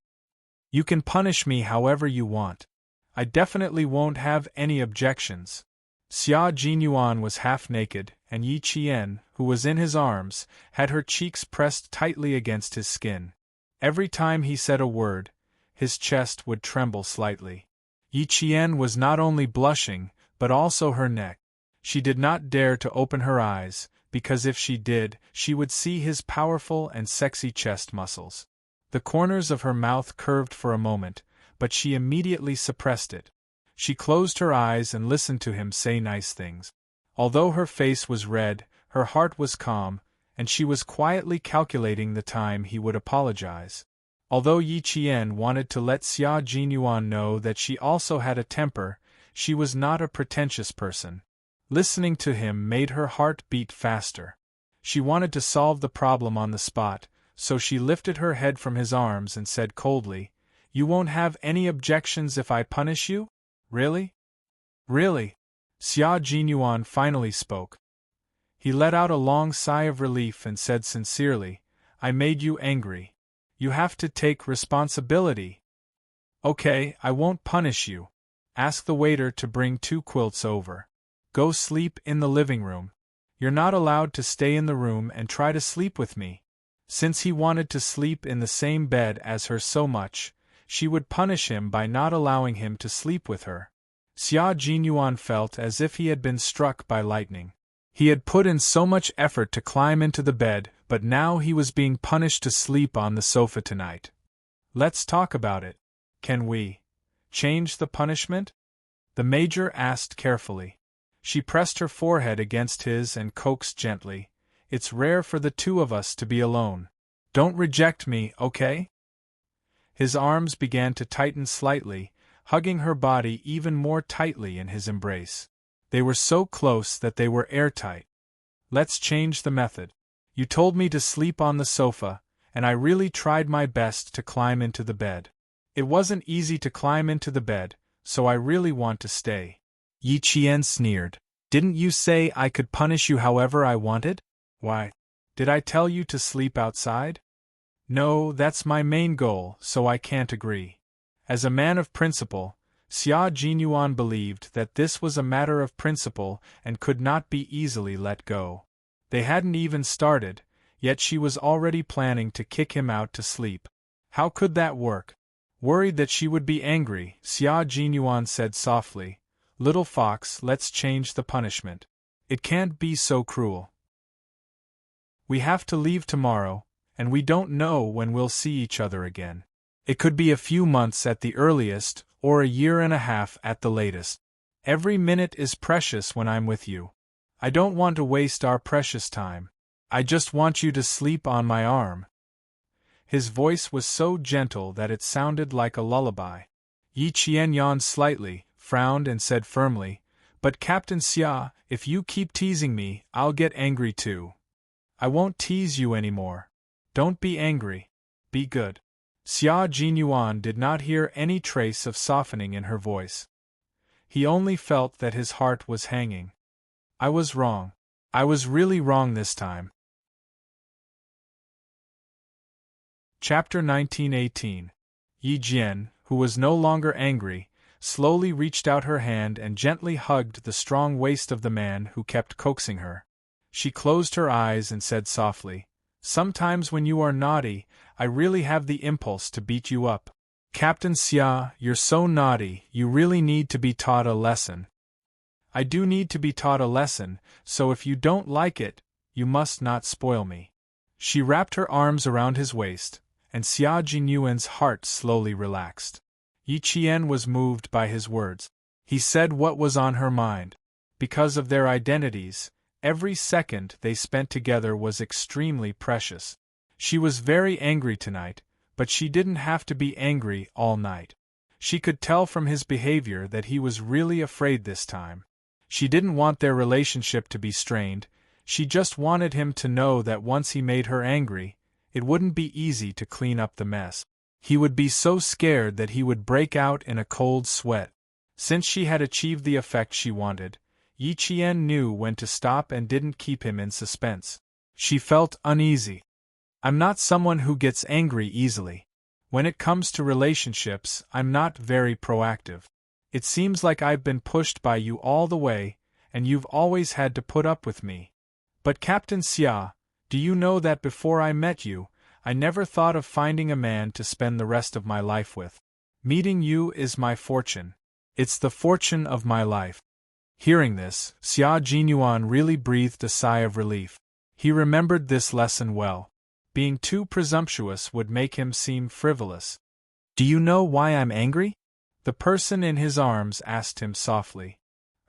You can punish me however you want. I definitely won't have any objections." Xia Jinyuan was half naked, and Yi Qian, who was in his arms, had her cheeks pressed tightly against his skin. Every time he said a word, his chest would tremble slightly. Yi Qian was not only blushing, but also her neck. She did not dare to open her eyes, because if she did, she would see his powerful and sexy chest muscles. The corners of her mouth curved for a moment, but she immediately suppressed it. She closed her eyes and listened to him say nice things. Although her face was red, her heart was calm, and she was quietly calculating the time he would apologize. Although Yi Qian wanted to let Xia Jinyuan know that she also had a temper, she was not a pretentious person. Listening to him made her heart beat faster. She wanted to solve the problem on the spot, so she lifted her head from his arms and said coldly, "You won't have any objections if I punish you? Really?" "Really?" Xia Jinyuan finally spoke. He let out a long sigh of relief and said sincerely, "I made you angry. You have to take responsibility." "Okay, I won't punish you. Ask the waiter to bring 2 quilts over. Go sleep in the living room. You're not allowed to stay in the room and try to sleep with me." Since he wanted to sleep in the same bed as her so much, she would punish him by not allowing him to sleep with her. Xia Jinyuan felt as if he had been struck by lightning. He had put in so much effort to climb into the bed, but now he was being punished to sleep on the sofa tonight. "Let's talk about it. Can we change the punishment?" the Major asked carefully. She pressed her forehead against his and coaxed gently, "It's rare for the 2 of us to be alone. Don't reject me, okay?" His arms began to tighten slightly, hugging her body even more tightly in his embrace. They were so close that they were airtight. "Let's change the method. You told me to sleep on the sofa, and I really tried my best to climb into the bed. It wasn't easy to climb into the bed, so I really want to stay." Yi Qian sneered. "Didn't you say I could punish you however I wanted? Why, did I tell you to sleep outside?" "No, that's my main goal, so I can't agree." As a man of principle, Xia Jinyuan believed that this was a matter of principle and could not be easily let go. They hadn't even started, yet she was already planning to kick him out to sleep. How could that work? Worried that she would be angry, Xia Jinyuan said softly, "Little fox, let's change the punishment. It can't be so cruel. We have to leave tomorrow, and we don't know when we'll see each other again. It could be a few months at the earliest, or a year and a half at the latest. Every minute is precious when I'm with you. I don't want to waste our precious time. I just want you to sleep on my arm." His voice was so gentle that it sounded like a lullaby. Yi Qian yawned slightly, frowned and said firmly, "But Captain Xia, if you keep teasing me, I'll get angry too." "I won't tease you anymore. Don't be angry. Be good." Xia Jinyuan did not hear any trace of softening in her voice. He only felt that his heart was hanging. "I was wrong. I was really wrong this time." Chapter 1918. Yi Jian, who was no longer angry, slowly reached out her hand and gently hugged the strong waist of the man who kept coaxing her. She closed her eyes and said softly, "Sometimes when you are naughty, I really have the impulse to beat you up. Captain Xia, you're so naughty, you really need to be taught a lesson." "I do need to be taught a lesson, so if you don't like it, you must not spoil me." She wrapped her arms around his waist, and Xia Jinyuan's heart slowly relaxed. Yi Qian was moved by his words. He said what was on her mind. Because of their identities, every second they spent together was extremely precious. She was very angry tonight, but she didn't have to be angry all night. She could tell from his behavior that he was really afraid this time. She didn't want their relationship to be strained, she just wanted him to know that once he made her angry, it wouldn't be easy to clean up the mess. He would be so scared that he would break out in a cold sweat. Since she had achieved the effect she wanted, Yi Qian knew when to stop and didn't keep him in suspense. She felt uneasy. "I'm not someone who gets angry easily. When it comes to relationships, I'm not very proactive. It seems like I've been pushed by you all the way, and you've always had to put up with me. But Captain Xia, do you know that before I met you, I never thought of finding a man to spend the rest of my life with. Meeting you is my fortune. It's the fortune of my life." Hearing this, Xia Jinyuan really breathed a sigh of relief. He remembered this lesson well. Being too presumptuous would make him seem frivolous. "Do you know why I'm angry?" the person in his arms asked him softly.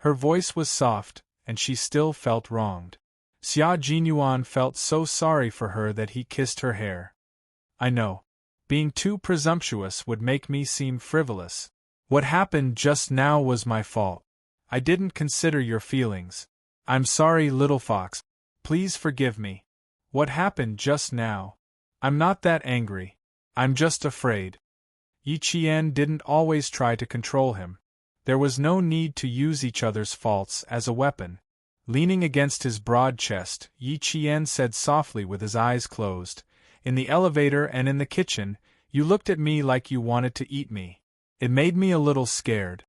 Her voice was soft, and she still felt wronged. Xia Jinyuan felt so sorry for her that he kissed her hair. "I know. Being too presumptuous would make me seem frivolous. What happened just now was my fault. I didn't consider your feelings. I'm sorry, little fox. Please forgive me. What happened just now? I'm not that angry. I'm just afraid." Yi Qian didn't always try to control him. There was no need to use each other's faults as a weapon. Leaning against his broad chest, Yi Qian said softly with his eyes closed, "In the elevator and in the kitchen, you looked at me like you wanted to eat me. It made me a little scared.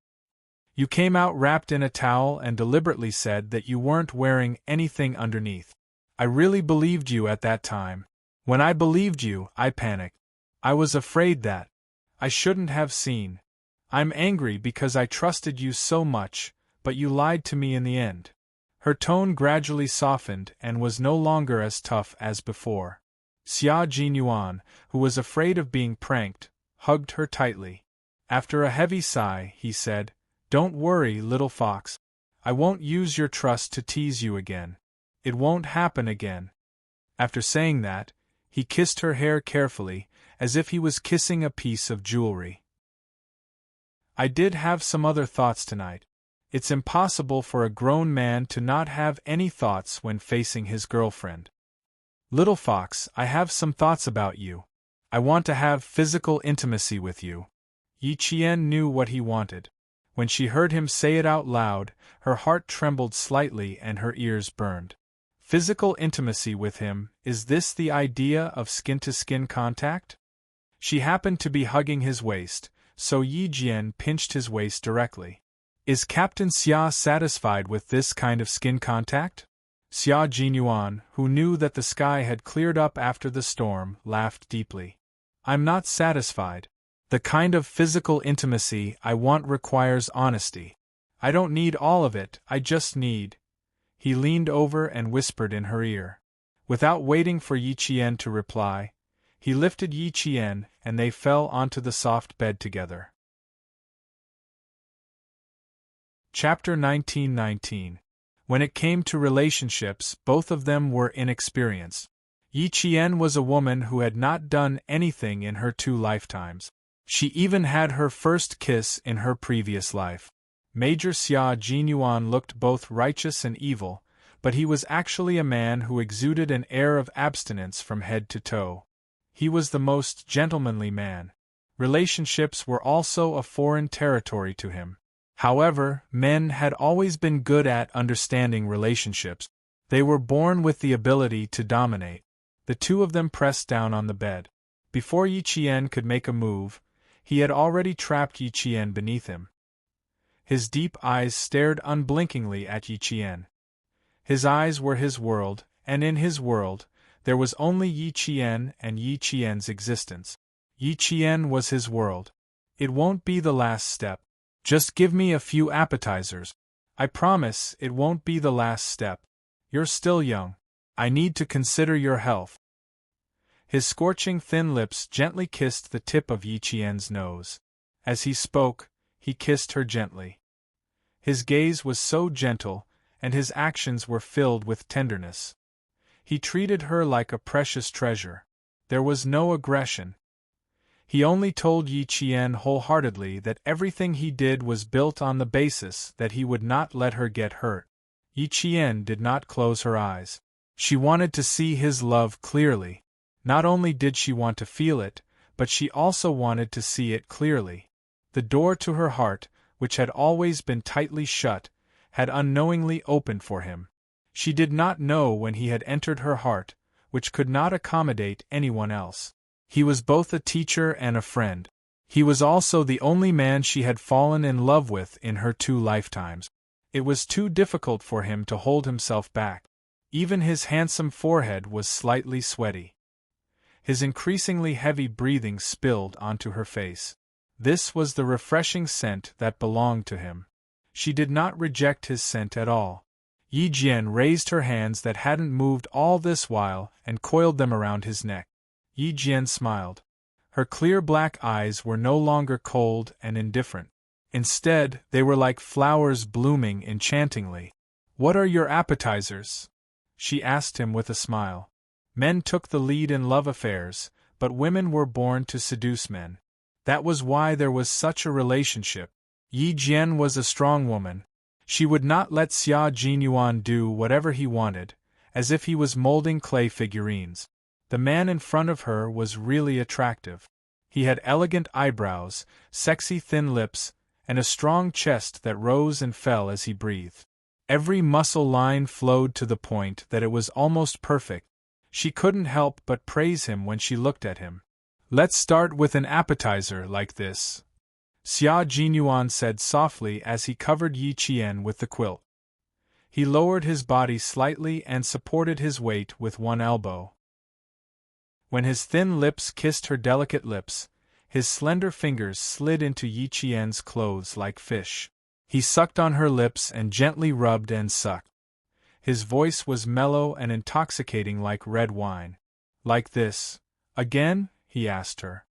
You came out wrapped in a towel and deliberately said that you weren't wearing anything underneath. I really believed you at that time. When I believed you, I panicked. I was afraid that I shouldn't have seen. I'm angry because I trusted you so much, but you lied to me in the end." Her tone gradually softened and was no longer as tough as before. Xia Jinyuan, who was afraid of being pranked, hugged her tightly. After a heavy sigh, he said, "Don't worry, little fox. I won't use your trust to tease you again. It won't happen again." After saying that, he kissed her hair carefully, as if he was kissing a piece of jewelry. "I did have some other thoughts tonight. It's impossible for a grown man to not have any thoughts when facing his girlfriend. Little fox, I have some thoughts about you. I want to have physical intimacy with you." Yi Qian knew what he wanted. When she heard him say it out loud, her heart trembled slightly and her ears burned. Physical intimacy with him, is this the idea of skin-to-skin contact? She happened to be hugging his waist, so Yi Jian pinched his waist directly. "Is Captain Xia satisfied with this kind of skin contact?" Xia Jinyuan, who knew that the sky had cleared up after the storm, laughed deeply. "I'm not satisfied. The kind of physical intimacy I want requires honesty. I don't need all of it, I just need—" He leaned over and whispered in her ear. Without waiting for Yi Qian to reply, he lifted Yi Qian and they fell onto the soft bed together. Chapter 1919. When it came to relationships, both of them were inexperienced. Yi Qian was a woman who had not done anything in her 2 lifetimes. She even had her first kiss in her previous life. Major Xia Jinyuan looked both righteous and evil, but he was actually a man who exuded an air of abstinence from head to toe. He was the most gentlemanly man. Relationships were also a foreign territory to him. However, men had always been good at understanding relationships. They were born with the ability to dominate. The two of them pressed down on the bed. Before Yi Qian could make a move, he had already trapped Yi Qian beneath him. His deep eyes stared unblinkingly at Yi Qian. His eyes were his world, and in his world, there was only Yi Qian and Yi Qian's existence. Yi Qian was his world. "It won't be the last step. Just give me a few appetizers. I promise it won't be the last step. You're still young. I need to consider your health." His scorching thin lips gently kissed the tip of Yi Qian's nose. As he spoke, he kissed her gently. His gaze was so gentle, and his actions were filled with tenderness. He treated her like a precious treasure. There was no aggression. He only told Yi Qian wholeheartedly that everything he did was built on the basis that he would not let her get hurt. Yi Qian did not close her eyes. She wanted to see his love clearly. Not only did she want to feel it, but she also wanted to see it clearly. The door to her heart, which had always been tightly shut, had unknowingly opened for him. She did not know when he had entered her heart, which could not accommodate anyone else. He was both a teacher and a friend. He was also the only man she had fallen in love with in her 2 lifetimes. It was too difficult for him to hold himself back. Even his handsome forehead was slightly sweaty. His increasingly heavy breathing spilled onto her face. This was the refreshing scent that belonged to him. She did not reject his scent at all. Yi Jian raised her hands that hadn't moved all this while and coiled them around his neck. Yi Jian smiled. Her clear black eyes were no longer cold and indifferent. Instead, they were like flowers blooming enchantingly. "What are your appetizers?" she asked him with a smile. Men took the lead in love affairs, but women were born to seduce men. That was why there was such a relationship. Yi Jian was a strong woman. She would not let Xia Jinyuan do whatever he wanted, as if he was molding clay figurines. The man in front of her was really attractive. He had elegant eyebrows, sexy thin lips, and a strong chest that rose and fell as he breathed. Every muscle line flowed to the point that it was almost perfect. She couldn't help but praise him when she looked at him. "Let's start with an appetizer like this," Xia Jinyuan said softly as he covered Yi Qian with the quilt. He lowered his body slightly and supported his weight with one elbow. When his thin lips kissed her delicate lips, his slender fingers slid into Yi Qian's clothes like fish. He sucked on her lips and gently rubbed and sucked. His voice was mellow and intoxicating like red wine. "Like this, again?" he asked her.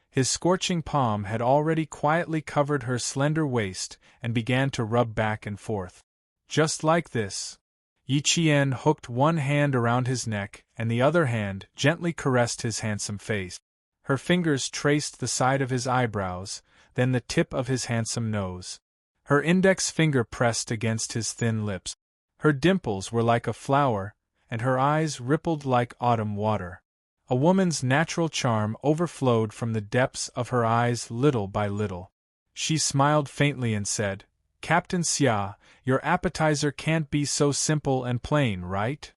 His scorching palm had already quietly covered her slender waist and began to rub back and forth. "Just like this." Yi Qian hooked one hand around his neck and the other hand gently caressed his handsome face. Her fingers traced the side of his eyebrows, then the tip of his handsome nose. Her index finger pressed against his thin lips. Her dimples were like a flower, and her eyes rippled like autumn water. A woman's natural charm overflowed from the depths of her eyes little by little. She smiled faintly and said, "Captain Xia, your appetizer can't be so simple and plain, right?"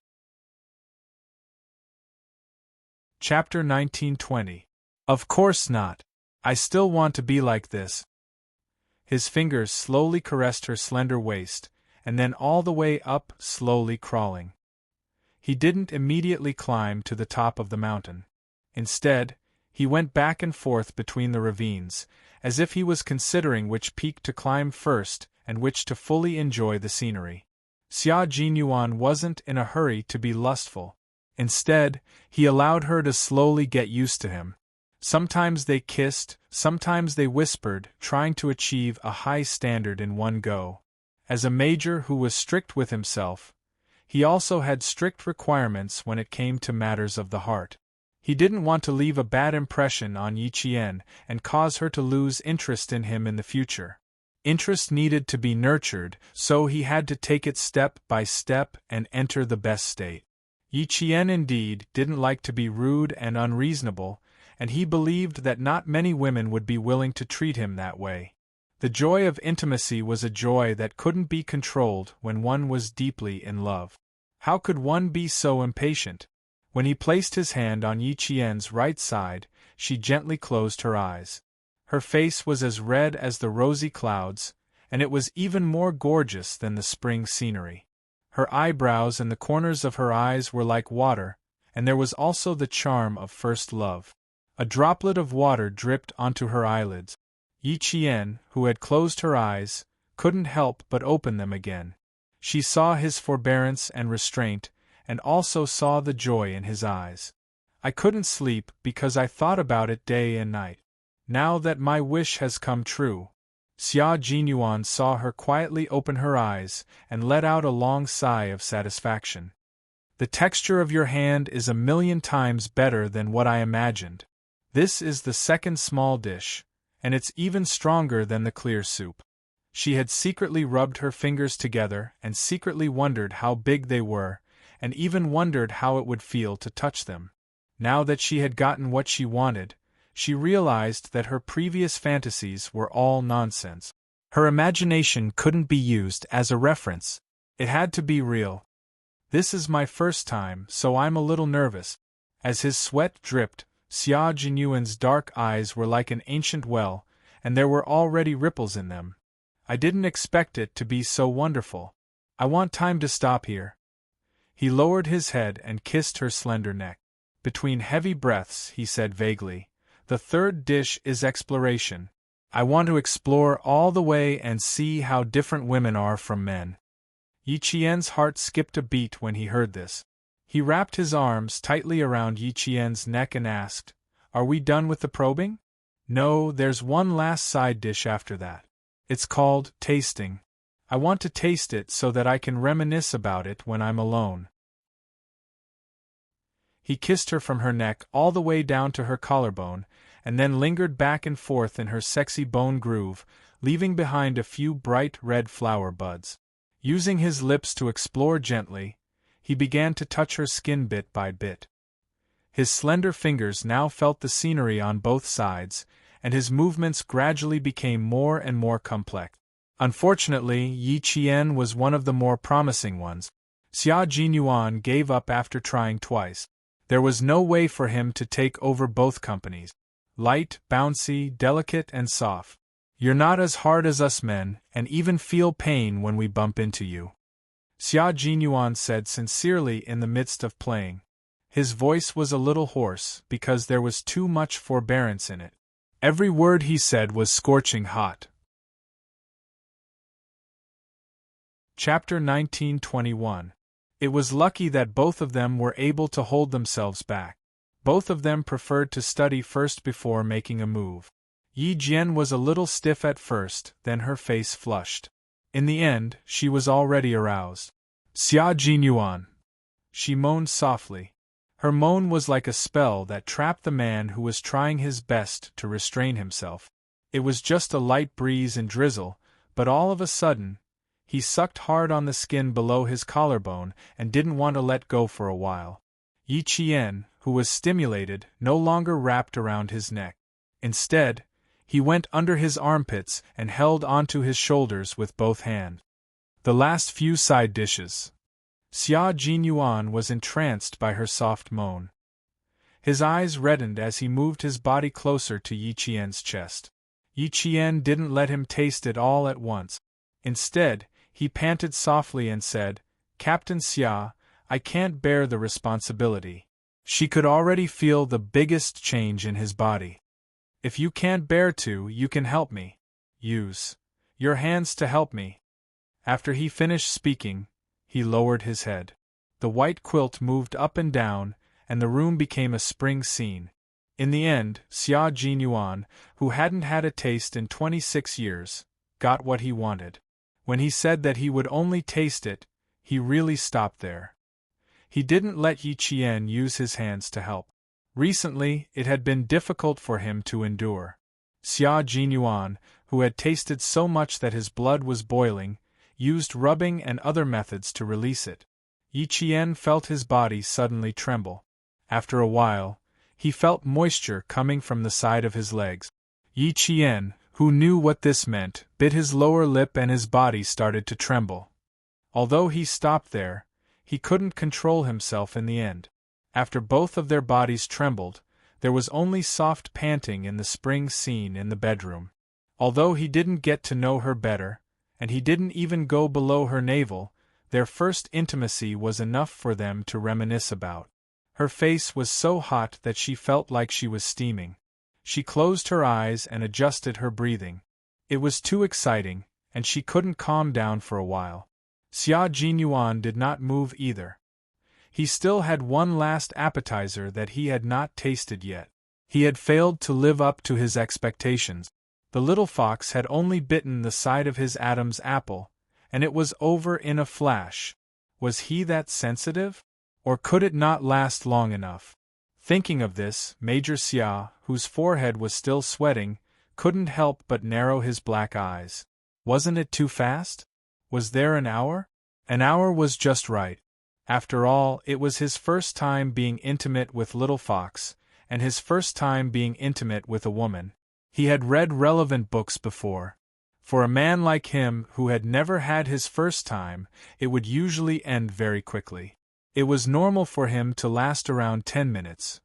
Chapter 1920. "Of course not. I still want to be like this." His fingers slowly caressed her slender waist, and then all the way up, slowly crawling. He didn't immediately climb to the top of the mountain. Instead, he went back and forth between the ravines, as if he was considering which peak to climb first and which to fully enjoy the scenery. Xia Jinyuan wasn't in a hurry to be lustful. Instead, he allowed her to slowly get used to him. Sometimes they kissed, sometimes they whispered, trying to achieve a high standard in one go. As a major who was strict with himself, he also had strict requirements when it came to matters of the heart. He didn't want to leave a bad impression on Yi Qian and cause her to lose interest in him in the future. Interest needed to be nurtured, so he had to take it step by step and enter the best state. Yi Qian indeed didn't like to be rude and unreasonable, and he believed that not many women would be willing to treat him that way. The joy of intimacy was a joy that couldn't be controlled when one was deeply in love. How could one be so impatient? When he placed his hand on Yi Qian's right side, she gently closed her eyes. Her face was as red as the rosy clouds, and it was even more gorgeous than the spring scenery. Her eyebrows and the corners of her eyes were like water, and there was also the charm of first love. A droplet of water dripped onto her eyelids. Yi Qian, who had closed her eyes, couldn't help but open them again. She saw his forbearance and restraint, and also saw the joy in his eyes. "I couldn't sleep because I thought about it day and night. Now that my wish has come true." Xia Jinyuan saw her quietly open her eyes and let out a long sigh of satisfaction. "The texture of your hand is 1,000,000 times better than what I imagined. This is the second small dish, and it's even stronger than the clear soup." She had secretly rubbed her fingers together and secretly wondered how big they were, and even wondered how it would feel to touch them. Now that she had gotten what she wanted, she realized that her previous fantasies were all nonsense. Her imagination couldn't be used as a reference. It had to be real. "This is my first time, so I'm a little nervous." As his sweat dripped, Xia Jinyuan's dark eyes were like an ancient well, and there were already ripples in them. "I didn't expect it to be so wonderful. I want time to stop here." He lowered his head and kissed her slender neck. Between heavy breaths, he said vaguely, "The third dish is exploration. I want to explore all the way and see how different women are from men." Yi Qian's heart skipped a beat when he heard this. He wrapped his arms tightly around Yi Qian's neck and asked, "Are we done with the probing?" "No, there's one last side dish after that. It's called tasting. I want to taste it so that I can reminisce about it when I'm alone." He kissed her from her neck all the way down to her collarbone, and then lingered back and forth in her sexy bone groove, leaving behind a few bright red flower buds. Using his lips to explore gently, he began to touch her skin bit by bit. His slender fingers now felt the scenery on both sides, and his movements gradually became more and more complex. Unfortunately, Yi Qian was one of the more promising ones. Xia Jinyuan gave up after trying twice. There was no way for him to take over both companies. Light, bouncy, delicate, and soft. "You're not as hard as us men, and even feel pain when we bump into you," Xia Jinyuan said sincerely in the midst of playing. His voice was a little hoarse because there was too much forbearance in it. Every word he said was scorching hot. Chapter 1921. It was lucky that both of them were able to hold themselves back. Both of them preferred to study first before making a move. Yi Jian was a little stiff at first, then her face flushed. In the end, she was already aroused. "Xia Jinyuan," she moaned softly. Her moan was like a spell that trapped the man who was trying his best to restrain himself. It was just a light breeze and drizzle, but all of a sudden, he sucked hard on the skin below his collarbone and didn't want to let go for a while. Yi Qian, who was stimulated, no longer wrapped around his neck. Instead, he went under his armpits and held onto his shoulders with both hands. The last few side dishes. Xia Jinyuan was entranced by her soft moan. His eyes reddened as he moved his body closer to Yi Qian's chest. Yi Qian didn't let him taste it all at once. Instead, he panted softly and said, "Captain Xia, I can't bear the responsibility." She could already feel the biggest change in his body. "If you can't bear to, you can help me. Use your hands to help me." After he finished speaking, he lowered his head. The white quilt moved up and down, and the room became a spring scene. In the end, Xia Jinyuan, who hadn't had a taste in 26 years, got what he wanted. When he said that he would only taste it, he really stopped there. He didn't let Yi Qian use his hands to help. Recently, it had been difficult for him to endure. Xia Jinyuan, who had tasted so much that his blood was boiling, used rubbing and other methods to release it. Yi Qian felt his body suddenly tremble. After a while, he felt moisture coming from the side of his legs. Yi Qian, who knew what this meant, bit his lower lip and his body started to tremble. Although he stopped there, he couldn't control himself in the end. After both of their bodies trembled, there was only soft panting in the spring scene in the bedroom. Although he didn't get to know her better, and he didn't even go below her navel, their first intimacy was enough for them to reminisce about. Her face was so hot that she felt like she was steaming. She closed her eyes and adjusted her breathing. It was too exciting, and she couldn't calm down for a while. Xia Jinyuan did not move either. He still had one last appetizer that he had not tasted yet. He had failed to live up to his expectations. The little fox had only bitten the side of his Adam's apple, and it was over in a flash. Was he that sensitive? Or could it not last long enough? Thinking of this, Major Xia, whose forehead was still sweating, couldn't help but narrow his black eyes. Wasn't it too fast? Was there an hour? An hour was just right. After all, it was his first time being intimate with Little Fox, and his first time being intimate with a woman. He had read relevant books before. For a man like him who had never had his first time, it would usually end very quickly. It was normal for him to last around 10 minutes.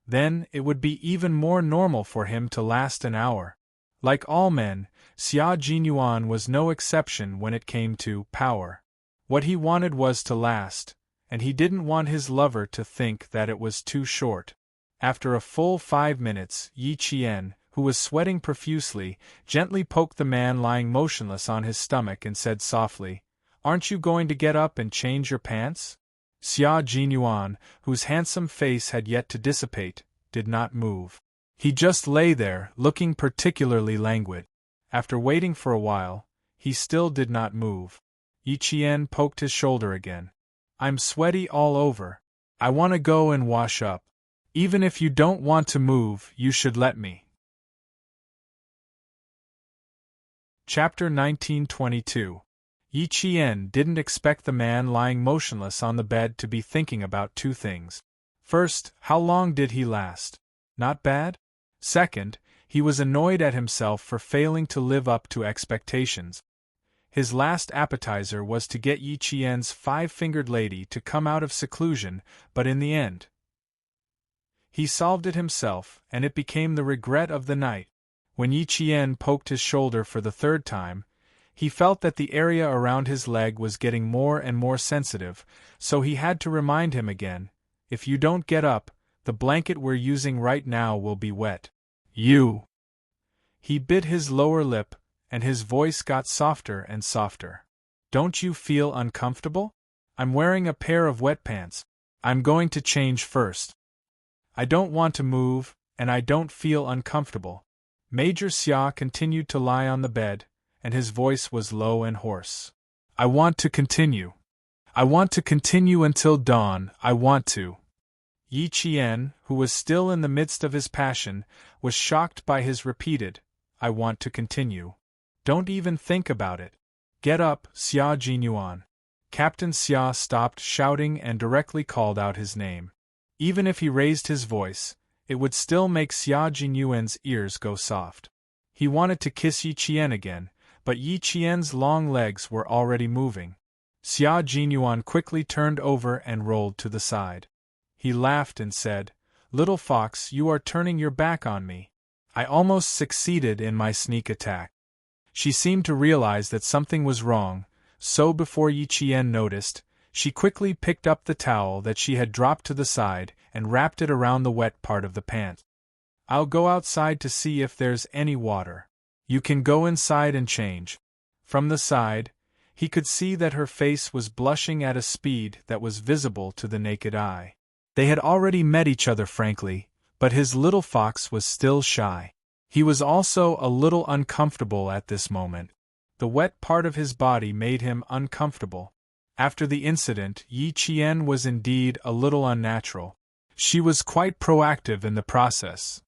Then, it would be even more normal for him to last an hour. Like all men, Xia Jinyuan was no exception when it came to power. What he wanted was to last, and he didn't want his lover to think that it was too short. After a full 5 minutes, Yi Qian, who was sweating profusely, gently poked the man lying motionless on his stomach and said softly, "Aren't you going to get up and change your pants?" Xia Jinyuan, whose handsome face had yet to dissipate, did not move. He just lay there, looking particularly languid. After waiting for a while, he still did not move. Yi Qian poked his shoulder again. "I'm sweaty all over. I want to go and wash up. Even if you don't want to move, you should let me." Chapter 1922. Yi Qian didn't expect the man lying motionless on the bed to be thinking about two things. First, how long did he last? Not bad? Second, he was annoyed at himself for failing to live up to expectations. His last appetizer was to get Yi Qian's five-fingered lady to come out of seclusion, but in the end, he solved it himself, and it became the regret of the night. When Yi Qian poked his shoulder for the third time, he felt that the area around his leg was getting more and more sensitive, so he had to remind him again, "If you don't get up, the blanket we're using right now will be wet. You." He bit his lower lip, and his voice got softer and softer. "Don't you feel uncomfortable? I'm wearing a pair of wet pants. I'm going to change first. I don't want to move, and I don't feel uncomfortable." Major Xia continued to lie on the bed, and his voice was low and hoarse. "I want to continue. I want to continue until dawn, I want to." Yi Qian, who was still in the midst of his passion, was shocked by his repeated, "I want to continue." "Don't even think about it. Get up, Xia Jinyuan." Captain Xia stopped shouting and directly called out his name. Even if he raised his voice, it would still make Xia Jinyuan's ears go soft. He wanted to kiss Yi Qian again, but Yi Qian's long legs were already moving. Xia Jinyuan quickly turned over and rolled to the side. He laughed and said, "Little fox, you are turning your back on me. I almost succeeded in my sneak attack." She seemed to realize that something was wrong, so before Yi Qian noticed, she quickly picked up the towel that she had dropped to the side and wrapped it around the wet part of the pant. "I'll go outside to see if there's any water. You can go inside and change." From the side, he could see that her face was blushing at a speed that was visible to the naked eye. They had already met each other frankly, but his little fox was still shy. He was also a little uncomfortable at this moment. The wet part of his body made him uncomfortable. After the incident, Yi Qian was indeed a little unnatural. She was quite proactive in the process.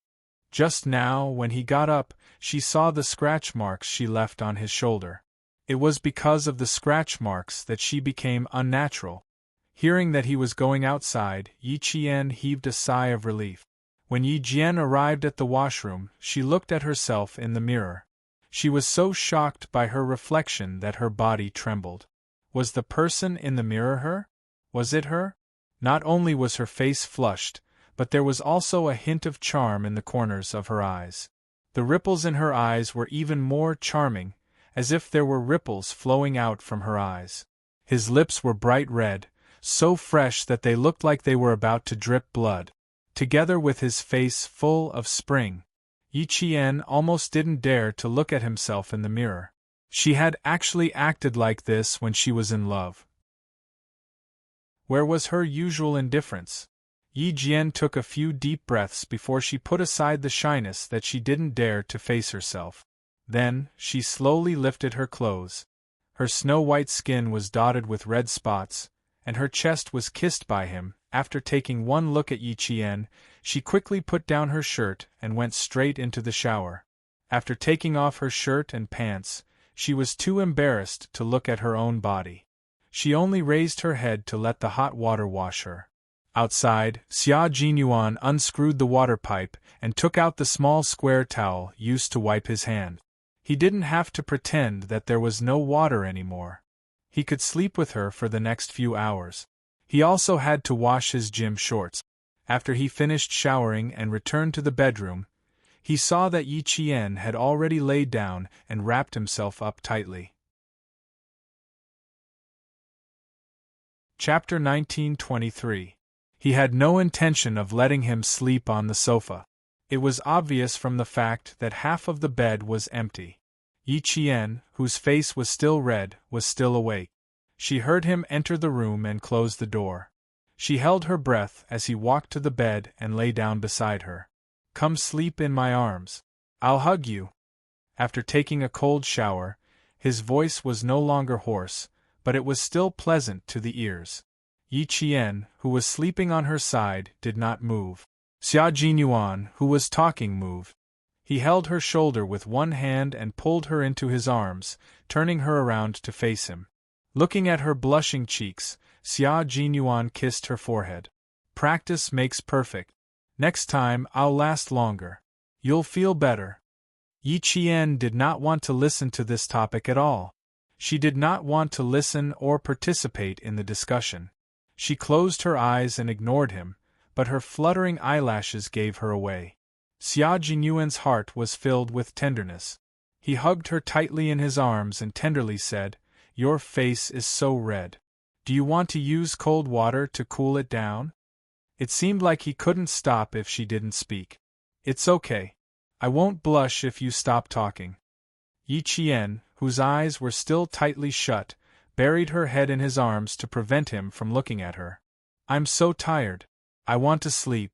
Just now, when he got up, she saw the scratch marks she left on his shoulder. It was because of the scratch marks that she became unnatural. Hearing that he was going outside, Yi Qian heaved a sigh of relief. When Yi Jian arrived at the washroom, she looked at herself in the mirror. She was so shocked by her reflection that her body trembled. Was the person in the mirror her? Was it her? Not only was her face flushed, but there was also a hint of charm in the corners of her eyes. The ripples in her eyes were even more charming, as if there were ripples flowing out from her eyes. His lips were bright red, so fresh that they looked like they were about to drip blood. Together with his face full of spring, Yi Qian almost didn't dare to look at himself in the mirror. She had actually acted like this when she was in love. Where was her usual indifference? Yi Jian took a few deep breaths before she put aside the shyness that she didn't dare to face herself. Then, she slowly lifted her clothes. Her snow-white skin was dotted with red spots, and her chest was kissed by him. After taking one look at Yi Qian, she quickly put down her shirt and went straight into the shower. After taking off her shirt and pants, she was too embarrassed to look at her own body. She only raised her head to let the hot water wash her. Outside, Xia Jinyuan unscrewed the water pipe and took out the small square towel used to wipe his hand. He didn't have to pretend that there was no water anymore. He could sleep with her for the next few hours. He also had to wash his gym shorts. After he finished showering and returned to the bedroom, he saw that Yi Qian had already laid down and wrapped himself up tightly. Chapter 1923. He had no intention of letting him sleep on the sofa. It was obvious from the fact that half of the bed was empty. Yi Qian, whose face was still red, was still awake. She heard him enter the room and close the door. She held her breath as he walked to the bed and lay down beside her. "Come sleep in my arms. I'll hug you." After taking a cold shower, his voice was no longer hoarse, but it was still pleasant to the ears. Yi Qian, who was sleeping on her side, did not move. Xia Jinyuan, who was talking, moved. He held her shoulder with one hand and pulled her into his arms, turning her around to face him. Looking at her blushing cheeks, Xia Jinyuan kissed her forehead. "Practice makes perfect. Next time I'll last longer. You'll feel better." Yi Qian did not want to listen to this topic at all. She did not want to listen or participate in the discussion. She closed her eyes and ignored him, but her fluttering eyelashes gave her away. Xia Jinyuan's heart was filled with tenderness. He hugged her tightly in his arms and tenderly said, "Your face is so red. Do you want to use cold water to cool it down?" It seemed like he couldn't stop if she didn't speak. "It's okay. I won't blush if you stop talking." Yi Qian, whose eyes were still tightly shut, buried her head in his arms to prevent him from looking at her. "I'm so tired. I want to sleep."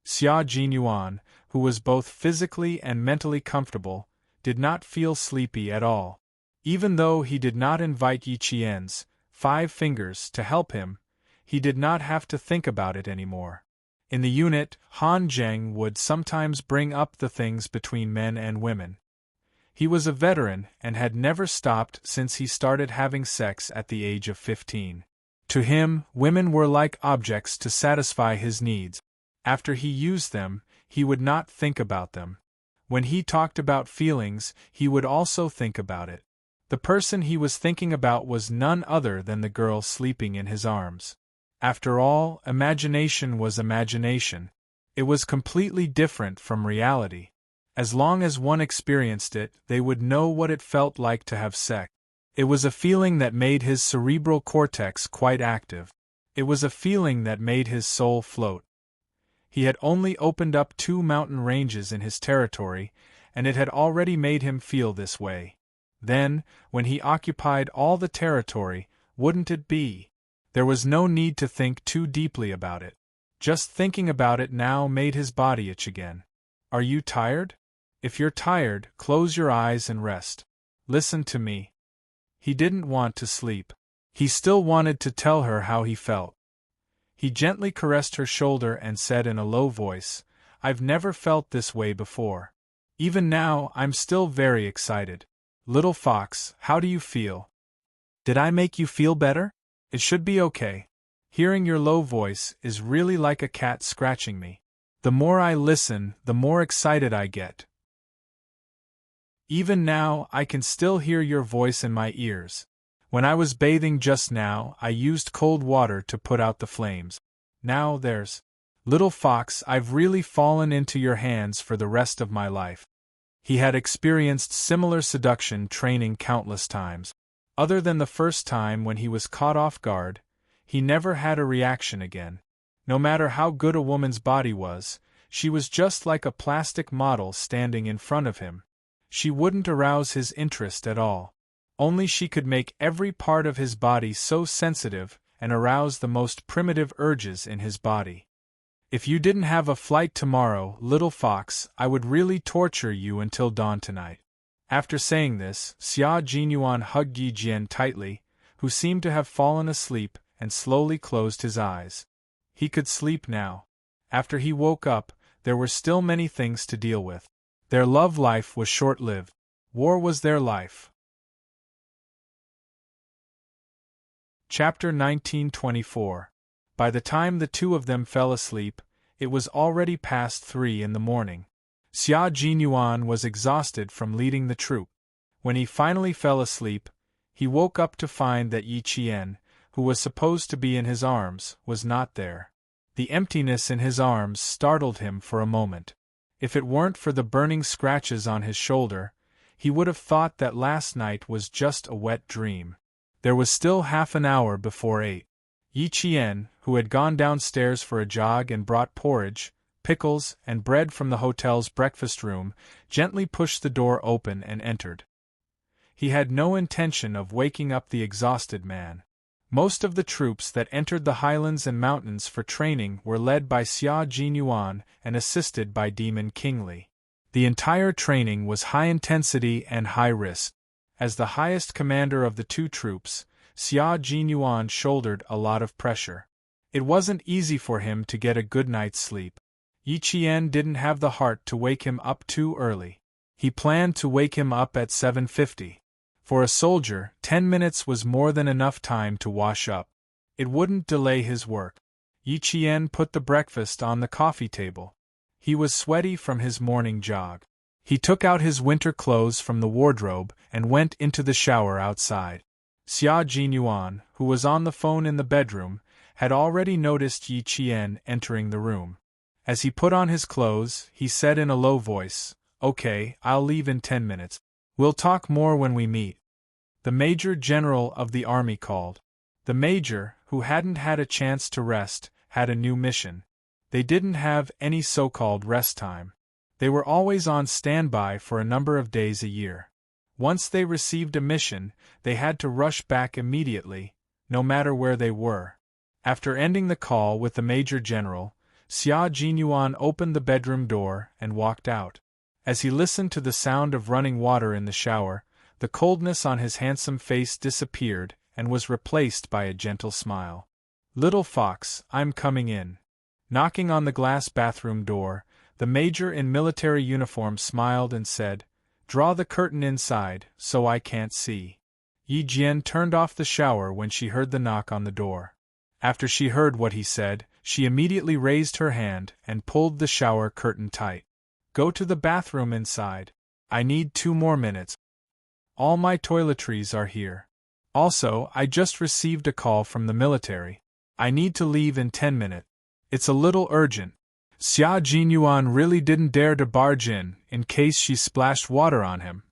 Xia Jinyuan, who was both physically and mentally comfortable, did not feel sleepy at all. Even though he did not invite Yi Qian's 5 fingers to help him, he did not have to think about it anymore. In the unit, Han Zheng would sometimes bring up the things between men and women. He was a veteran and had never stopped since he started having sex at the age of 15. To him, women were like objects to satisfy his needs. After he used them, he would not think about them. When he talked about feelings, he would also think about it. The person he was thinking about was none other than the girl sleeping in his arms. After all, imagination was imagination. It was completely different from reality. As long as one experienced it, they would know what it felt like to have sex. It was a feeling that made his cerebral cortex quite active. It was a feeling that made his soul float. He had only opened up 2 mountain ranges in his territory, and it had already made him feel this way. Then, when he occupied all the territory, wouldn't it be? There was no need to think too deeply about it. Just thinking about it now made his body itch again. "Are you tired? If you're tired, close your eyes and rest. Listen to me." He didn't want to sleep. He still wanted to tell her how he felt. He gently caressed her shoulder and said in a low voice, "I've never felt this way before. Even now, I'm still very excited. Little fox, how do you feel? Did I make you feel better? It should be okay. Hearing your low voice is really like a cat scratching me. The more I listen, the more excited I get. Even now, I can still hear your voice in my ears. When I was bathing just now, I used cold water to put out the flames. Now there's... Little fox, I've really fallen into your hands for the rest of my life." He had experienced similar seduction training countless times. Other than the first time when he was caught off guard, he never had a reaction again. No matter how good a woman's body was, she was just like a plastic model standing in front of him. She wouldn't arouse his interest at all. Only she could make every part of his body so sensitive and arouse the most primitive urges in his body. "If you didn't have a flight tomorrow, little fox, I would really torture you until dawn tonight." After saying this, Xia Jinyuan hugged Yi Jian tightly, who seemed to have fallen asleep, and slowly closed his eyes. He could sleep now. After he woke up, there were still many things to deal with. Their love life was short-lived. War was their life. Chapter 1924. By the time the 2 of them fell asleep, it was already past 3 in the morning. Xia Jinyuan was exhausted from leading the troop. When he finally fell asleep, he woke up to find that Yi Qian, who was supposed to be in his arms, was not there. The emptiness in his arms startled him for a moment. If it weren't for the burning scratches on his shoulder, he would have thought that last night was just a wet dream. There was still half an hour before 8. Yi Qian, who had gone downstairs for a jog and brought porridge, pickles, and bread from the hotel's breakfast room, gently pushed the door open and entered. He had no intention of waking up the exhausted man. Most of the troops that entered the highlands and mountains for training were led by Xia Jinyuan and assisted by Demon King Li. The entire training was high intensity and high risk. As the highest commander of the two troops, Xia Jinyuan shouldered a lot of pressure. It wasn't easy for him to get a good night's sleep. Yi Qian didn't have the heart to wake him up too early. He planned to wake him up at 7:50. For a soldier, 10 minutes was more than enough time to wash up. It wouldn't delay his work. Yi Qian put the breakfast on the coffee table. He was sweaty from his morning jog. He took out his winter clothes from the wardrobe and went into the shower outside. Xia Jinyuan, who was on the phone in the bedroom, had already noticed Yi Qian entering the room. As he put on his clothes, he said in a low voice, "Okay, I'll leave in 10 minutes. We'll talk more when we meet." The Major General of the army called. The Major, who hadn't had a chance to rest, had a new mission. They didn't have any so-called rest time. They were always on standby for a number of days a year. Once they received a mission, they had to rush back immediately, no matter where they were. After ending the call with the Major General, Xia Jinyuan opened the bedroom door and walked out. As he listened to the sound of running water in the shower, the coldness on his handsome face disappeared and was replaced by a gentle smile. "Little fox, I'm coming in." Knocking on the glass bathroom door, the major in military uniform smiled and said, "Draw the curtain inside, so I can't see." Yi Jian turned off the shower when she heard the knock on the door. After she heard what he said, she immediately raised her hand and pulled the shower curtain tight. "Go to the bathroom inside. I need 2 more minutes. All my toiletries are here. Also, I just received a call from the military. I need to leave in 10 minutes. It's a little urgent." Xia Jinyuan really didn't dare to barge in case she splashed water on him.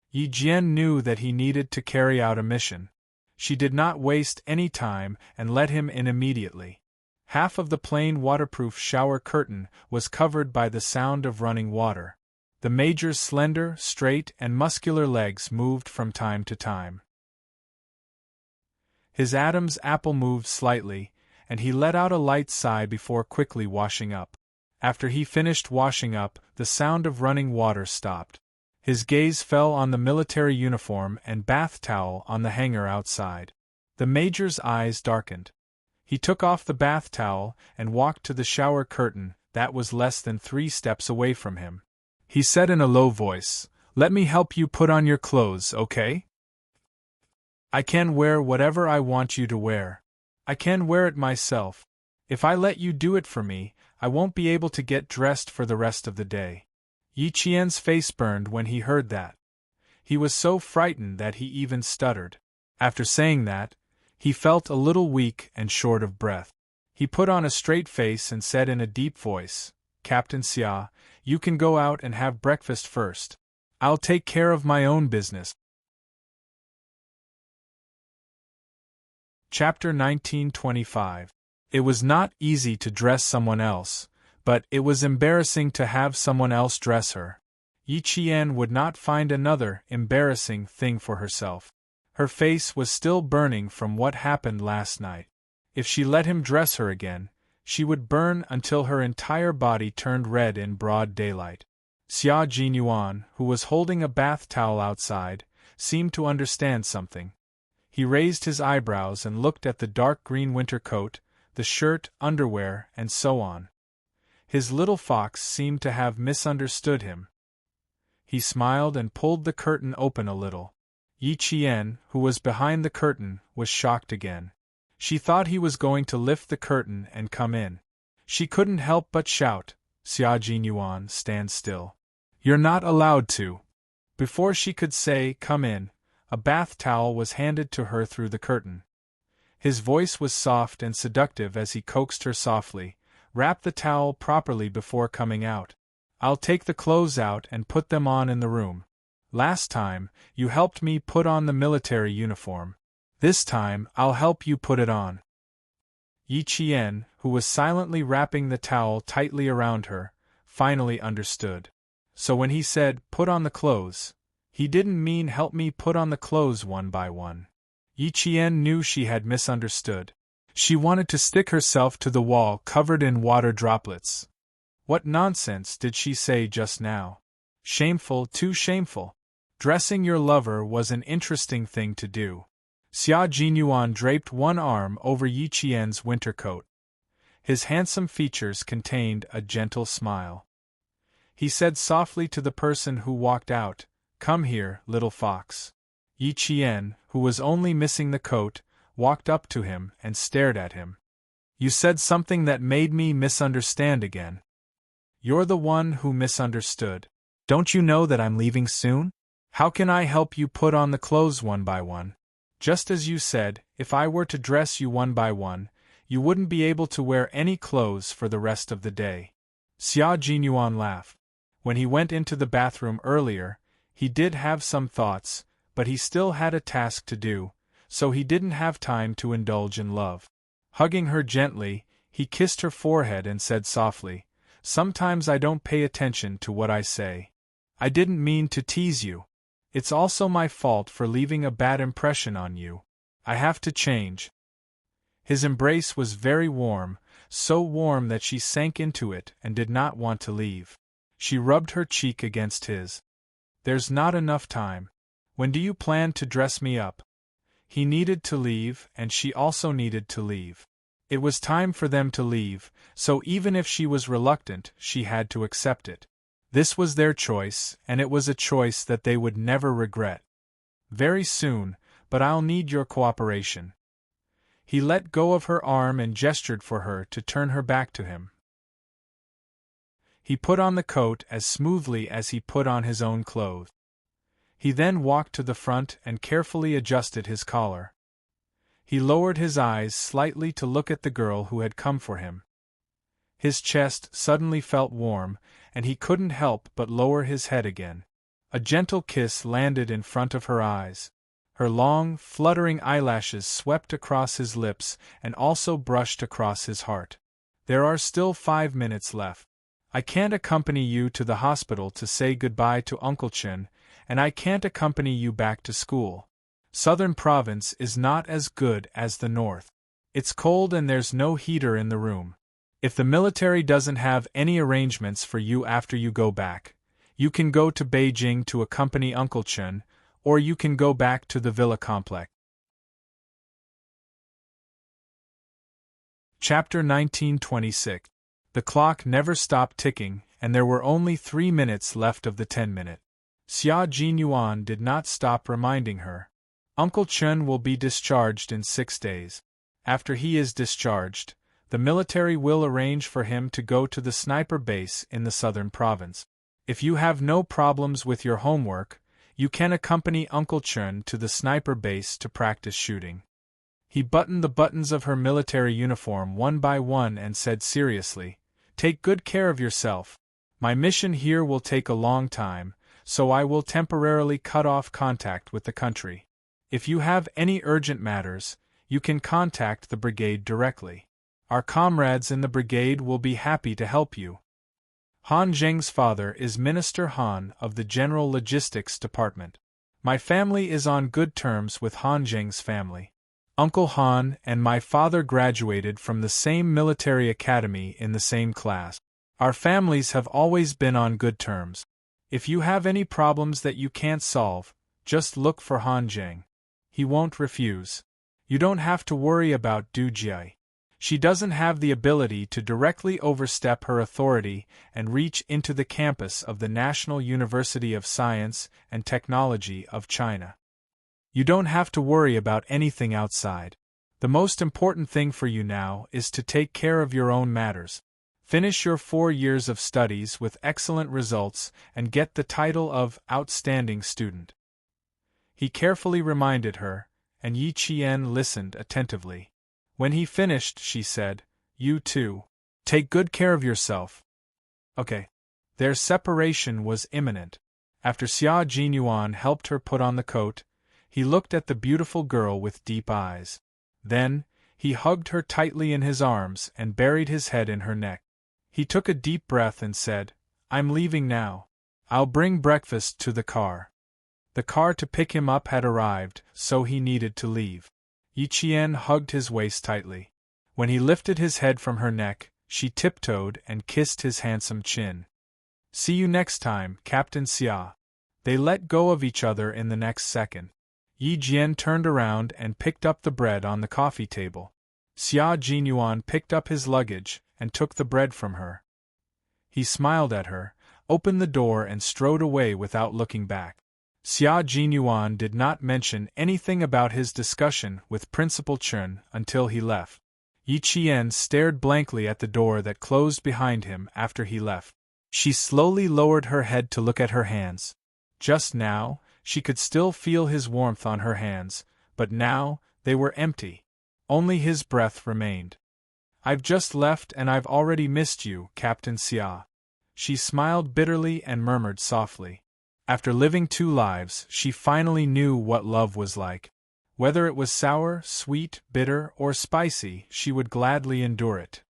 Yi Jian knew that he needed to carry out a mission. She did not waste any time and let him in immediately. Half of the plain waterproof shower curtain was covered by the sound of running water. The major's slender, straight, and muscular legs moved from time to time. His Adam's apple moved slightly, and he let out a light sigh before quickly washing up. After he finished washing up, the sound of running water stopped. His gaze fell on the military uniform and bath towel on the hanger outside. The major's eyes darkened. He took off the bath towel and walked to the shower curtain that was less than 3 steps away from him. He said in a low voice, "Let me help you put on your clothes, okay? I can wear whatever I want you to wear. I can wear it myself. If I let you do it for me, I won't be able to get dressed for the rest of the day." Yi Qian's face burned when he heard that. He was so frightened that he even stuttered. After saying that, he felt a little weak and short of breath. He put on a straight face and said in a deep voice, "Captain Xia, you can go out and have breakfast first. I'll take care of my own business." Chapter 1925. It was not easy to dress someone else, but it was embarrassing to have someone else dress her. Yi Qian would not find another embarrassing thing for herself. Her face was still burning from what happened last night. If she let him dress her again, she would burn until her entire body turned red in broad daylight. Xia Jinyuan, who was holding a bath towel outside, seemed to understand something. He raised his eyebrows and looked at the dark green winter coat, the shirt, underwear, and so on. His little fox seemed to have misunderstood him. He smiled and pulled the curtain open a little. Yi Qian, who was behind the curtain, was shocked again. She thought he was going to lift the curtain and come in. She couldn't help but shout, "Xia Jinyuan, stand still. You're not allowed to." Before she could say, "Come in," a bath towel was handed to her through the curtain. His voice was soft and seductive as he coaxed her softly, "Wrap the towel properly before coming out. I'll take the clothes out and put them on in the room. Last time, you helped me put on the military uniform. This time, I'll help you put it on." Yi Qian, who was silently wrapping the towel tightly around her, finally understood. So when he said, "Put on the clothes," he didn't mean help me put on the clothes one by one. Yi Qian knew she had misunderstood. She wanted to stick herself to the wall covered in water droplets. What nonsense did she say just now? Shameful, too shameful. Dressing your lover was an interesting thing to do. Xia Jinyuan draped one arm over Yi Qian's winter coat. His handsome features contained a gentle smile. He said softly to the person who walked out, "Come here, little fox." Yi Qian, who was only missing the coat, walked up to him and stared at him. "You said something that made me misunderstand again." "You're the one who misunderstood. Don't you know that I'm leaving soon? How can I help you put on the clothes one by one? Just as you said, if I were to dress you one by one, you wouldn't be able to wear any clothes for the rest of the day." Xia Jinyuan laughed. When he went into the bathroom earlier, he did have some thoughts, but he still had a task to do, so he didn't have time to indulge in love. Hugging her gently, he kissed her forehead and said softly, "Sometimes I don't pay attention to what I say. I didn't mean to tease you. It's also my fault for leaving a bad impression on you. I have to change." His embrace was very warm, so warm that she sank into it and did not want to leave. She rubbed her cheek against his. "There's not enough time. When do you plan to dress me up?" He needed to leave, and she also needed to leave. It was time for them to leave, so even if she was reluctant, she had to accept it. This was their choice, and it was a choice that they would never regret. "Very soon, but I'll need your cooperation." He let go of her arm and gestured for her to turn her back to him. He put on the coat as smoothly as he put on his own clothes. He then walked to the front and carefully adjusted his collar. He lowered his eyes slightly to look at the girl who had come for him. His chest suddenly felt warm, and he couldn't help but lower his head again. A gentle kiss landed in front of her eyes. Her long, fluttering eyelashes swept across his lips and also brushed across his heart. "There are still 5 minutes left. I can't accompany you to the hospital to say goodbye to Uncle Chen, and I can't accompany you back to school. Southern Province is not as good as the North. It's cold and there's no heater in the room. If the military doesn't have any arrangements for you after you go back, you can go to Beijing to accompany Uncle Chen, or you can go back to the villa complex." Chapter 1926. The clock never stopped ticking, and there were only 3 minutes left of the 10-minute. Xia Jinyuan did not stop reminding her. "Uncle Chen will be discharged in 6 days. After he is discharged, the military will arrange for him to go to the sniper base in the southern province. If you have no problems with your homework, you can accompany Uncle Chen to the sniper base to practice shooting." He buttoned the buttons of her military uniform one by one and said seriously, "Take good care of yourself. My mission here will take a long time, so I will temporarily cut off contact with the country. If you have any urgent matters, you can contact the brigade directly. Our comrades in the brigade will be happy to help you." Han Zheng's father is Minister Han of the General Logistics Department. My family is on good terms with Han Zheng's family. Uncle Han and my father graduated from the same military academy in the same class. Our families have always been on good terms. If you have any problems that you can't solve, just look for Han Zheng. He won't refuse. You don't have to worry about Du Jie. She doesn't have the ability to directly overstep her authority and reach into the campus of the National University of Science and Technology of China. You don't have to worry about anything outside. The most important thing for you now is to take care of your own matters. Finish your 4 years of studies with excellent results and get the title of Outstanding Student." He carefully reminded her, and Yi Qian listened attentively. When he finished, she said, "You too. Take good care of yourself." Okay. Their separation was imminent. After Xia Jinyuan helped her put on the coat, he looked at the beautiful girl with deep eyes. Then, He hugged her tightly in his arms and buried his head in her neck. He took a deep breath and said, "I'm leaving now. I'll bring breakfast to the car." The car to pick him up had arrived, so he needed to leave. Yi Qian hugged his waist tightly. When he lifted his head from her neck, she tiptoed and kissed his handsome chin. "See you next time, Captain Xia." They let go of each other in the next second. Yi Jian turned around and picked up the bread on the coffee table. Xia Jinyuan picked up his luggage and took the bread from her. He smiled at her, opened the door and strode away without looking back. Xia Jinyuan did not mention anything about his discussion with Principal Chen until he left. Yi Qian stared blankly at the door that closed behind him after he left. She slowly lowered her head to look at her hands. Just now, she could still feel his warmth on her hands, but now, they were empty. Only his breath remained. "I've just left and I've already missed you, Captain Xia." She smiled bitterly and murmured softly. After living 2 lives, she finally knew what love was like. Whether it was sour, sweet, bitter, or spicy, she would gladly endure it.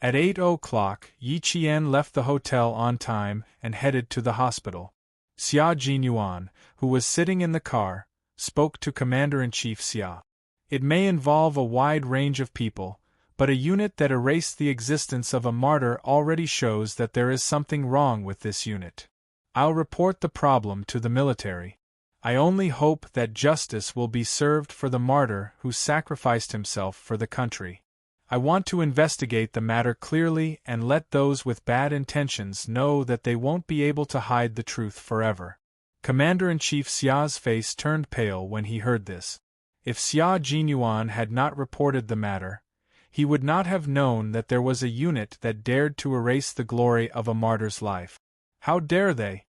At 8 o'clock, Yi Qian left the hotel on time and headed to the hospital. Xia Jinyuan, who was sitting in the car, spoke to Commander-in-Chief Xia. "It may involve a wide range of people, but a unit that erased the existence of a martyr already shows that there is something wrong with this unit. I'll report the problem to the military. I only hope that justice will be served for the martyr who sacrificed himself for the country. I want to investigate the matter clearly and let those with bad intentions know that they won't be able to hide the truth forever." Commander-in-Chief Xia's face turned pale when he heard this. If Xia Jinyuan had not reported the matter, he would not have known that there was a unit that dared to erase the glory of a martyr's life. How dare they?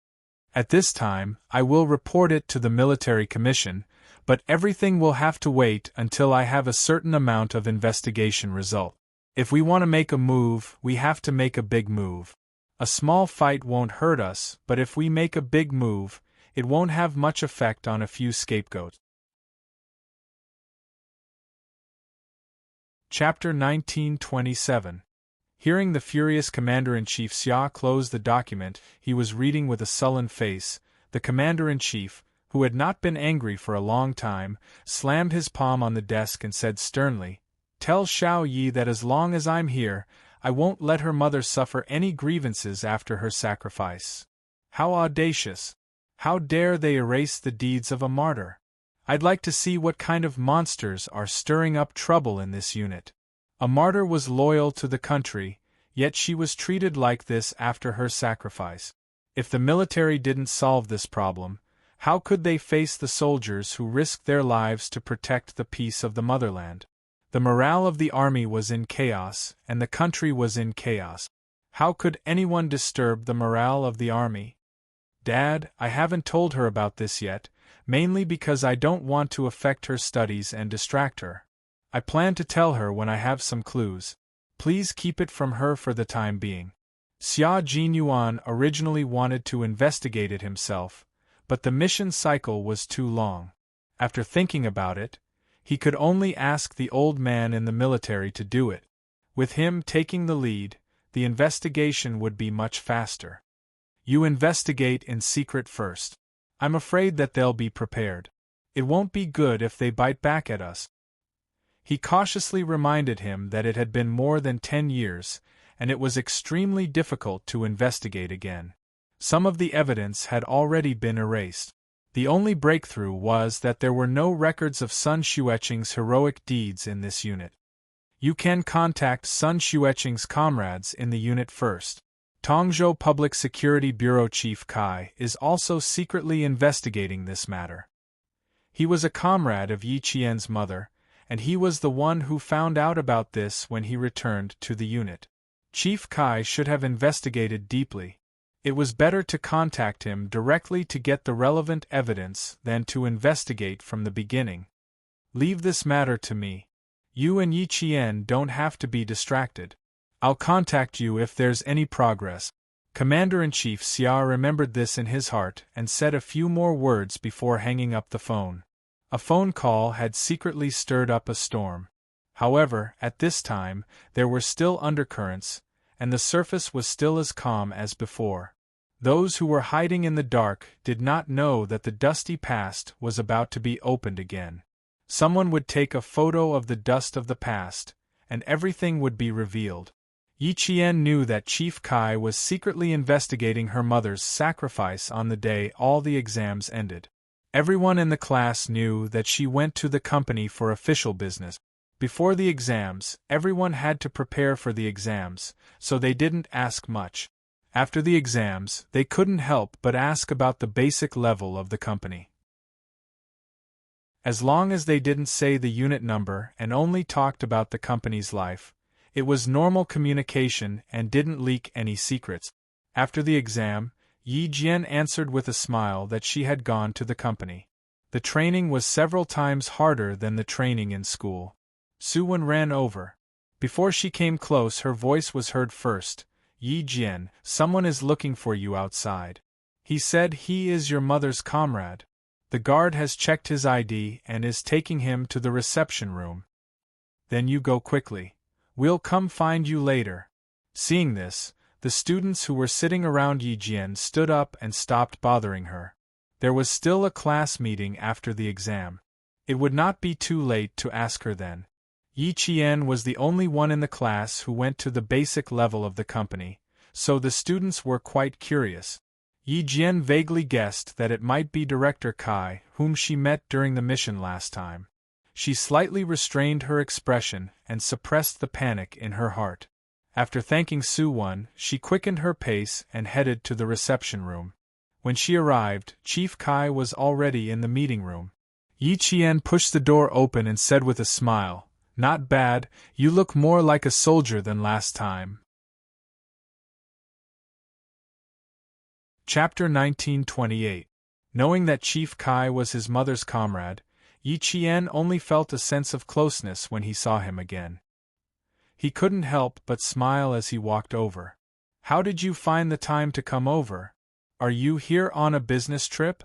At this time, I will report it to the military commission, but everything will have to wait until I have a certain amount of investigation result. If we want to make a move, we have to make a big move. A small fight won't hurt us, but if we make a big move, it won't have much effect on a few scapegoats. Chapter 1927. Hearing the furious Commander-in-Chief Xia close the document he was reading with a sullen face, the Commander-in-Chief, who had not been angry for a long time, slammed his palm on the desk and said sternly, "Tell Xiao Yi that as long as I'm here, I won't let her mother suffer any grievances after her sacrifice." How audacious! How dare they erase the deeds of a martyr? I'd like to see what kind of monsters are stirring up trouble in this unit. A martyr was loyal to the country, yet she was treated like this after her sacrifice. If the military didn't solve this problem, how could they face the soldiers who risked their lives to protect the peace of the motherland? The morale of the army was in chaos, and the country was in chaos. How could anyone disturb the morale of the army? Dad, I haven't told her about this yet, mainly because I don't want to affect her studies and distract her. I plan to tell her when I have some clues. Please keep it from her for the time being. Xia Jinyuan originally wanted to investigate it himself, but the mission cycle was too long. After thinking about it, he could only ask the old man in the military to do it. With him taking the lead, the investigation would be much faster. You investigate in secret first. I'm afraid that they'll be prepared. It won't be good if they bite back at us. He cautiously reminded him that it had been more than 10 years, and it was extremely difficult to investigate again. Some of the evidence had already been erased. The only breakthrough was that there were no records of Sun Xueqing's heroic deeds in this unit. You can contact Sun Xueqing's comrades in the unit first. Tongzhou Public Security Bureau Chief Kai is also secretly investigating this matter. He was a comrade of Yi Qian's mother, and he was the one who found out about this when he returned to the unit. Chief Kai should have investigated deeply. It was better to contact him directly to get the relevant evidence than to investigate from the beginning. Leave this matter to me. You and Yi Qian don't have to be distracted. I'll contact you if there's any progress. Commander-in-Chief Xia remembered this in his heart and said a few more words before hanging up the phone. A phone call had secretly stirred up a storm. However, at this time, there were still undercurrents, and the surface was still as calm as before. Those who were hiding in the dark did not know that the dusty past was about to be opened again. Someone would take a photo of the dust of the past, and everything would be revealed. Yi Qian knew that Chief Kai was secretly investigating her mother's sacrifice on the day all the exams ended. Everyone in the class knew that she went to the company for official business. Before the exams, everyone had to prepare for the exams, so they didn't ask much. After the exams, they couldn't help but ask about the basic level of the company. As long as they didn't say the unit number and only talked about the company's life, it was normal communication and didn't leak any secrets. After the exam, Yi Jian answered with a smile that she had gone to the company. The training was several times harder than the training in school. Su Wen ran over. Before she came close, her voice was heard first. Yi Jian, someone is looking for you outside. He said he is your mother's comrade. The guard has checked his ID and is taking him to the reception room. Then you go quickly. We'll come find you later. Seeing this, the students who were sitting around Yi Jian stood up and stopped bothering her. There was still a class meeting after the exam. It would not be too late to ask her then. Yi Qian was the only one in the class who went to the basic level of the company, so the students were quite curious. Yi Jian vaguely guessed that it might be Director Kai, whom she met during the mission last time. She slightly restrained her expression and suppressed the panic in her heart. After thanking Su Wen, she quickened her pace and headed to the reception room. When she arrived, Chief Kai was already in the meeting room. Yi Qian pushed the door open and said with a smile, "Not bad, you look more like a soldier than last time." Chapter 1928. Knowing that Chief Kai was his mother's comrade, Yi Qian only felt a sense of closeness when he saw him again. He couldn't help but smile as he walked over. "How did you find the time to come over? Are you here on a business trip?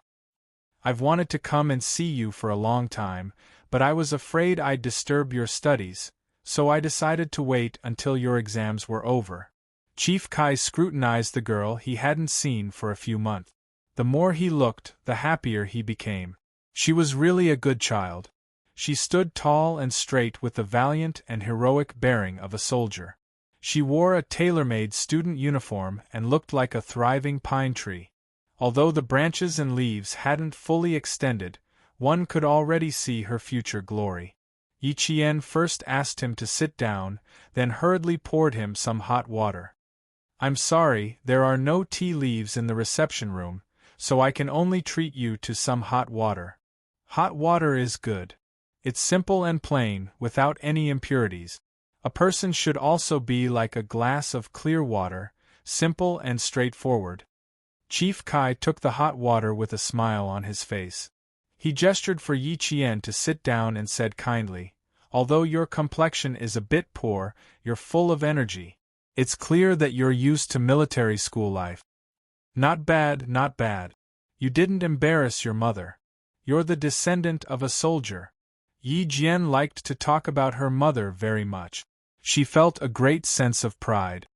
I've wanted to come and see you for a long time, but I was afraid I'd disturb your studies, so I decided to wait until your exams were over." Chief Kai scrutinized the girl he hadn't seen for a few months. The more he looked, the happier he became. She was really a good child. She stood tall and straight with the valiant and heroic bearing of a soldier. She wore a tailor-made student uniform and looked like a thriving pine tree. Although the branches and leaves hadn't fully extended, one could already see her future glory. Yi Qian first asked him to sit down, then hurriedly poured him some hot water. "I'm sorry, there are no tea leaves in the reception room, so I can only treat you to some hot water." Hot water is good. It's simple and plain, without any impurities. A person should also be like a glass of clear water, simple and straightforward. Chief Kai took the hot water with a smile on his face. He gestured for Yi Qian to sit down and said kindly, "Although your complexion is a bit poor, you're full of energy. It's clear that you're used to military school life." "Not bad, not bad. You didn't embarrass your mother. You're the descendant of a soldier." Yi Jian liked to talk about her mother very much. She felt a great sense of pride.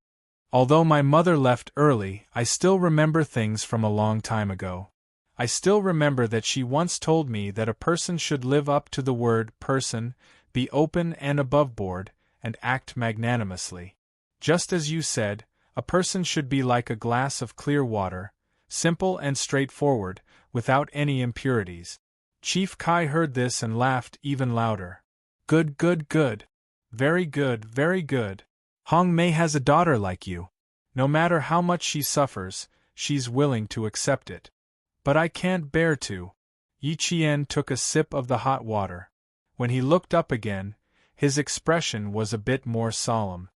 "Although my mother left early, I still remember things from a long time ago. I still remember that she once told me that a person should live up to the word person, be open and aboveboard, and act magnanimously. Just as you said, a person should be like a glass of clear water, simple and straightforward, without any impurities." Chief Kai heard this and laughed even louder. "Good, good, good. Very good, very good. Hong Mei has a daughter like you. No matter how much she suffers, she's willing to accept it. But I can't bear to." Yi Qian took a sip of the hot water. When he looked up again, his expression was a bit more solemn.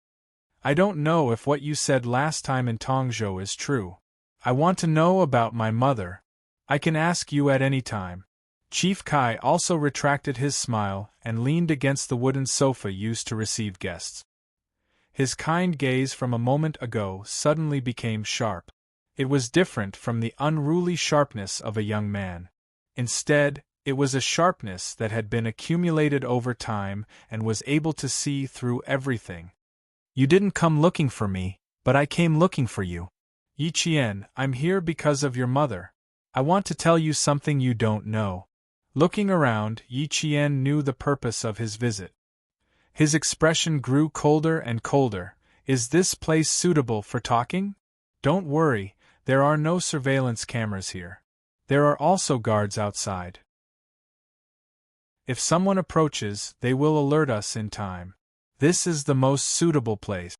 "I don't know if what you said last time in Tongzhou is true. I want to know about my mother. I can ask you at any time." Chief Kai also retracted his smile and leaned against the wooden sofa used to receive guests. His kind gaze from a moment ago suddenly became sharp. It was different from the unruly sharpness of a young man. Instead, It was a sharpness that had been accumulated over time and was able to see through everything. You didn't come looking for me, but I came looking for you. Yi Qian, I'm here because of your mother. I want to tell you something you don't know. Looking around, Yi Qian knew the purpose of his visit. His expression grew colder and colder. Is this place suitable for talking? Don't worry, there are no surveillance cameras here. There are also guards outside. If someone approaches, they will alert us in time. This is the most suitable place.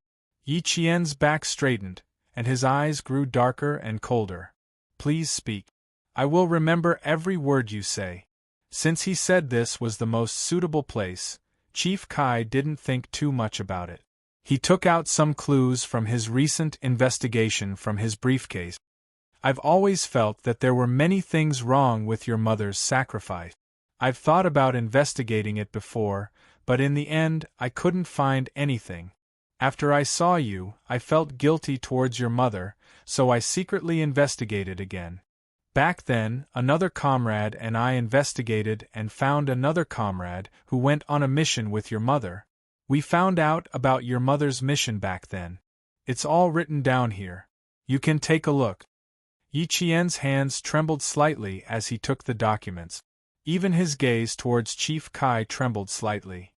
Yi Qian's back straightened, and his eyes grew darker and colder. Please speak. I will remember every word you say. Since he said this was the most suitable place, Chief Kai didn't think too much about it. He took out some clues from his recent investigation from his briefcase. I've always felt that there were many things wrong with your mother's sacrifice. I've thought about investigating it before, but in the end I couldn't find anything. After I saw you, I felt guilty towards your mother, so I secretly investigated again. Back then, another comrade and I investigated and found another comrade who went on a mission with your mother. We found out about your mother's mission back then. It's all written down here. You can take a look. Yi Qian's hands trembled slightly as he took the documents. Even his gaze towards Chief Kai trembled slightly.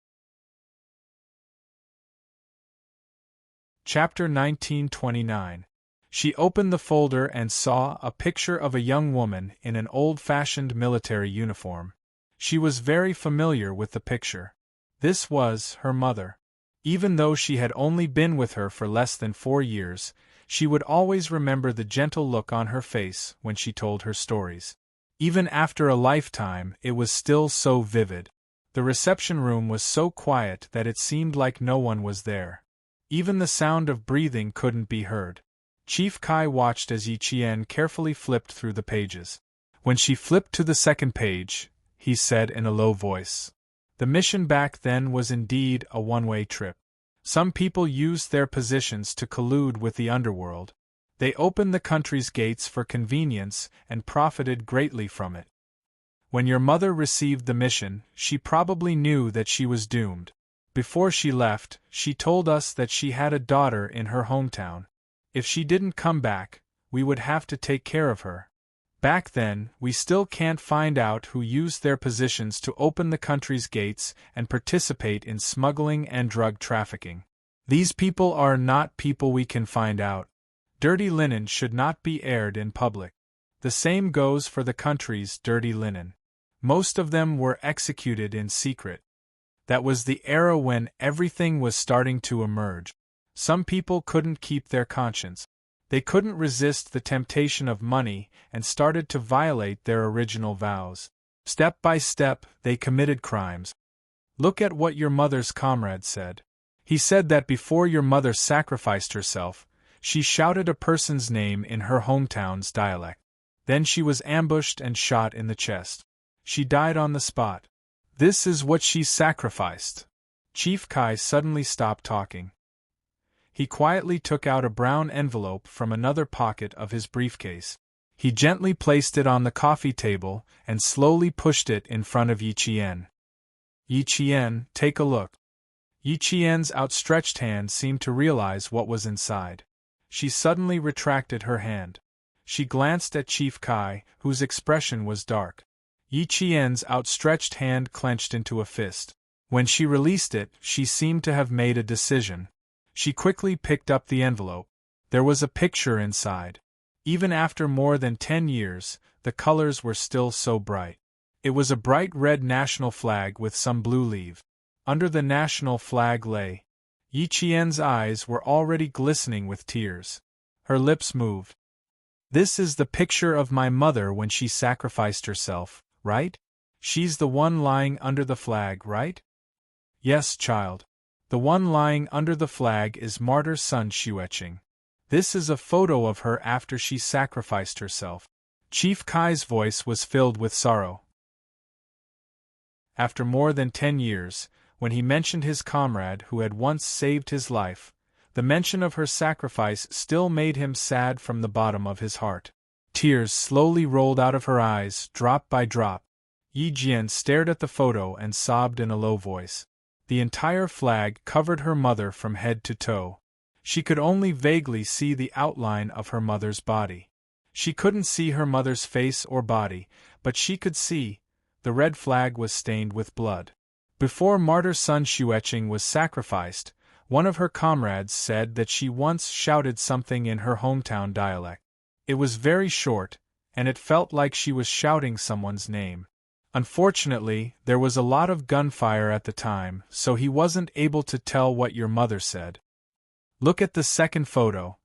Chapter 1929. She opened the folder and saw a picture of a young woman in an old-fashioned military uniform. She was very familiar with the picture. This was her mother. Even though she had only been with her for less than 4 years, she would always remember the gentle look on her face when she told her stories. Even after a lifetime, it was still so vivid. The reception room was so quiet that it seemed like no one was there. Even the sound of breathing couldn't be heard. Chief Kai watched as Yi Qian carefully flipped through the pages. When she flipped to the second page, he said in a low voice, "The mission back then was indeed a one-way trip. Some people used their positions to collude with the underworld. They opened the country's gates for convenience and profited greatly from it. When your mother received the mission, she probably knew that she was doomed. Before she left, she told us that she had a daughter in her hometown. If she didn't come back, we would have to take care of her. Back then, we still can't find out who used their positions to open the country's gates and participate in smuggling and drug trafficking. These people are not people we can find out. Dirty linen should not be aired in public. The same goes for the country's dirty linen. Most of them were executed in secret. That was the era when everything was starting to emerge. Some people couldn't keep their conscience. They couldn't resist the temptation of money and started to violate their original vows. Step by step, they committed crimes. Look at what your mother's comrade said. He said that before your mother sacrificed herself, she shouted a person's name in her hometown's dialect. Then she was ambushed and shot in the chest. She died on the spot. This is what she sacrificed." Chief Kai suddenly stopped talking. He quietly took out a brown envelope from another pocket of his briefcase. He gently placed it on the coffee table and slowly pushed it in front of Yi Qian. "Yi Qian, take a look." Yi Qian's outstretched hand seemed to realize what was inside. She suddenly retracted her hand. She glanced at Chief Kai, whose expression was dark. Yi Qian's outstretched hand clenched into a fist. When she released it, she seemed to have made a decision. She quickly picked up the envelope. There was a picture inside. Even after more than 10 years, the colors were still so bright. It was a bright red national flag with some blue leaves. Under the national flag lay. Yi Qian's eyes were already glistening with tears. Her lips moved. "This is the picture of my mother when she sacrificed herself, right? She's the one lying under the flag, right?" "Yes, child. The one lying under the flag is martyr Sun Xueqing. This is a photo of her after she sacrificed herself." Chief Kai's voice was filled with sorrow. After more than 10 years, when he mentioned his comrade who had once saved his life, the mention of her sacrifice still made him sad from the bottom of his heart. Tears slowly rolled out of her eyes, drop by drop. Yi Jian stared at the photo and sobbed in a low voice. The entire flag covered her mother from head to toe. She could only vaguely see the outline of her mother's body. She couldn't see her mother's face or body, but she could see the red flag was stained with blood. Before martyr Sun Xueqing was sacrificed, one of her comrades said that she once shouted something in her hometown dialect. It was very short, and it felt like she was shouting someone's name. Unfortunately, there was a lot of gunfire at the time, so he wasn't able to tell what your mother said. Look at the second photo.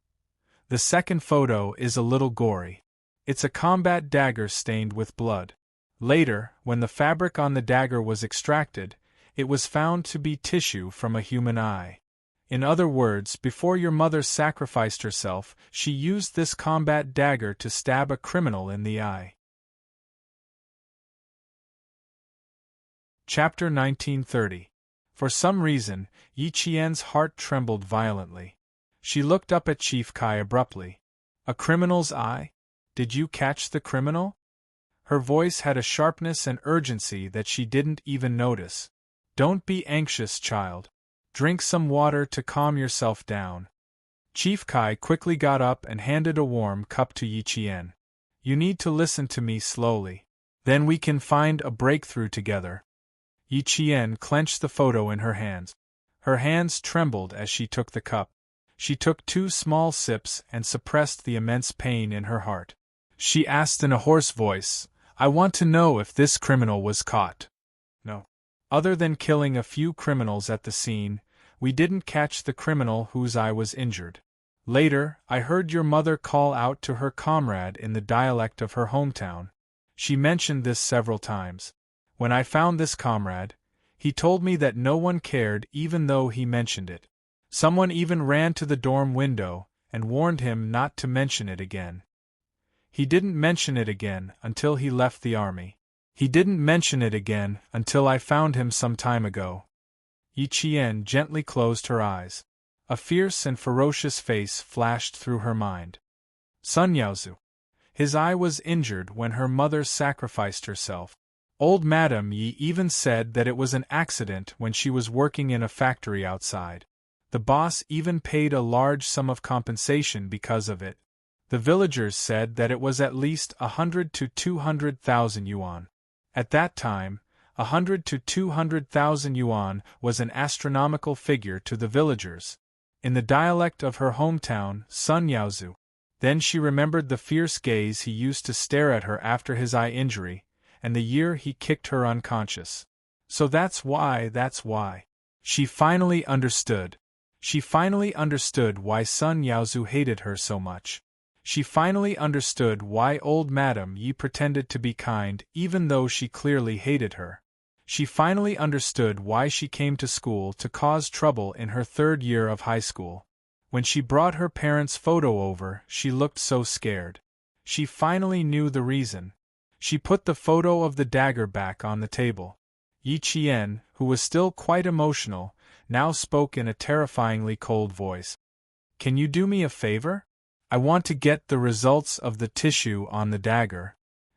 The second photo is a little gory. It's a combat dagger stained with blood. Later, when the fabric on the dagger was extracted, it was found to be tissue from a human eye. In other words, before your mother sacrificed herself, she used this combat dagger to stab a criminal in the eye. Chapter 1930. For some reason, Yi Qian's heart trembled violently. She looked up at Chief Kai abruptly. A criminal's eye? Did you catch the criminal? Her voice had a sharpness and urgency that she didn't even notice. Don't be anxious, child. Drink some water to calm yourself down. Chief Kai quickly got up and handed a warm cup to Yi Qian. You need to listen to me slowly. Then we can find a breakthrough together. Yi Qian clenched the photo in her hands. Her hands trembled as she took the cup. She took 2 small sips and suppressed the immense pain in her heart. She asked in a hoarse voice, I want to know if this criminal was caught. No. Other than killing a few criminals at the scene, we didn't catch the criminal whose eye was injured. Later, I heard your mother call out to her comrade in the dialect of her hometown. She mentioned this several times. When I found this comrade, he told me that no one cared even though he mentioned it. Someone even ran to the dorm window and warned him not to mention it again. He didn't mention it again until he left the army. He didn't mention it again until I found him some time ago. Yi Qian gently closed her eyes. A fierce and ferocious face flashed through her mind. Sun Yaozu. His eye was injured when her mother sacrificed herself. Old Madame Yi even said that it was an accident when she was working in a factory outside. The boss even paid a large sum of compensation because of it. The villagers said that it was at least 100 to 200,000 yuan. At that time, 100 to 200,000 yuan was an astronomical figure to the villagers. In the dialect of her hometown, Sun Yaozu. Then she remembered the fierce gaze he used to stare at her after his eye injury, and the year he kicked her unconscious. So that's why. She finally understood. She finally understood why Sun Yaozu hated her so much. She finally understood why old Madame Yi pretended to be kind even though she clearly hated her. She finally understood why she came to school to cause trouble in her 3rd year of high school. When she brought her parents' photo over, she looked so scared. She finally knew the reason. She put the photo of the dagger back on the table. Yi Qian, who was still quite emotional, now spoke in a terrifyingly cold voice. Can you do me a favor? I want to get the results of the tissue on the dagger.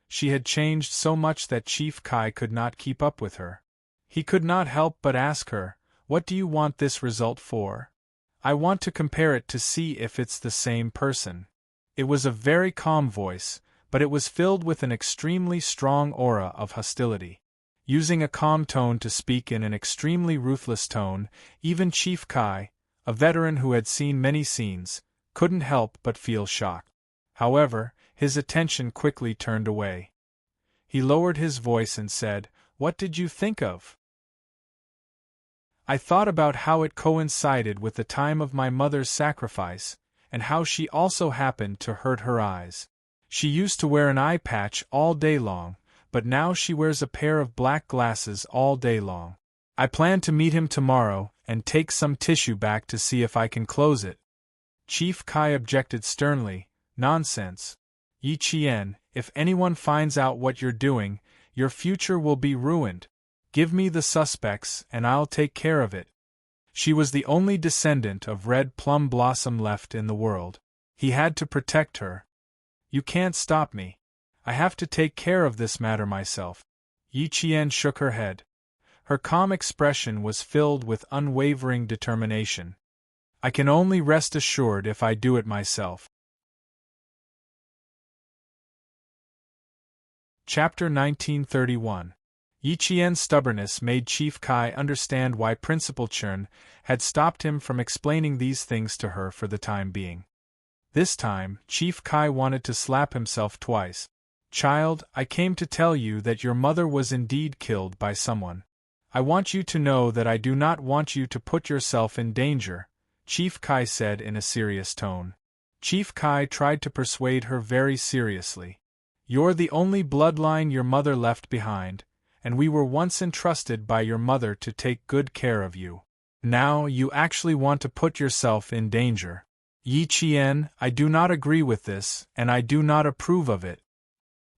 She had changed so much that Chief Kai could not keep up with her. He could not help but ask her, what do you want this result for? I want to compare it to see if it's the same person. It was a very calm voice, but it was filled with an extremely strong aura of hostility. Using a calm tone to speak in an extremely ruthless tone, even Chief Kai, a veteran who had seen many scenes, couldn't help but feel shocked. However, his attention quickly turned away. He lowered his voice and said, What did you think of? I thought about how it coincided with the time of my mother's sacrifice, and how she also happened to hurt her eyes. She used to wear an eye patch all day long, but now she wears a pair of black glasses all day long. I plan to meet him tomorrow and take some tissue back to see if I can close it. Chief Kai objected sternly, Nonsense. Yi Qian, if anyone finds out what you're doing, your future will be ruined. Give me the suspects and I'll take care of it. She was the only descendant of Red Plum Blossom left in the world. He had to protect her. You can't stop me. I have to take care of this matter myself. Yi Qian shook her head. Her calm expression was filled with unwavering determination. I can only rest assured if I do it myself. Chapter 1931. Yi Qian's stubbornness made Chief Kai understand why Principal Chun had stopped him from explaining these things to her for the time being. This time, Chief Kai wanted to slap himself twice. Child, I came to tell you that your mother was indeed killed by someone. I want you to know that I do not want you to put yourself in danger, Chief Kai said in a serious tone. Chief Kai tried to persuade her very seriously. You're the only bloodline your mother left behind, and we were once entrusted by your mother to take good care of you. Now you actually want to put yourself in danger. Yi Qian, I do not agree with this, and I do not approve of it.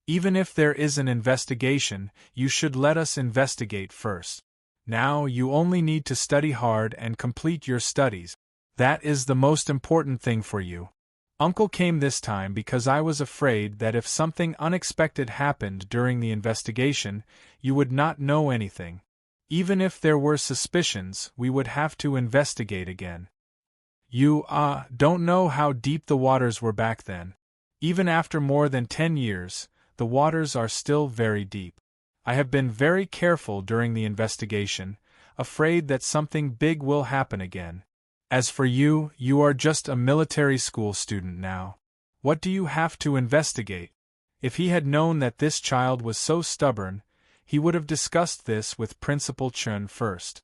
Even if there is an investigation, you should let us investigate first. Now you only need to study hard and complete your studies. That is the most important thing for you. Uncle came this time because I was afraid that if something unexpected happened during the investigation, you would not know anything. Even if there were suspicions, we would have to investigate again. You, don't know how deep the waters were back then. Even after more than 10 years, the waters are still very deep. I have been very careful during the investigation, afraid that something big will happen again. As for you, you are just a military school student now. What do you have to investigate? If he had known that this child was so stubborn, he would have discussed this with Principal Chun first.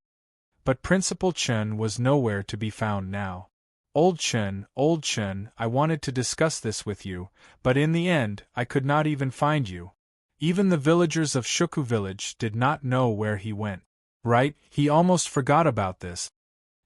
But Principal Chun was nowhere to be found now. Old Chun, I wanted to discuss this with you, but in the end, I could not even find you. Even the villagers of Shuku village did not know where he went. Right, he almost forgot about this.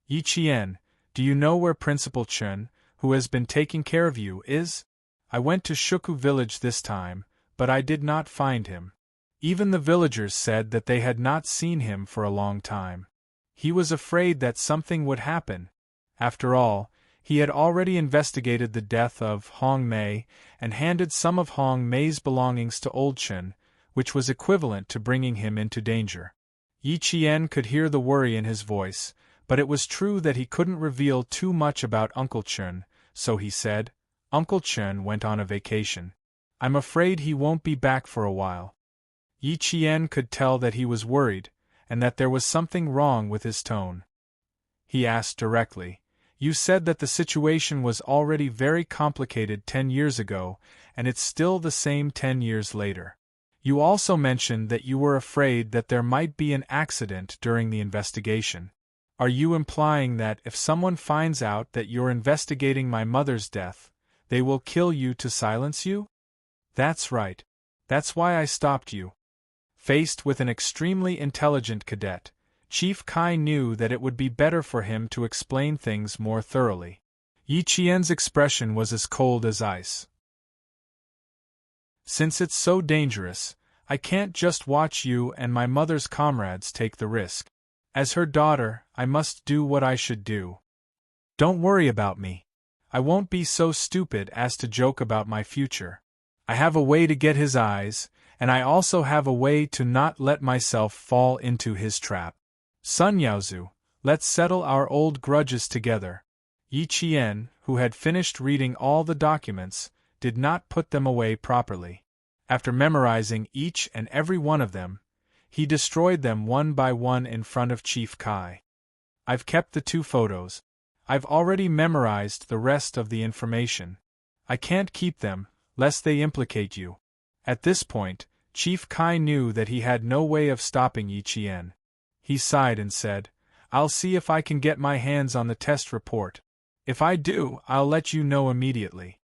Yi Qian, do you know where Principal Chun, who has been taking care of you, is? I went to Shuku village this time, but I did not find him. Even the villagers said that they had not seen him for a long time. He was afraid that something would happen. After all, he had already investigated the death of Hong Mei and handed some of Hong Mei's belongings to Old Chun, which was equivalent to bringing him into danger. Yi Qian could hear the worry in his voice, but it was true that he couldn't reveal too much about Uncle Chun, so he said, Uncle Chun went on a vacation. I'm afraid he won't be back for a while. Yi Qian could tell that he was worried, and that there was something wrong with his tone. He asked directly, You said that the situation was already very complicated 10 years ago, and it's still the same 10 years later. You also mentioned that you were afraid that there might be an accident during the investigation. Are you implying that if someone finds out that you're investigating my mother's death, they will kill you to silence you? That's right. That's why I stopped you. Faced with an extremely intelligent cadet, Chief Kai knew that it would be better for him to explain things more thoroughly. Yi Qian's expression was as cold as ice. Since it's so dangerous, I can't just watch you and my mother's comrades take the risk. As her daughter, I must do what I should do. Don't worry about me. I won't be so stupid as to joke about my future. I have a way to get his eyes, and I also have a way to not let myself fall into his trap. Sun Yaozu, let's settle our old grudges together. Yi Qian, who had finished reading all the documents, did not put them away properly. After memorizing each and every one of them, he destroyed them one by one in front of Chief Kai. I've kept the 2 photos. I've already memorized the rest of the information. I can't keep them, lest they implicate you. At this point, Chief Kai knew that he had no way of stopping Yi Qian. He sighed and said, I'll see if I can get my hands on the test report. If I do, I'll let you know immediately.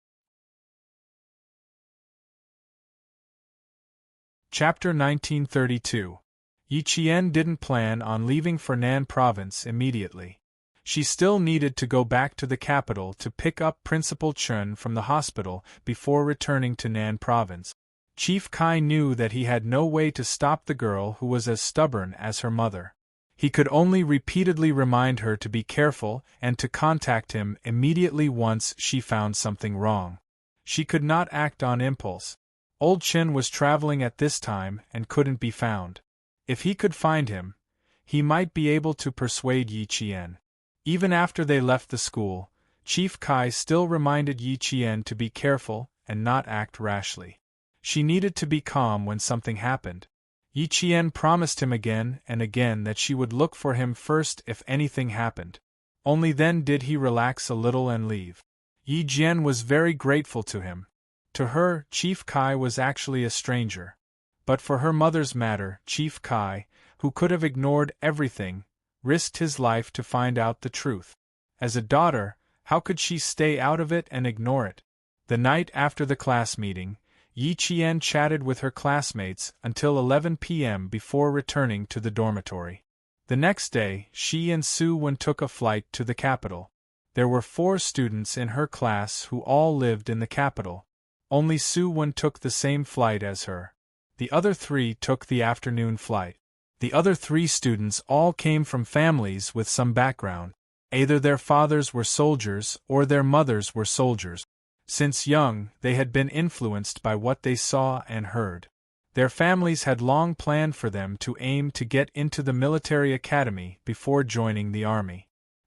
Chapter 1932. Yi Qian didn't plan on leaving for Nan Province immediately. She still needed to go back to the capital to pick up Principal Chun from the hospital before returning to Nan Province. Chief Kai knew that he had no way to stop the girl who was as stubborn as her mother. He could only repeatedly remind her to be careful and to contact him immediately once she found something wrong. She could not act on impulse. Old Chen was traveling at this time and couldn't be found. If he could find him, he might be able to persuade Yi Qian. Even after they left the school, Chief Kai still reminded Yi Qian to be careful and not act rashly. She needed to be calm when something happened. Yi Qian promised him again and again that she would look for him first if anything happened. Only then did he relax a little and leave. Yi Jian was very grateful to him. To her, Chief Kai was actually a stranger. But for her mother's matter, Chief Kai, who could have ignored everything, risked his life to find out the truth. As a daughter, how could she stay out of it and ignore it? The night after the class meeting, Yi Qian chatted with her classmates until 11 p.m. before returning to the dormitory. The next day, she and Su Wen took a flight to the capital. There were 4 students in her class who all lived in the capital. Only Su Wen took the same flight as her. The other 3 took the afternoon flight. The other 3 students all came from families with some background. Either their fathers were soldiers or their mothers were soldiers. Since young, they had been influenced by what they saw and heard. Their families had long planned for them to aim to get into the military academy before joining the army.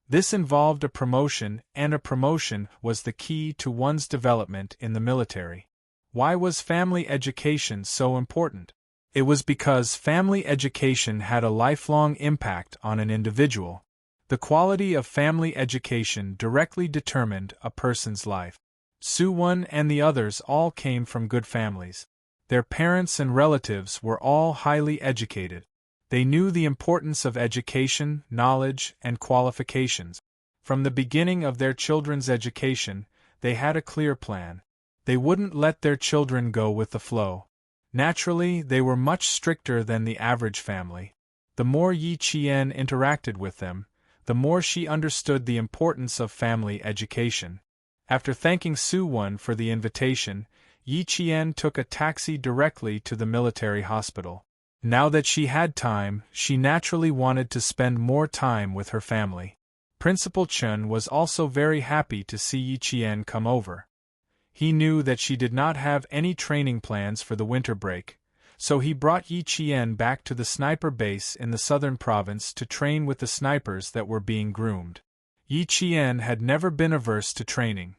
This involved a promotion, and a promotion was the key to one's development in the military. Why was family education so important? It was because family education had a lifelong impact on an individual. The quality of family education directly determined a person's life. Su Wen and the others all came from good families. Their parents and relatives were all highly educated. They knew the importance of education, knowledge, and qualifications. From the beginning of their children's education, they had a clear plan. They wouldn't let their children go with the flow. Naturally, they were much stricter than the average family. The more Yi Qian interacted with them, the more she understood the importance of family education. After thanking Su Wen for the invitation, Yi Qian took a taxi directly to the military hospital. Now that she had time, she naturally wanted to spend more time with her family. Principal Chen was also very happy to see Yi Qian come over. He knew that she did not have any training plans for the winter break, so he brought Yi Qian back to the sniper base in the southern province to train with the snipers that were being groomed. Yi Qian had never been averse to training.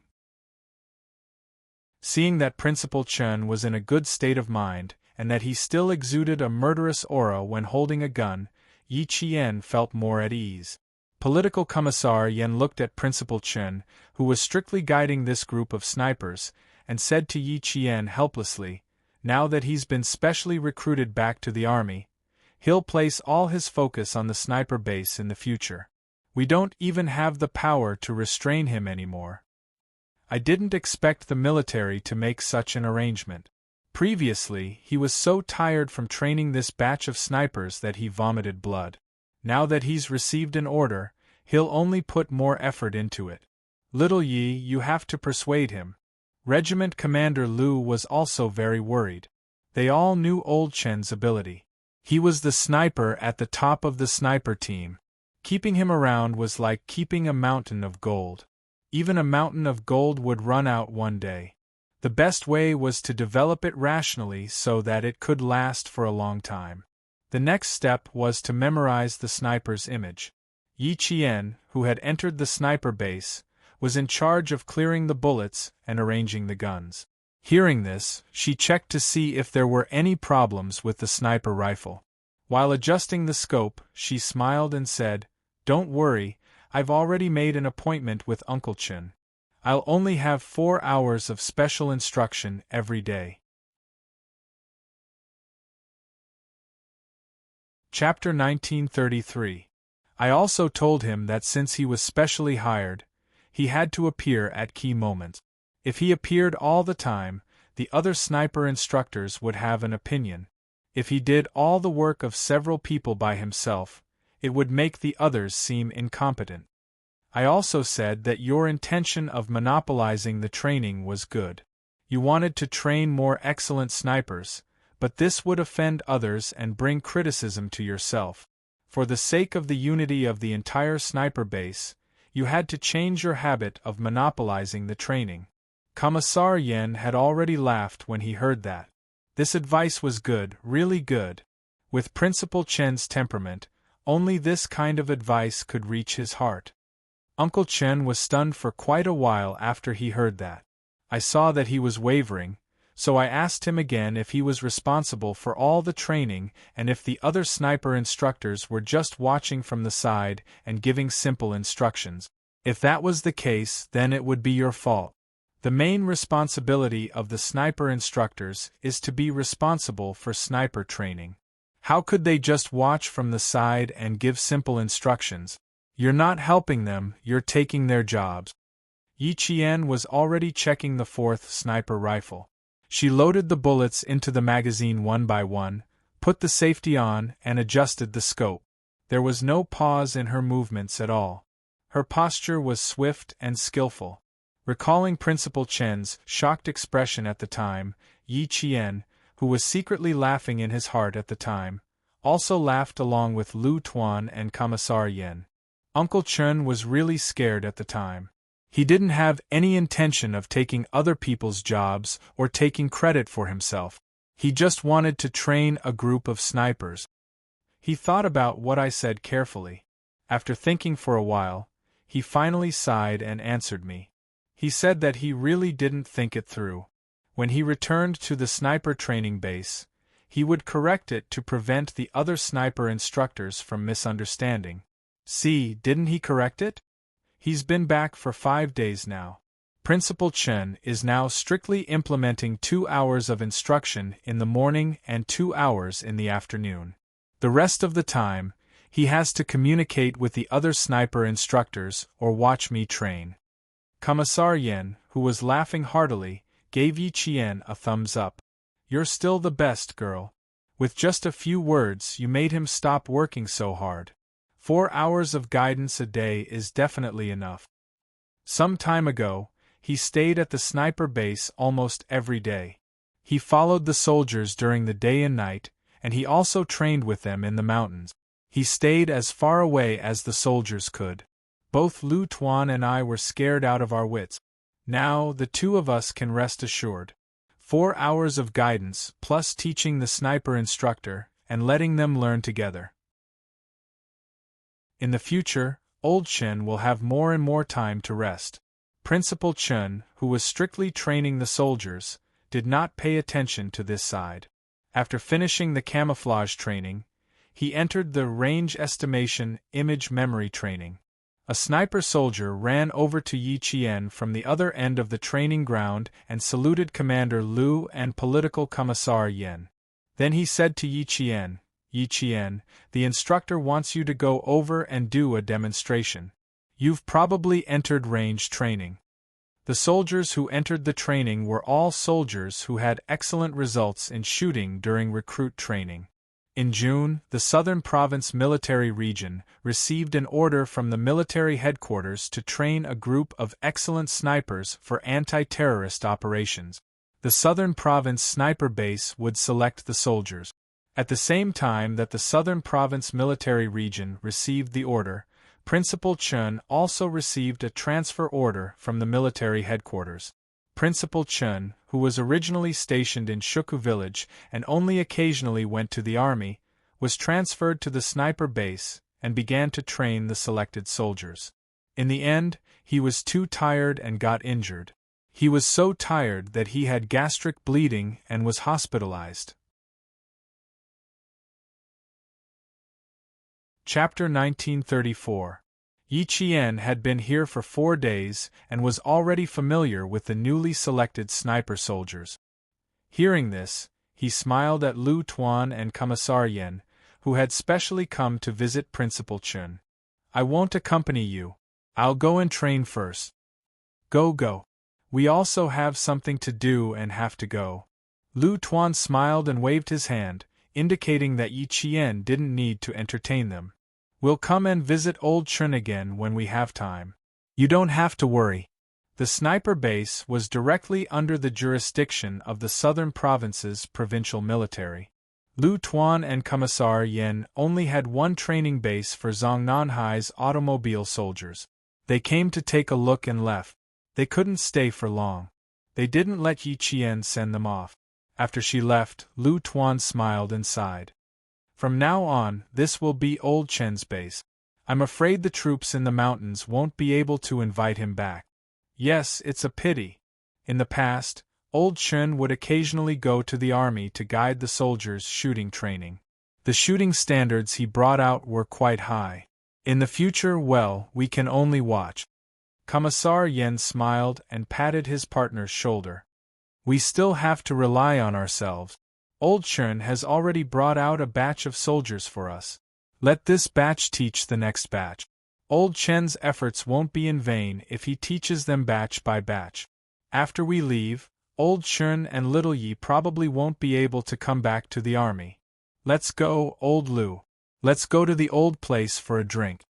Seeing that Principal Chen was in a good state of mind, and that he still exuded a murderous aura when holding a gun, Yi Qian felt more at ease. Political Commissar Yen looked at Principal Chen, who was strictly guiding this group of snipers, and said to Yi Qian helplessly, "Now that he's been specially recruited back to the army, he'll place all his focus on the sniper base in the future. We don't even have the power to restrain him anymore." I didn't expect the military to make such an arrangement. Previously, he was so tired from training this batch of snipers that he vomited blood. Now that he's received an order, he'll only put more effort into it. Little Yi, you have to persuade him. Regiment Commander Lu was also very worried. They all knew Old Chen's ability. He was the sniper at the top of the sniper team. Keeping him around was like keeping a mountain of gold. Even a mountain of gold would run out one day. The best way was to develop it rationally so that it could last for a long time. The next step was to memorize the sniper's image. Yi Qian, who had entered the sniper base, was in charge of clearing the bullets and arranging the guns. Hearing this, she checked to see if there were any problems with the sniper rifle. While adjusting the scope, she smiled and said, "Don't worry, I've already made an appointment with Uncle Chen. I'll only have 4 hours of special instruction every day." Chapter 1933. I also told him that since he was specially hired, he had to appear at key moments. If he appeared all the time, the other sniper instructors would have an opinion. If he did all the work of several people by himself, it would make the others seem incompetent. I also said that your intention of monopolizing the training was good. You wanted to train more excellent snipers, but this would offend others and bring criticism to yourself. For the sake of the unity of the entire sniper base, you had to change your habit of monopolizing the training. Commissar Yen had already laughed when he heard that. This advice was good, really good. With Principal Chen's temperament, only this kind of advice could reach his heart. Uncle Chen was stunned for quite a while after he heard that. I saw that he was wavering, so I asked him again if he was responsible for all the training and if the other sniper instructors were just watching from the side and giving simple instructions. If that was the case, then it would be your fault. The main responsibility of the sniper instructors is to be responsible for sniper training. How could they just watch from the side and give simple instructions? You're not helping them, you're taking their jobs. Yi Qian was already checking the fourth sniper rifle. She loaded the bullets into the magazine one by one, put the safety on, and adjusted the scope. There was no pause in her movements at all. Her posture was swift and skillful. Recalling Principal Chen's shocked expression at the time, Yi Qian, who was secretly laughing in his heart at the time, also laughed along with Lu Tuan and Commissar Yen. Uncle Chen was really scared at the time. He didn't have any intention of taking other people's jobs or taking credit for himself. He just wanted to train a group of snipers. He thought about what I said carefully. After thinking for a while, he finally sighed and answered me. He said that he really didn't think it through. When he returned to the sniper training base, he would correct it to prevent the other sniper instructors from misunderstanding. See, didn't he correct it? He's been back for 5 days now. Principal Chen is now strictly implementing 2 hours of instruction in the morning and 2 hours in the afternoon. The rest of the time, he has to communicate with the other sniper instructors or watch me train. Commissar Yen, who was laughing heartily, gave Yi Qian a thumbs up. You're still the best, girl. With just a few words you made him stop working so hard. 4 hours of guidance a day is definitely enough. Some time ago, he stayed at the sniper base almost every day. He followed the soldiers during the day and night, and he also trained with them in the mountains. He stayed as far away as the soldiers could. Both Lu Tuan and I were scared out of our wits. Now, the two of us can rest assured. 4 hours of guidance, plus teaching the sniper instructor, and letting them learn together. In the future, Old Chen will have more and more time to rest. Principal Chen, who was strictly training the soldiers, did not pay attention to this side. After finishing the camouflage training, he entered the range estimation image memory training. A sniper soldier ran over to Yi Qian from the other end of the training ground and saluted Commander Lu and Political Commissar Yen. Then he said to Yi Qian, "Yi Qian, the instructor wants you to go over and do a demonstration. You've probably entered range training." The soldiers who entered the training were all soldiers who had excellent results in shooting during recruit training. In June, the Southern Province Military Region received an order from the military headquarters to train a group of excellent snipers for anti-terrorist operations. The Southern Province Sniper Base would select the soldiers. At the same time that the Southern Province Military Region received the order, Principal Chen also received a transfer order from the military headquarters. Principal Chen, who was originally stationed in Shuku village and only occasionally went to the army, was transferred to the sniper base and began to train the selected soldiers. In the end, he was too tired and got injured. He was so tired that he had gastric bleeding and was hospitalized. Chapter 1934. Yi Qian had been here for 4 days and was already familiar with the newly selected sniper soldiers. Hearing this, he smiled at Lu Tuan and Commissar Yen, who had specially come to visit Principal Chen. "I won't accompany you. I'll go and train first." Go. We also have something to do and have to go." Lu Tuan smiled and waved his hand, indicating that Yi Qian didn't need to entertain them. "We'll come and visit Old Chen again when we have time. You don't have to worry." The sniper base was directly under the jurisdiction of the Southern Province's provincial military. Lu Tuan and Commissar Yen only had one training base for Zongnanhai's automobile soldiers. They came to take a look and left. They couldn't stay for long. They didn't let Yi Qian send them off. After she left, Lu Tuan smiled and sighed. From now on, this will be Old Chen's base. I'm afraid the troops in the mountains won't be able to invite him back. Yes, it's a pity. In the past, Old Chen would occasionally go to the army to guide the soldiers' shooting training. The shooting standards he brought out were quite high. In the future, well, we can only watch. Commissar Yen smiled and patted his partner's shoulder. We still have to rely on ourselves. Old Chen has already brought out a batch of soldiers for us. Let this batch teach the next batch. Old Chen's efforts won't be in vain if he teaches them batch by batch. After we leave, Old Chen and Little Yi probably won't be able to come back to the army. Let's go, Old Lu. Let's go to the old place for a drink.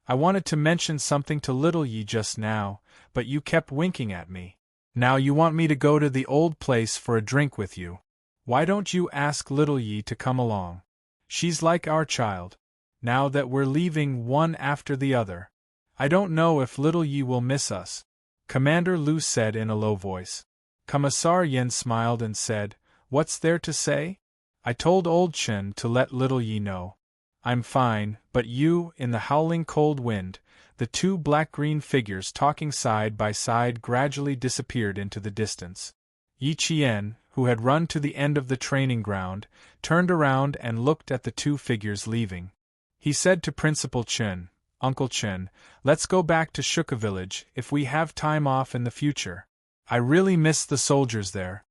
I wanted to mention something to Little Yi just now, but you kept winking at me. Now you want me to go to the old place for a drink with you. Why don't you ask Little Yi to come along? She's like our child. Now that we're leaving one after the other, I don't know if Little Yi will miss us, Commander Lu said in a low voice. Commissar Yen smiled and said, What's there to say? I told Old Chen to let Little Yi know. I'm fine, but you, in the howling cold wind, the two black-green figures talking side by side gradually disappeared into the distance. Yi Qian, who had run to the end of the training ground, turned around and looked at the two figures leaving. He said to Principal Chen, Uncle Chen, let's go back to Shuka village if we have time off in the future. I really miss the soldiers there.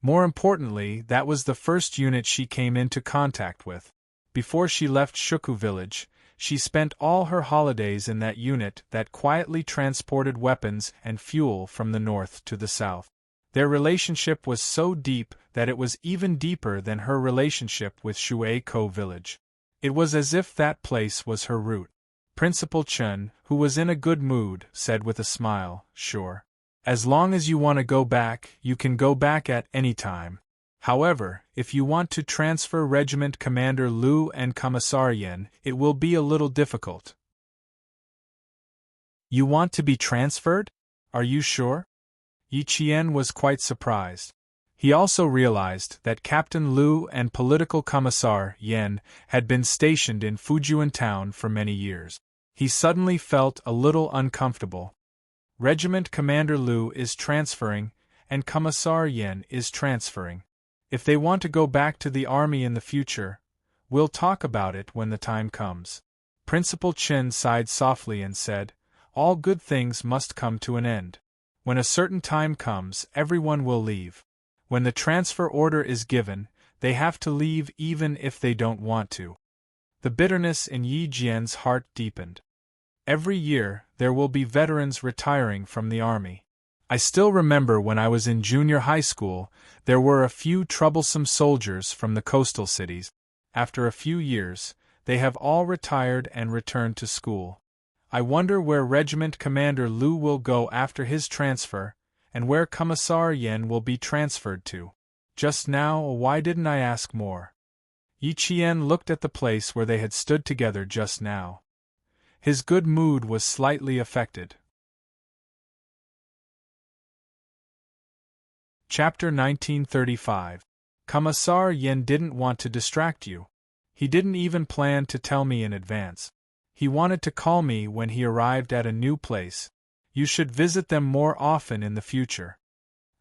More importantly, that was the first unit she came into contact with. Before she left Shuku village, she spent all her holidays in that unit that quietly transported weapons and fuel from the north to the south. Their relationship was so deep that it was even deeper than her relationship with Shuei-Ko village. It was as if that place was her root. Principal Chen, who was in a good mood, said with a smile, Sure. As long as you want to go back, you can go back at any time. However, if you want to transfer Regiment Commander Lu and Commissar Yen, it will be a little difficult. You want to be transferred? Are you sure? Yi Qian was quite surprised. He also realized that Captain Lu and Political Commissar Yen had been stationed in Fujian town for many years. He suddenly felt a little uncomfortable. Regiment Commander Lu is transferring, and Commissar Yen is transferring. If they want to go back to the army in the future, we'll talk about it when the time comes. Principal Chen sighed softly and said, All good things must come to an end. When a certain time comes, everyone will leave. When the transfer order is given, they have to leave even if they don't want to. The bitterness in Yi Jian's heart deepened. Every year, there will be veterans retiring from the army. I still remember when I was in junior high school, there were a few troublesome soldiers from the coastal cities. After a few years, they have all retired and returned to school. I wonder where Regiment Commander Lu will go after his transfer, and where Commissar Yen will be transferred to. Just now, why didn't I ask more? Yi Qian looked at the place where they had stood together just now. His good mood was slightly affected. Chapter 1935. Commissar Yen didn't want to distract you. He didn't even plan to tell me in advance. He wanted to call me when he arrived at a new place. You should visit them more often in the future.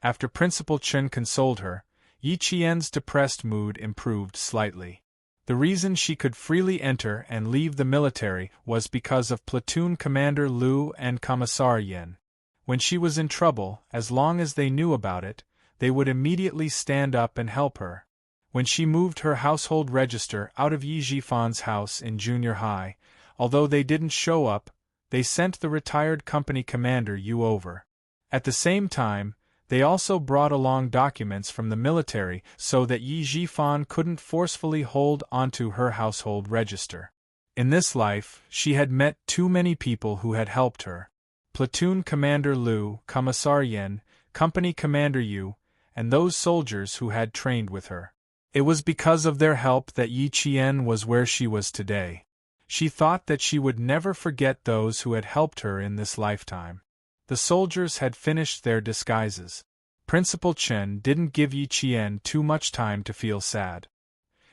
After Principal Chen consoled her, Yi Qian's depressed mood improved slightly. The reason she could freely enter and leave the military was because of Platoon Commander Lu and Commissar Yen. When she was in trouble, as long as they knew about it, they would immediately stand up and help her. When she moved her household register out of Yi Jifan's house in junior high, although they didn't show up, they sent the retired company commander Yu over. At the same time, they also brought along documents from the military so that Yi Jifan couldn't forcefully hold onto her household register. In this life, she had met too many people who had helped her. Platoon Commander Lu, Commissar Yen, Company Commander Yu, and those soldiers who had trained with her. It was because of their help that Yi Qian was where she was today. She thought that she would never forget those who had helped her in this lifetime. The soldiers had finished their disguises. Principal Chen didn't give Yi Qian too much time to feel sad.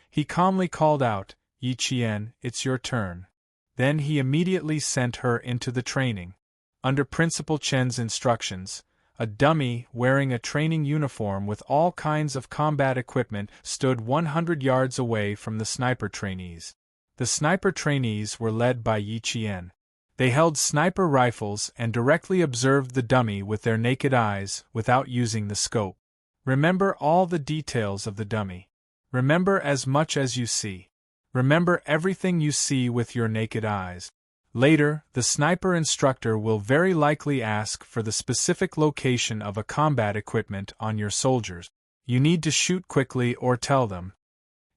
He calmly called out, "Yi Qian, it's your turn." Then he immediately sent her into the training. Under Principal Chen's instructions, a dummy wearing a training uniform with all kinds of combat equipment stood 100 yards away from the sniper trainees. The sniper trainees were led by Yi Qian. They held sniper rifles and directly observed the dummy with their naked eyes without using the scope. Remember all the details of the dummy. Remember as much as you see. Remember everything you see with your naked eyes. Later, the sniper instructor will very likely ask for the specific location of a combat equipment on your soldiers. You need to shoot quickly or tell them.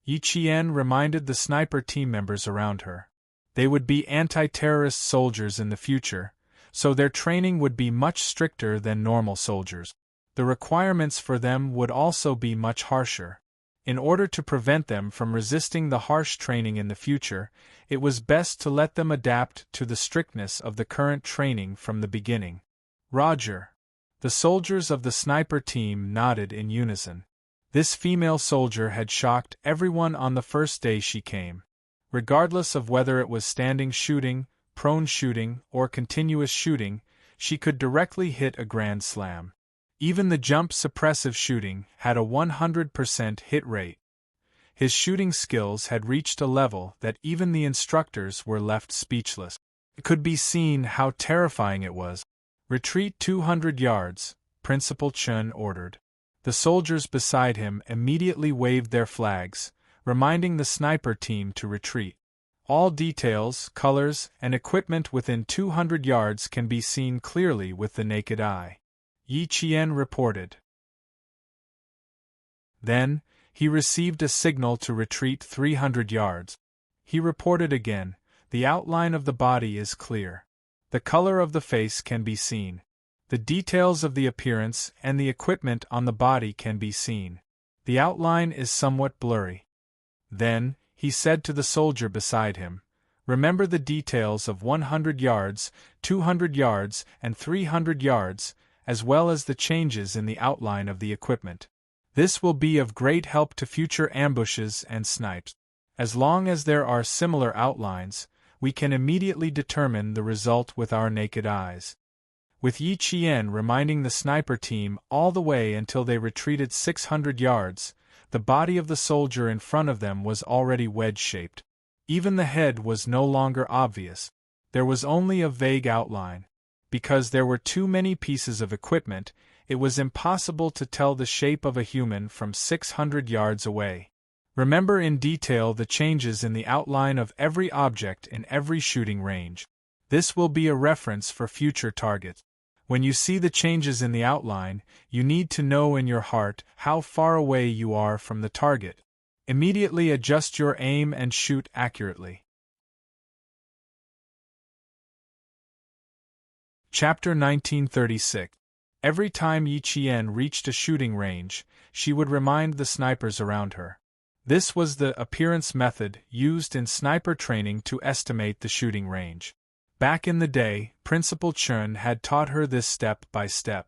Yi Qian reminded the sniper team members around her. They would be anti-terrorist soldiers in the future, so their training would be much stricter than normal soldiers. The requirements for them would also be much harsher. In order to prevent them from resisting the harsh training in the future, it was best to let them adapt to the strictness of the current training from the beginning. Roger. The soldiers of the sniper team nodded in unison. This female soldier had shocked everyone on the first day she came. Regardless of whether it was standing shooting, prone shooting, or continuous shooting, she could directly hit a grand slam. Even the jump suppressive shooting had a 100% hit rate. His shooting skills had reached a level that even the instructors were left speechless. It could be seen how terrifying it was. "Retreat 200 yards, Principal Chen ordered. The soldiers beside him immediately waved their flags, reminding the sniper team to retreat. All details, colors, and equipment within 200 yards can be seen clearly with the naked eye," Yi Qian reported. Then, he received a signal to retreat 300 yards. He reported again, "The outline of the body is clear. The color of the face can be seen. The details of the appearance and the equipment on the body can be seen. The outline is somewhat blurry." Then, he said to the soldier beside him, "Remember the details of 100 yards, 200 yards, and 300 yards, as well as the changes in the outline of the equipment. This will be of great help to future ambushes and snipes. As long as there are similar outlines, we can immediately determine the result with our naked eyes." With Yi Qian reminding the sniper team all the way until they retreated 600 yards, the body of the soldier in front of them was already wedge-shaped. Even the head was no longer obvious. There was only a vague outline. Because there were too many pieces of equipment, it was impossible to tell the shape of a human from 600 yards away. Remember in detail the changes in the outline of every object in every shooting range. This will be a reference for future targets. When you see the changes in the outline, you need to know in your heart how far away you are from the target. Immediately adjust your aim and shoot accurately. Chapter 1936. Every time Yi Qian reached a shooting range, she would remind the snipers around her. This was the appearance method used in sniper training to estimate the shooting range. Back in the day, Principal Chen had taught her this step by step.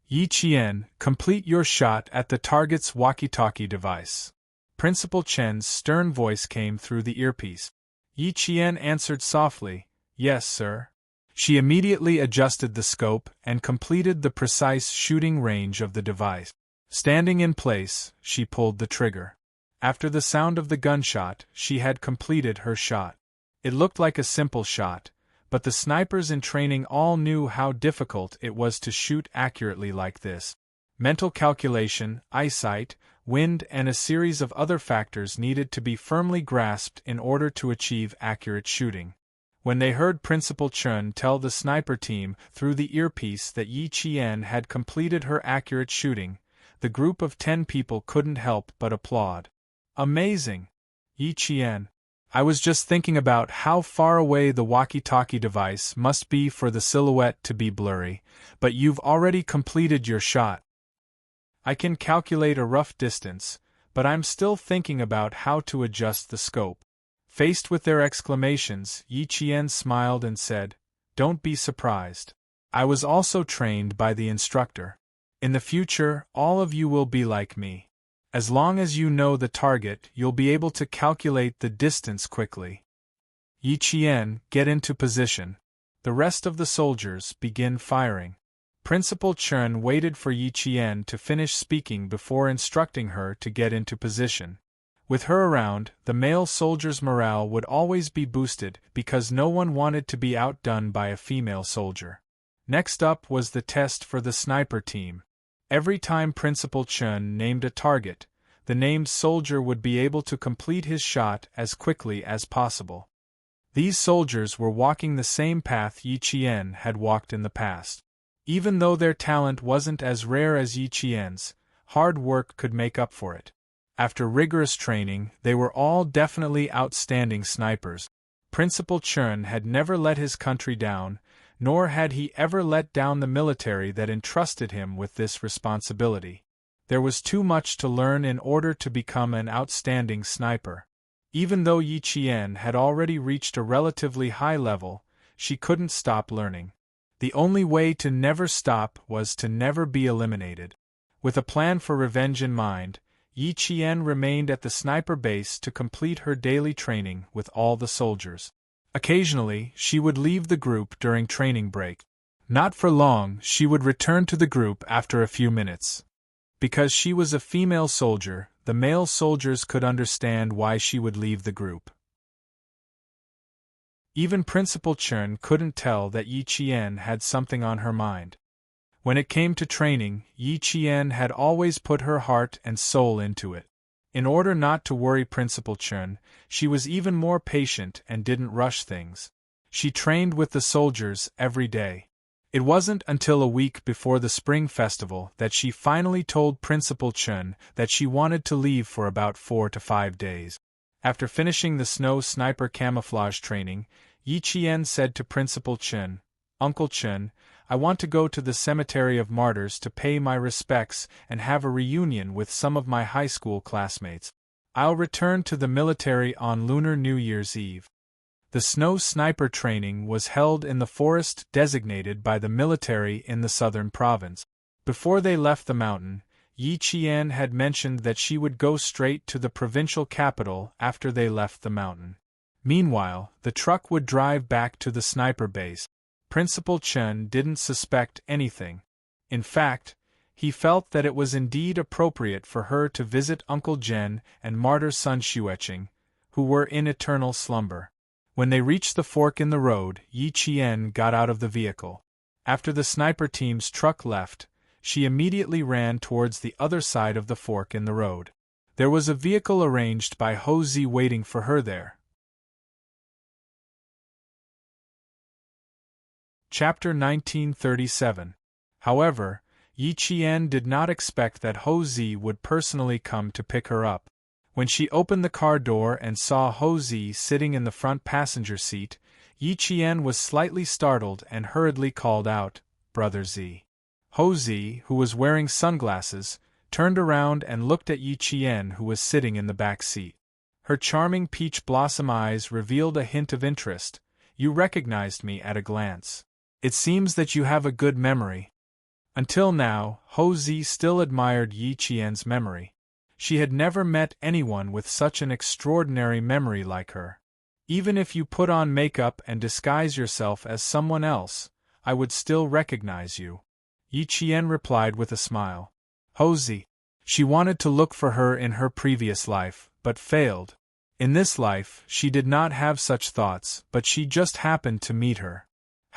"Yi Qian, complete your shot at the target's walkie-talkie device." Principal Chen's stern voice came through the earpiece. Yi Qian answered softly, "Yes, sir." She immediately adjusted the scope and completed the precise shooting range of the device. Standing in place, she pulled the trigger. After the sound of the gunshot, she had completed her shot. It looked like a simple shot, but the snipers in training all knew how difficult it was to shoot accurately like this. Mental calculation, eyesight, wind, and a series of other factors needed to be firmly grasped in order to achieve accurate shooting. When they heard Principal Chen tell the sniper team through the earpiece that Yi Qian had completed her accurate shooting, the group of 10 people couldn't help but applaud. "Amazing! Yi Qian, I was just thinking about how far away the walkie-talkie device must be for the silhouette to be blurry, but you've already completed your shot. I can calculate a rough distance, but I'm still thinking about how to adjust the scope." Faced with their exclamations, Yi Qian smiled and said, "Don't be surprised. I was also trained by the instructor. In the future, all of you will be like me. As long as you know the target, you'll be able to calculate the distance quickly. Yi Qian, get into position. The rest of the soldiers begin firing. Principal Chen waited for Yi Qian to finish speaking before instructing her to get into position. With her around, the male soldiers' morale would always be boosted because no one wanted to be outdone by a female soldier. Next up was the test for the sniper team. Every time Principal Chen named a target, the named soldier would be able to complete his shot as quickly as possible. These soldiers were walking the same path Yi Qian had walked in the past. Even though their talent wasn't as rare as Yi Qian's, hard work could make up for it. After rigorous training, they were all definitely outstanding snipers. Principal Chen had never let his country down, nor had he ever let down the military that entrusted him with this responsibility. There was too much to learn in order to become an outstanding sniper. Even though Yi Qian had already reached a relatively high level, she couldn't stop learning. The only way to never stop was to never be eliminated. With a plan for revenge in mind, Yi Qian remained at the sniper base to complete her daily training with all the soldiers. Occasionally, she would leave the group during training break. Not for long, she would return to the group after a few minutes. Because she was a female soldier, the male soldiers could understand why she would leave the group. Even Principal Chen couldn't tell that Yi Qian had something on her mind. When it came to training, Yi Qian had always put her heart and soul into it. In order not to worry Principal Chen, she was even more patient and didn't rush things. She trained with the soldiers every day. It wasn't until a week before the Spring Festival that she finally told Principal Chen that she wanted to leave for about 4 to 5 days. After finishing the snow sniper camouflage training, Yi Qian said to Principal Chen, "Uncle Chen, I want to go to the Cemetery of Martyrs to pay my respects and have a reunion with some of my high school classmates. I'll return to the military on Lunar New Year's Eve." The snow sniper training was held in the forest designated by the military in the southern province. Before they left the mountain, Yi Qian had mentioned that she would go straight to the provincial capital after they left the mountain. Meanwhile, the truck would drive back to the sniper base. Principal Chen didn't suspect anything. In fact, he felt that it was indeed appropriate for her to visit Uncle Zhen and martyr son Xueqing, who were in eternal slumber. When they reached the fork in the road, Yi Qian got out of the vehicle. After the sniper team's truck left, she immediately ran towards the other side of the fork in the road. There was a vehicle arranged by Ho Zi waiting for her there. Chapter 1937. However, Yi Qian did not expect that Ho Zi would personally come to pick her up. When she opened the car door and saw Ho Zi sitting in the front passenger seat, Yi Qian was slightly startled and hurriedly called out, "Brother Zi." Ho Zi, who was wearing sunglasses, turned around and looked at Yi Qian, who was sitting in the back seat. Her charming peach blossom eyes revealed a hint of interest. "You recognized me at a glance. It seems that you have a good memory." Until now, Ho Zi still admired Yi Qian's memory. She had never met anyone with such an extraordinary memory like her. "Even if you put on makeup and disguise yourself as someone else, I would still recognize you," Yi Qian replied with a smile. Ho Zi. She wanted to look for her in her previous life, but failed. In this life, she did not have such thoughts, but she just happened to meet her.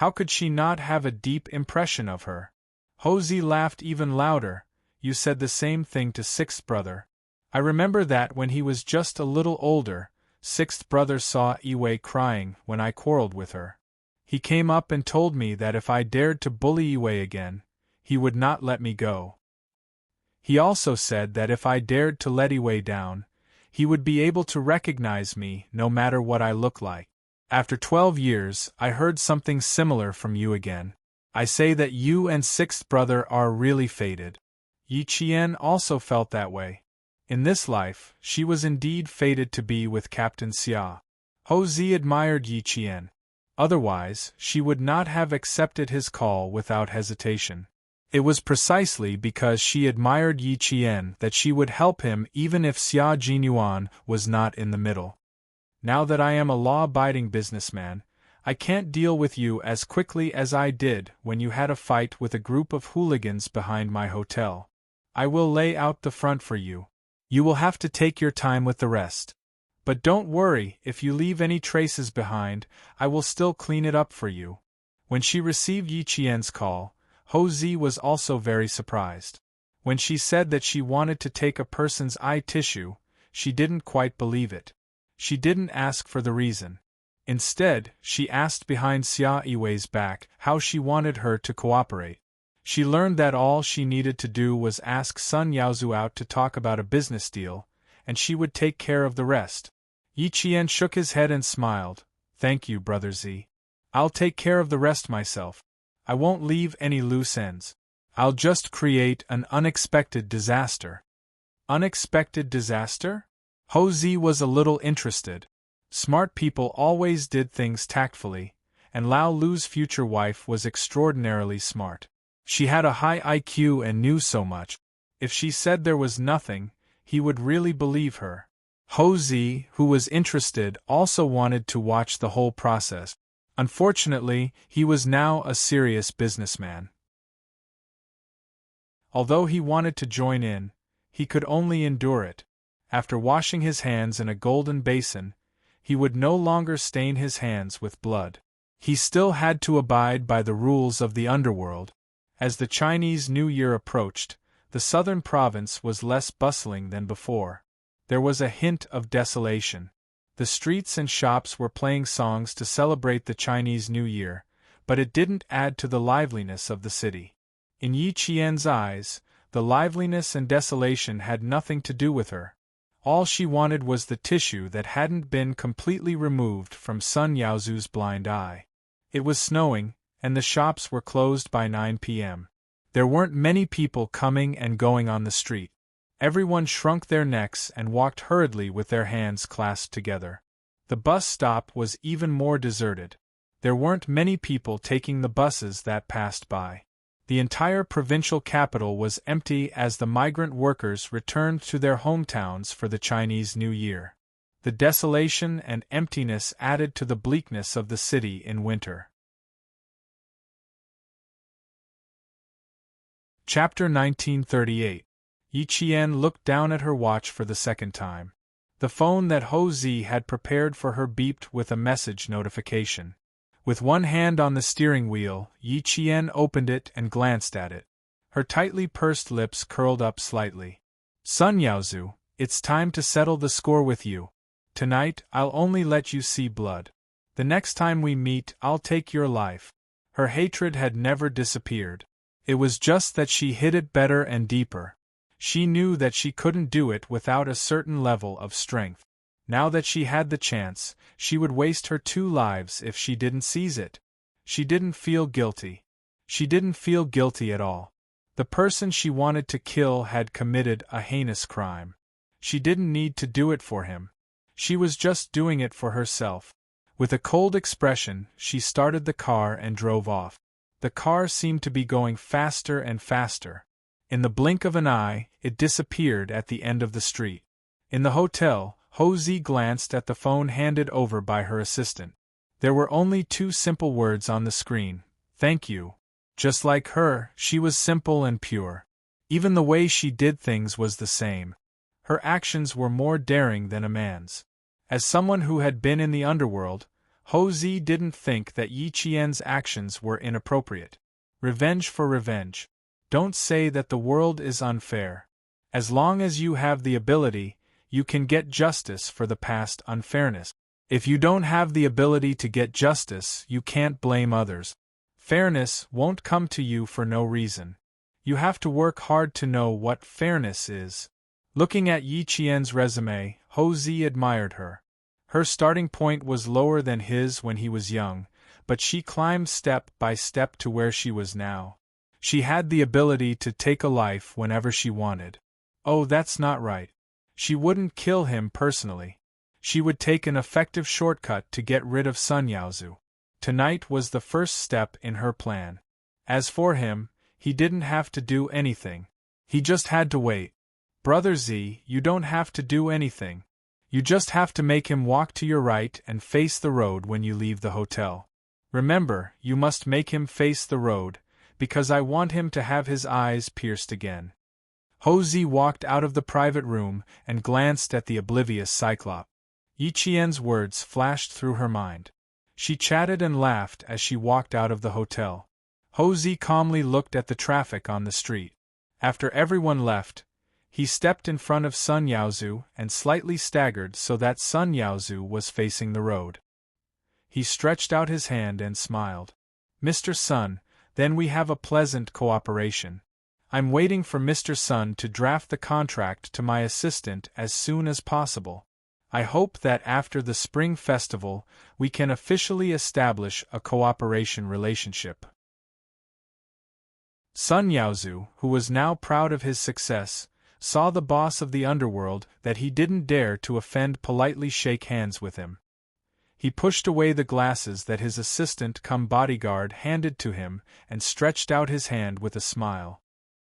How could she not have a deep impression of her? Ho Zi laughed even louder. "You said the same thing to Sixth Brother. I remember that when he was just a little older, Sixth Brother saw Iwei crying when I quarreled with her. He came up and told me that if I dared to bully Iwei again, he would not let me go. He also said that if I dared to let Iwei down, he would be able to recognize me no matter what I look like. After 12 years, I heard something similar from you again. I say that you and Sixth Brother are really fated." Yi Qian also felt that way. In this life, she was indeed fated to be with Captain Xia. Ho Zi admired Yi Qian. Otherwise, she would not have accepted his call without hesitation. It was precisely because she admired Yi Qian that she would help him even if Xia Jinyuan was not in the middle. Now that I am a law-abiding businessman, I can't deal with you as quickly as I did when you had a fight with a group of hooligans behind my hotel. I will lay out the front for you. You will have to take your time with the rest. But don't worry, if you leave any traces behind, I will still clean it up for you. When she received Yi Qian's call, Ho Zi was also very surprised. When she said that she wanted to take a person's eye tissue, she didn't quite believe it. She didn't ask for the reason. Instead, she asked behind Xia Yiwei's back how she wanted her to cooperate. She learned that all she needed to do was ask Sun Yaozu out to talk about a business deal, and she would take care of the rest. Yi Qian shook his head and smiled. Thank you, Brother Zi. I'll take care of the rest myself. I won't leave any loose ends. I'll just create an unexpected disaster. Unexpected disaster? Ho Zi was a little interested. Smart people always did things tactfully, and Lao Lu's future wife was extraordinarily smart. She had a high IQ and knew so much. If she said there was nothing, he would really believe her. Ho Zi, who was interested, also wanted to watch the whole process. Unfortunately, he was now a serious businessman. Although he wanted to join in, he could only endure it. After washing his hands in a golden basin, he would no longer stain his hands with blood. He still had to abide by the rules of the underworld. As the Chinese New Year approached, the southern province was less bustling than before. There was a hint of desolation. The streets and shops were playing songs to celebrate the Chinese New Year, but it didn't add to the liveliness of the city. In Yi Qian's eyes, the liveliness and desolation had nothing to do with her. All she wanted was the tissue that hadn't been completely removed from Sun Yaozu's blind eye. It was snowing, and the shops were closed by 9 p.m. There weren't many people coming and going on the street. Everyone shrunk their necks and walked hurriedly with their hands clasped together. The bus stop was even more deserted. There weren't many people taking the buses that passed by. The entire provincial capital was empty as the migrant workers returned to their hometowns for the Chinese New Year. The desolation and emptiness added to the bleakness of the city in winter. Chapter 1938. Yi Qian looked down at her watch for the second time. The phone that Ho Zi had prepared for her beeped with a message notification. With one hand on the steering wheel, Yi Qian opened it and glanced at it. Her tightly pursed lips curled up slightly. Sun Yaozu, it's time to settle the score with you. Tonight, I'll only let you see blood. The next time we meet, I'll take your life. Her hatred had never disappeared. It was just that she hid it better and deeper. She knew that she couldn't do it without a certain level of strength. Now that she had the chance, she would waste her 2 lives if she didn't seize it. She didn't feel guilty. She didn't feel guilty at all. The person she wanted to kill had committed a heinous crime. She didn't need to do it for him. She was just doing it for herself. With a cold expression, she started the car and drove off. The car seemed to be going faster and faster. In the blink of an eye, it disappeared at the end of the street. In the hotel, Ho Zi glanced at the phone handed over by her assistant. There were only 2 simple words on the screen. Thank you. Just like her, she was simple and pure. Even the way she did things was the same. Her actions were more daring than a man's. As someone who had been in the underworld, Ho Zi didn't think that Yi Qian's actions were inappropriate. Revenge for revenge. Don't say that the world is unfair. As long as you have the ability, you can get justice for the past unfairness. If you don't have the ability to get justice, you can't blame others. Fairness won't come to you for no reason. You have to work hard to know what fairness is. Looking at Yi Qian's resume, Ho Zi admired her. Her starting point was lower than his when he was young, but she climbed step by step to where she was now. She had the ability to take a life whenever she wanted. Oh, that's not right. She wouldn't kill him personally. She would take an effective shortcut to get rid of Sun Yaozu. Tonight was the first step in her plan. As for him, He didn't have to do anything. He just had to wait. Brother Z, you don't have to do anything. You just have to make him walk to your right and face the road when you leave the hotel. Remember, you must make him face the road, because I want him to have his eyes pierced again. Ho Zi walked out of the private room and glanced at the oblivious Cyclop. Yi Qian's words flashed through her mind. She chatted and laughed as she walked out of the hotel. Ho Zi calmly looked at the traffic on the street. After everyone left, he stepped in front of Sun Yaozu and slightly staggered so that Sun Yaozu was facing the road. He stretched out his hand and smiled. Mr. Sun, then we have a pleasant cooperation. I'm waiting for Mr. Sun to draft the contract to my assistant as soon as possible. I hope that after the Spring Festival we can officially establish a cooperation relationship. Sun Yaozu, who was now proud of his success, saw the boss of the underworld that he didn't dare to offend politely shake hands with him. He pushed away the glasses that his assistant-cum-bodyguard handed to him and stretched out his hand with a smile.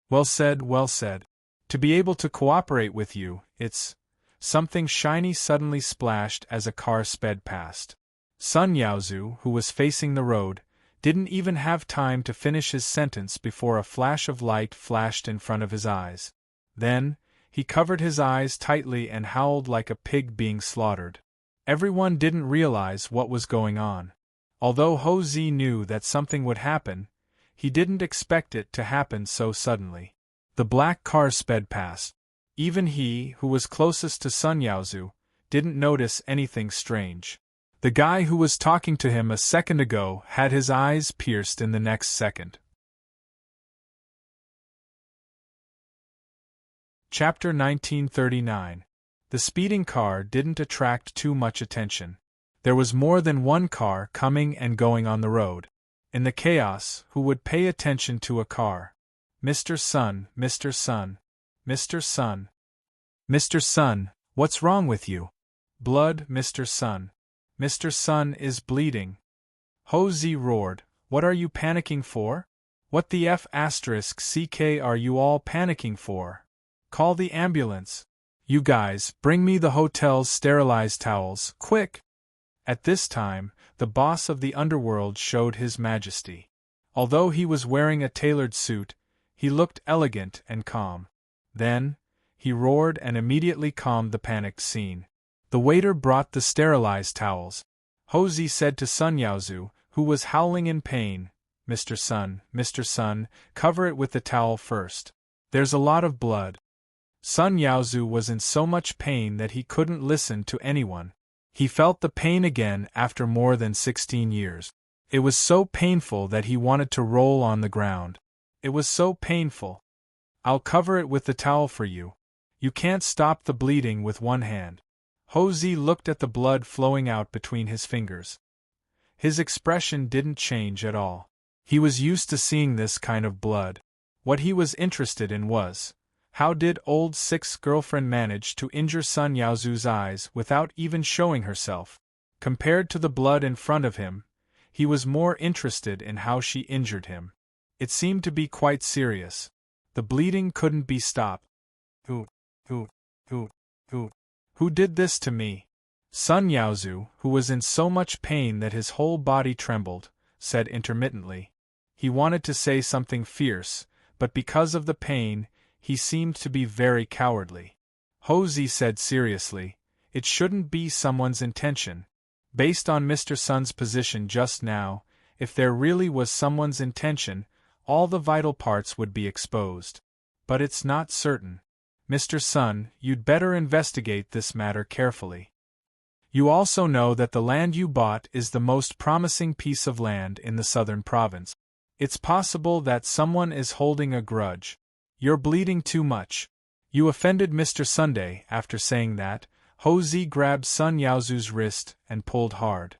Well said, well said. To be able to cooperate with you, it's... Something shiny suddenly splashed as a car sped past. Sun Yaozu, who was facing the road, didn't even have time to finish his sentence before a flash of light flashed in front of his eyes. Then, he covered his eyes tightly and howled like a pig being slaughtered. Everyone didn't realize what was going on. Although Ho Zi knew that something would happen, he didn't expect it to happen so suddenly. The black car sped past. Even he, who was closest to Sun Yaozu, didn't notice anything strange. The guy who was talking to him a second ago had his eyes pierced in the next second. Chapter 1939. The speeding car didn't attract too much attention. There was more than one car coming and going on the road. In the chaos, who would pay attention to a car? Mr. Sun, Mr. Sun, Mr. Sun. Mr. Sun, what's wrong with you? Blood, Mr. Sun. Mr. Sun is bleeding. Ho Zi roared, what are you panicking for? What the F***ck are you all panicking for? Call the ambulance. You guys, bring me the hotel's sterilized towels, quick! At this time, the boss of the underworld showed his majesty. Although he was wearing a tailored suit, he looked elegant and calm. Then, he roared and immediately calmed the panicked scene. The waiter brought the sterilized towels. Ho Zi said to Sun Yaozu, who was howling in pain, Mr. Sun, cover it with the towel first. There's a lot of blood. Sun Yaozu was in so much pain that he couldn't listen to anyone. He felt the pain again after more than 16 years. It was so painful that he wanted to roll on the ground. It was so painful. I'll cover it with the towel for you. You can't stop the bleeding with one hand. Ho Zi looked at the blood flowing out between his fingers. His expression didn't change at all. He was used to seeing this kind of blood. What he was interested in was, how did old Six's girlfriend manage to injure Sun Yaozu's eyes without even showing herself? Compared to the blood in front of him, he was more interested in how she injured him. It seemed to be quite serious. The bleeding couldn't be stopped. Who did this to me? Sun Yaozu, who was in so much pain that his whole body trembled, said intermittently. He wanted to say something fierce, but because of the pain, he seemed to be very cowardly. Ho Zi said seriously, it shouldn't be someone's intention. Based on Mr. Sun's position just now, if there really was someone's intention, all the vital parts would be exposed. But it's not certain. Mr. Sun, you'd better investigate this matter carefully. You also know that the land you bought is the most promising piece of land in the southern province. It's possible that someone is holding a grudge. You're bleeding too much. You offended Mr. Sunday. After saying that, Ho Zi grabbed Sun Yaozu's wrist and pulled hard.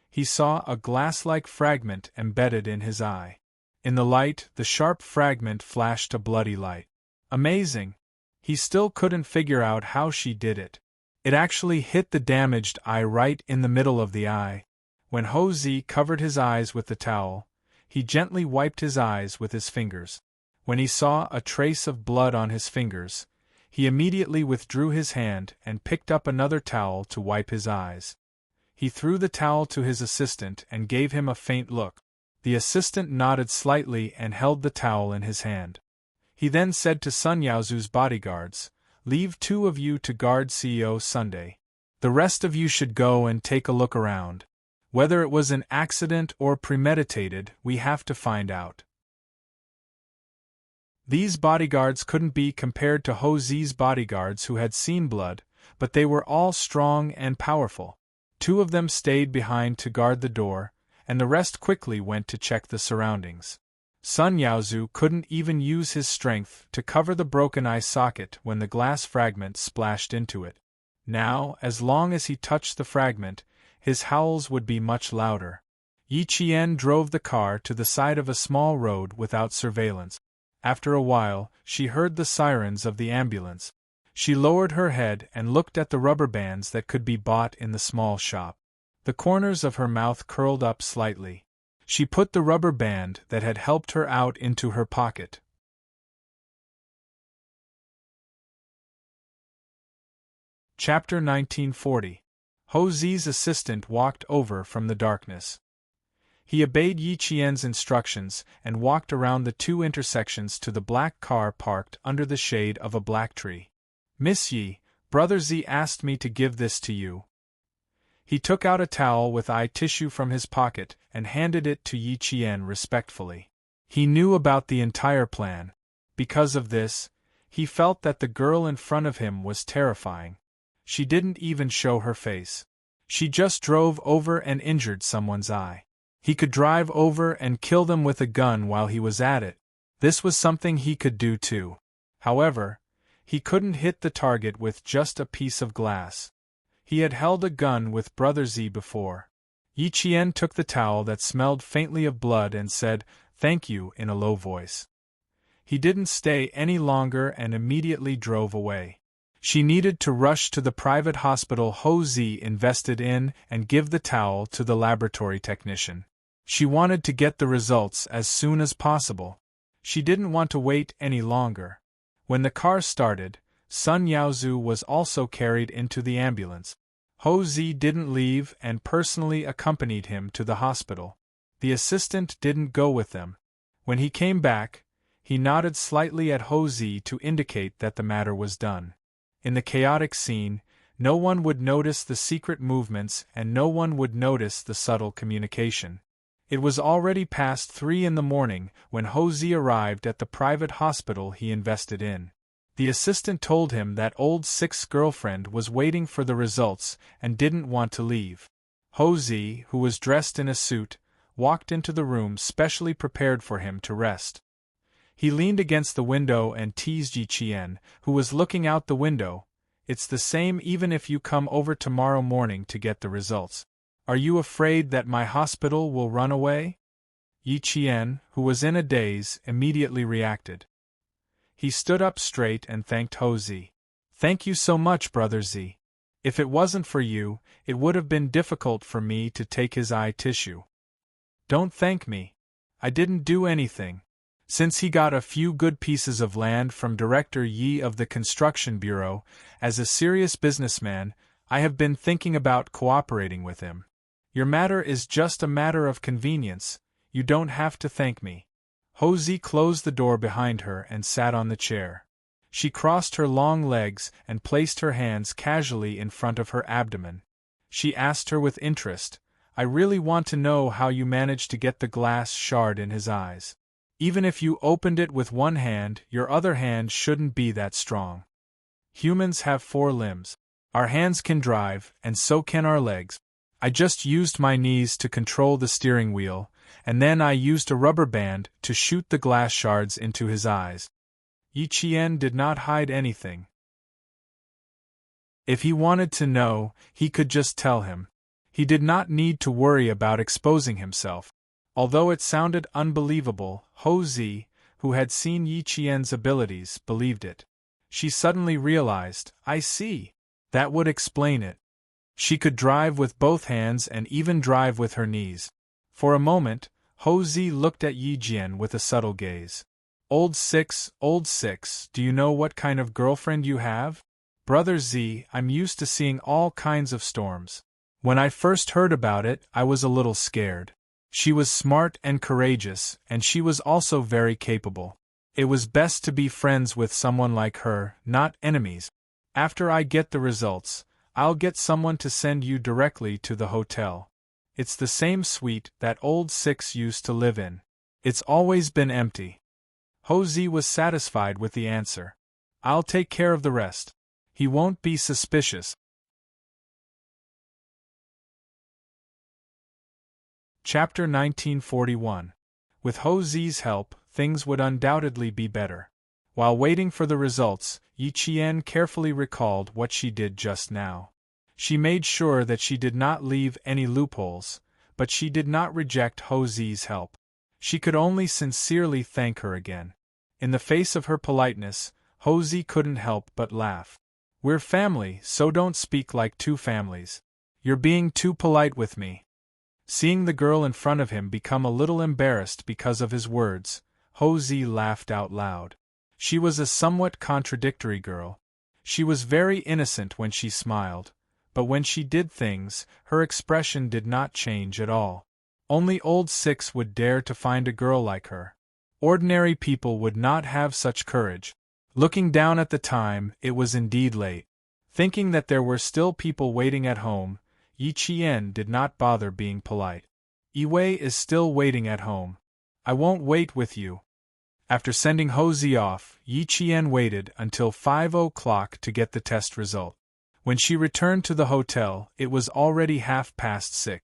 He saw a glass-like fragment embedded in his eye. In the light, the sharp fragment flashed a bloody light. Amazing! He still couldn't figure out how she did it. It actually hit the damaged eye right in the middle of the eye. When Ho Zi covered his eyes with the towel, He gently wiped his eyes with his fingers. When he saw a trace of blood on his fingers, he immediately withdrew his hand and picked up another towel to wipe his eyes. He threw the towel to his assistant and gave him a faint look. The assistant nodded slightly and held the towel in his hand. He then said to Sun Yaozu's bodyguards, "Leave 2 of you to guard CEO Sunday. The rest of you should go and take a look around. Whether it was an accident or premeditated, we have to find out." These bodyguards couldn't be compared to Ho Zi's bodyguards who had seen blood, but they were all strong and powerful. 2 of them stayed behind to guard the door, and the rest quickly went to check the surroundings. Sun Yaozu couldn't even use his strength to cover the broken eye socket when the glass fragment splashed into it. Now, as long as he touched the fragment, his howls would be much louder. Yi Qian drove the car to the side of a small road without surveillance. After a while, she heard the sirens of the ambulance. She lowered her head and looked at the rubber bands that could be bought in the small shop. The corners of her mouth curled up slightly. She put the rubber band that had helped her out into her pocket. Chapter 1940. Ho Zi's assistant walked over from the darkness. He obeyed Yi Qian's instructions and walked around the 2 intersections to the black car parked under the shade of a black tree. "Miss Yi, Brother Z asked me to give this to you." He took out a towel with eye tissue from his pocket and handed it to Yi Qian respectfully. He knew about the entire plan. Because of this, he felt that the girl in front of him was terrifying. She didn't even show her face. She just drove over and injured someone's eye. He could drive over and kill them with a gun while he was at it. This was something he could do too. However, he couldn't hit the target with just a piece of glass. He had held a gun with Brother Z before. Yi Qian took the towel that smelled faintly of blood and said, "Thank you," in a low voice. He didn't stay any longer and immediately drove away. She needed to rush to the private hospital Ho Zi invested in and give the towel to the laboratory technician. She wanted to get the results as soon as possible. She didn't want to wait any longer. When the car started, Sun Yaozu was also carried into the ambulance. Ho Zi didn't leave and personally accompanied him to the hospital. The assistant didn't go with them. When he came back, he nodded slightly at Ho Zi to indicate that the matter was done. In the chaotic scene, no one would notice the secret movements and no one would notice the subtle communication. It was already past 3 in the morning when Ho Zi arrived at the private hospital he invested in. The assistant told him that old Six's girlfriend was waiting for the results and didn't want to leave. Ho Zi, who was dressed in a suit, walked into the room specially prepared for him to rest. He leaned against the window and teased Yi Qian, who was looking out the window. "It's the same even if you come over tomorrow morning to get the results. Are you afraid that my hospital will run away?" Yi Qian, who was in a daze, immediately reacted. He stood up straight and thanked Ho Zi. "Thank you so much, Brother Z. If it wasn't for you, it would have been difficult for me to take his eye tissue." "Don't thank me. I didn't do anything. Since he got a few good pieces of land from Director Yi of the Construction Bureau, as a serious businessman, I have been thinking about cooperating with him. Your matter is just a matter of convenience, you don't have to thank me." Ho Zi closed the door behind her and sat on the chair. She crossed her long legs and placed her hands casually in front of her abdomen. She asked her with interest, "I really want to know how you managed to get the glass shard in his eyes. Even if you opened it with one hand, your other hand shouldn't be that strong. Humans have 4 limbs. Our hands can drive, and so can our legs. I just used my knees to control the steering wheel, and then I used a rubber band to shoot the glass shards into his eyes." Yi Qian did not hide anything. If he wanted to know, he could just tell him. He did not need to worry about exposing himself. Although it sounded unbelievable, Ho Zi, who had seen Yi Qian's abilities, believed it. She suddenly realized, "I see. That would explain it." She could drive with both hands and even drive with her knees. For a moment, Ho Zi looked at Yi Jian with a subtle gaze. Old Six, do you know what kind of girlfriend you have? Brother Z, I'm used to seeing all kinds of storms. When I first heard about it, I was a little scared. She was smart and courageous, and she was also very capable. It was best to be friends with someone like her, not enemies. After I get the results, I'll get someone to send you directly to the hotel. It's the same suite that old Six used to live in. It's always been empty. Ho Zi was satisfied with the answer. I'll take care of the rest. He won't be suspicious. Chapter 1941. With Ho Zi's help, things would undoubtedly be better. While waiting for the results, Yi Qian carefully recalled what she did just now. She made sure that she did not leave any loopholes, but she did not reject Ho Zi's help. She could only sincerely thank her again. In the face of her politeness, Ho Zi couldn't help but laugh. We're family, so don't speak like two families. You're being too polite with me. Seeing the girl in front of him become a little embarrassed because of his words, Ho Zi laughed out loud. She was a somewhat contradictory girl. She was very innocent when she smiled, but when she did things, her expression did not change at all. Only old Six would dare to find a girl like her. Ordinary people would not have such courage. Looking down at the time, it was indeed late. Thinking that there were still people waiting at home, Yi Qian did not bother being polite. Yiwei is still waiting at home. I won't wait with you. After sending Ho Zi off, Yi Qian waited until 5 o'clock to get the test result. When she returned to the hotel, it was already 6:30.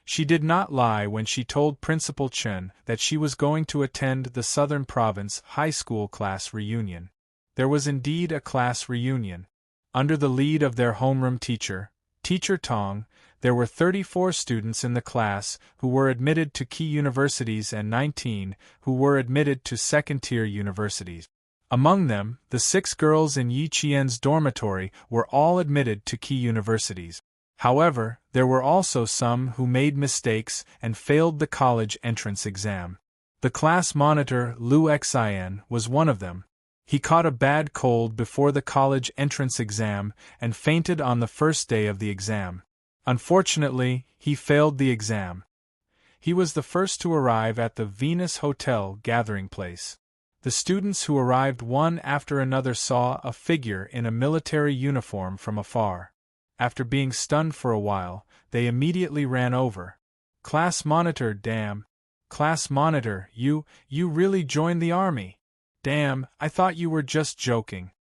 She did not lie when she told Principal Chen that she was going to attend the Southern Province High School class reunion. There was indeed a class reunion. Under the lead of their homeroom teacher, Teacher Tong, there were 34 students in the class who were admitted to key universities and 19 who were admitted to second-tier universities. Among them, the 6 girls in Yi Qian's dormitory were all admitted to key universities. However, there were also some who made mistakes and failed the college entrance exam. The class monitor, Lu Xian, was one of them. He caught a bad cold before the college entrance exam and fainted on the first day of the exam. Unfortunately, he failed the exam. He was the first to arrive at the Venus Hotel gathering place. The students who arrived one after another saw a figure in a military uniform from afar. After being stunned for a while, they immediately ran over. Class monitor, damn. Class monitor, you really joined the army. Damn, I thought you were just joking.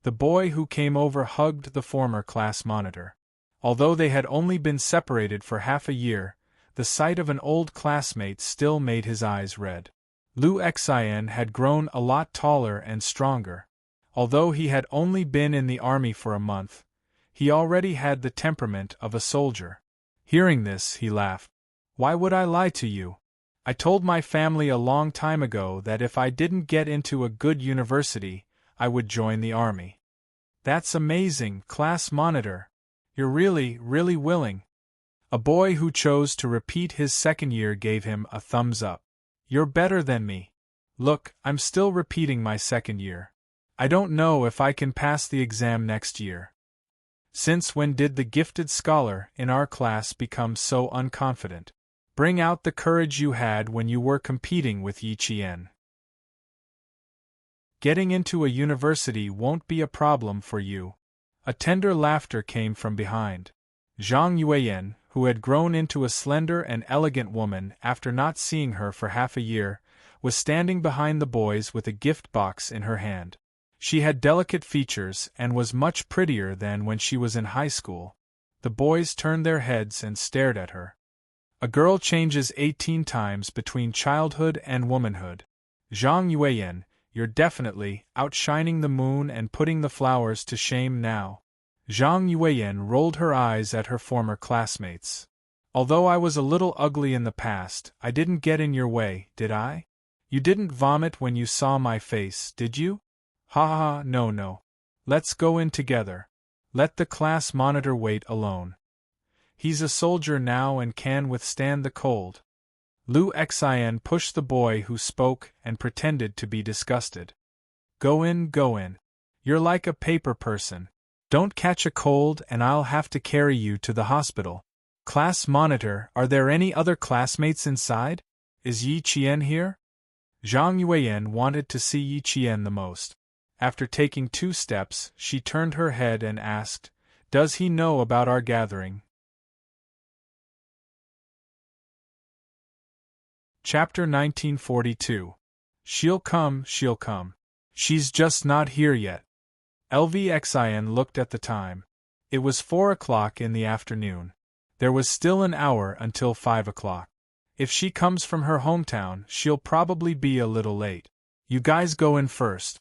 The boy who came over hugged the former class monitor. Although they had only been separated for half a year, the sight of an old classmate still made his eyes red. Lu Xian had grown a lot taller and stronger. Although he had only been in the army for a month, he already had the temperament of a soldier. Hearing this, he laughed. Why would I lie to you? I told my family a long time ago that if I didn't get into a good university, I would join the army. That's amazing, class monitor. You're really willing. A boy who chose to repeat his second year gave him a thumbs up. You're better than me. Look, I'm still repeating my second year. I don't know if I can pass the exam next year. Since when did the gifted scholar in our class become so unconfident? Bring out the courage you had when you were competing with Yi Qian. Getting into a university won't be a problem for you. A tender laughter came from behind. Zhang Yueyan, who had grown into a slender and elegant woman after not seeing her for half a year, was standing behind the boys with a gift box in her hand. She had delicate features and was much prettier than when she was in high school. The boys turned their heads and stared at her. A girl changes 18 times between childhood and womanhood. Zhang Yueyan, you're definitely outshining the moon and putting the flowers to shame now. Zhang Yueyan rolled her eyes at her former classmates. Although I was a little ugly in the past, I didn't get in your way, did I? You didn't vomit when you saw my face, did you? Ha ha ha, no. Let's go in together. Let the class monitor wait alone. He's a soldier now and can withstand the cold. Lu Xian pushed the boy who spoke and pretended to be disgusted. Go in, go in. You're like a paper person. Don't catch a cold and I'll have to carry you to the hospital. Class monitor, are there any other classmates inside? Is Yi Qian here? Zhang Yuan wanted to see Yi Qian the most. After taking 2 steps, she turned her head and asked, Does he know about our gathering? Chapter 1942. She'll come, she'll come. She's just not here yet. Xian looked at the time. It was 4 o'clock in the afternoon. There was still an hour until 5 o'clock. If she comes from her hometown, she'll probably be a little late. You guys go in first.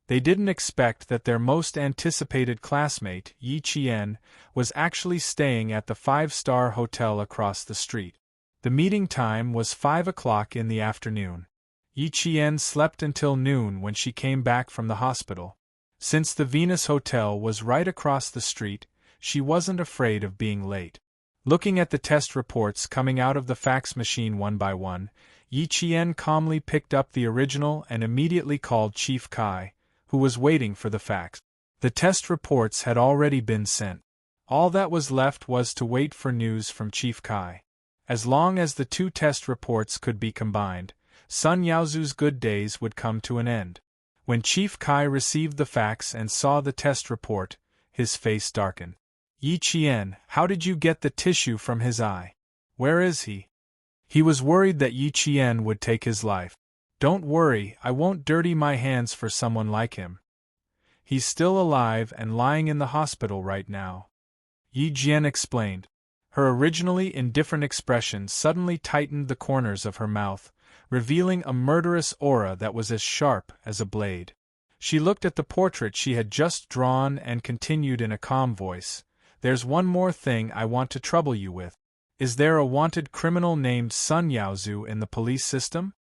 They didn't expect that their most anticipated classmate, Yi Qian, was actually staying at the 5-star hotel across the street. The meeting time was 5 o'clock in the afternoon. Yi Qian slept until noon when she came back from the hospital. Since the Venus Hotel was right across the street, she wasn't afraid of being late. Looking at the test reports coming out of the fax machine one by one, Yi Qian calmly picked up the original and immediately called Chief Kai, who was waiting for the fax. The test reports had already been sent. All that was left was to wait for news from Chief Kai. As long as the 2 test reports could be combined, Sun Yaozu's good days would come to an end. When Chief Kai received the fax and saw the test report, his face darkened. Yi Qian, how did you get the tissue from his eye? Where is he? He was worried that Yi Qian would take his life. Don't worry, I won't dirty my hands for someone like him. He's still alive and lying in the hospital right now. Yi Jian explained. Her originally indifferent expression suddenly tightened the corners of her mouth, revealing a murderous aura that was as sharp as a blade. She looked at the portrait she had just drawn and continued in a calm voice. There's one more thing I want to trouble you with. Is there a wanted criminal named Sun Yaozu in the police system?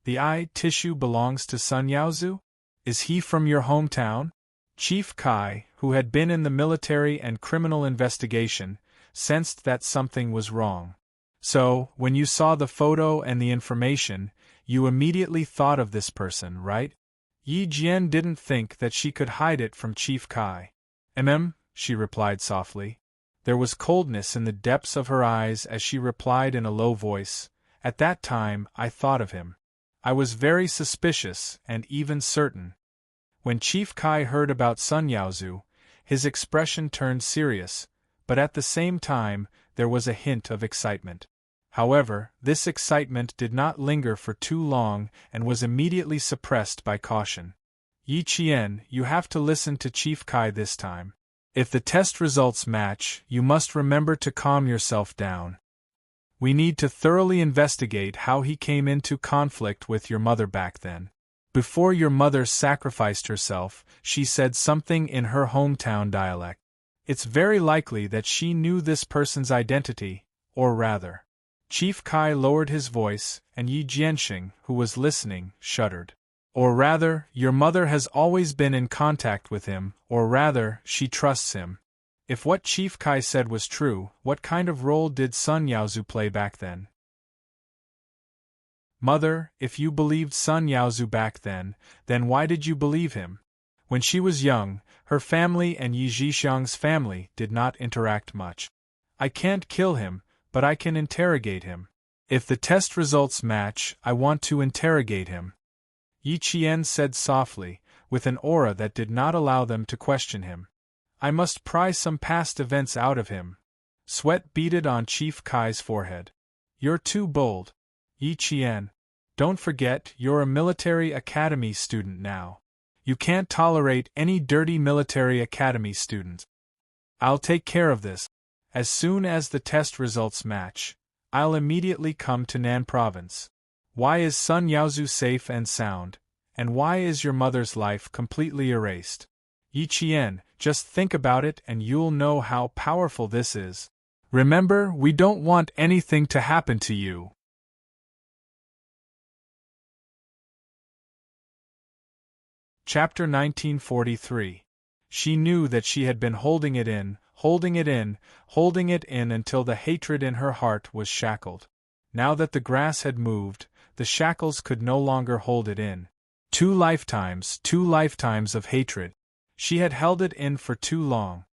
The eye tissue belongs to Sun Yaozu? Is he from your hometown? Chief Kai, who had been in the military and criminal investigation, sensed that something was wrong. So, when you saw the photo and the information, you immediately thought of this person, right? Yi Jian didn't think that she could hide it from Chief Kai. She replied softly. There was coldness in the depths of her eyes as she replied in a low voice, At that time, I thought of him. I was very suspicious and even certain. When Chief Kai heard about Sun Yaozu, his expression turned serious, but at the same time, there was a hint of excitement. However, this excitement did not linger for too long and was immediately suppressed by caution. Yi Qian, you have to listen to Chief Kai this time. If the test results match, you must remember to calm yourself down. We need to thoroughly investigate how he came into conflict with your mother back then. Before your mother sacrificed herself, she said something in her hometown dialect. It's very likely that she knew this person's identity, or rather. Chief Kai lowered his voice, and Yi Jianxing, who was listening, shuddered. Or rather, your mother has always been in contact with him, or rather, she trusts him. If what Chief Kai said was true, what kind of role did Sun Yaozu play back then? Mother, if you believed Sun Yaozu back then why did you believe him? When she was young, her family and Yi Zhixiang's family did not interact much. I can't kill him, but I can interrogate him. If the test results match, I want to interrogate him. Yi Qian said softly, with an aura that did not allow them to question him. I must pry some past events out of him. Sweat beaded on Chief Kai's forehead. You're too bold. Yi Qian. Don't forget, you're a military academy student now. You can't tolerate any dirty military academy students. I'll take care of this. As soon as the test results match, I'll immediately come to Nan Province. Why is Sun Yaozu safe and sound, and why is your mother's life completely erased? Yi Qian, just think about it and you'll know how powerful this is. Remember, we don't want anything to happen to you. Chapter 1943. She knew that she had been holding it in until the hatred in her heart was shackled. Now that the grass had moved, the shackles could no longer hold it in. 2 lifetimes of hatred. She had held it in for too long.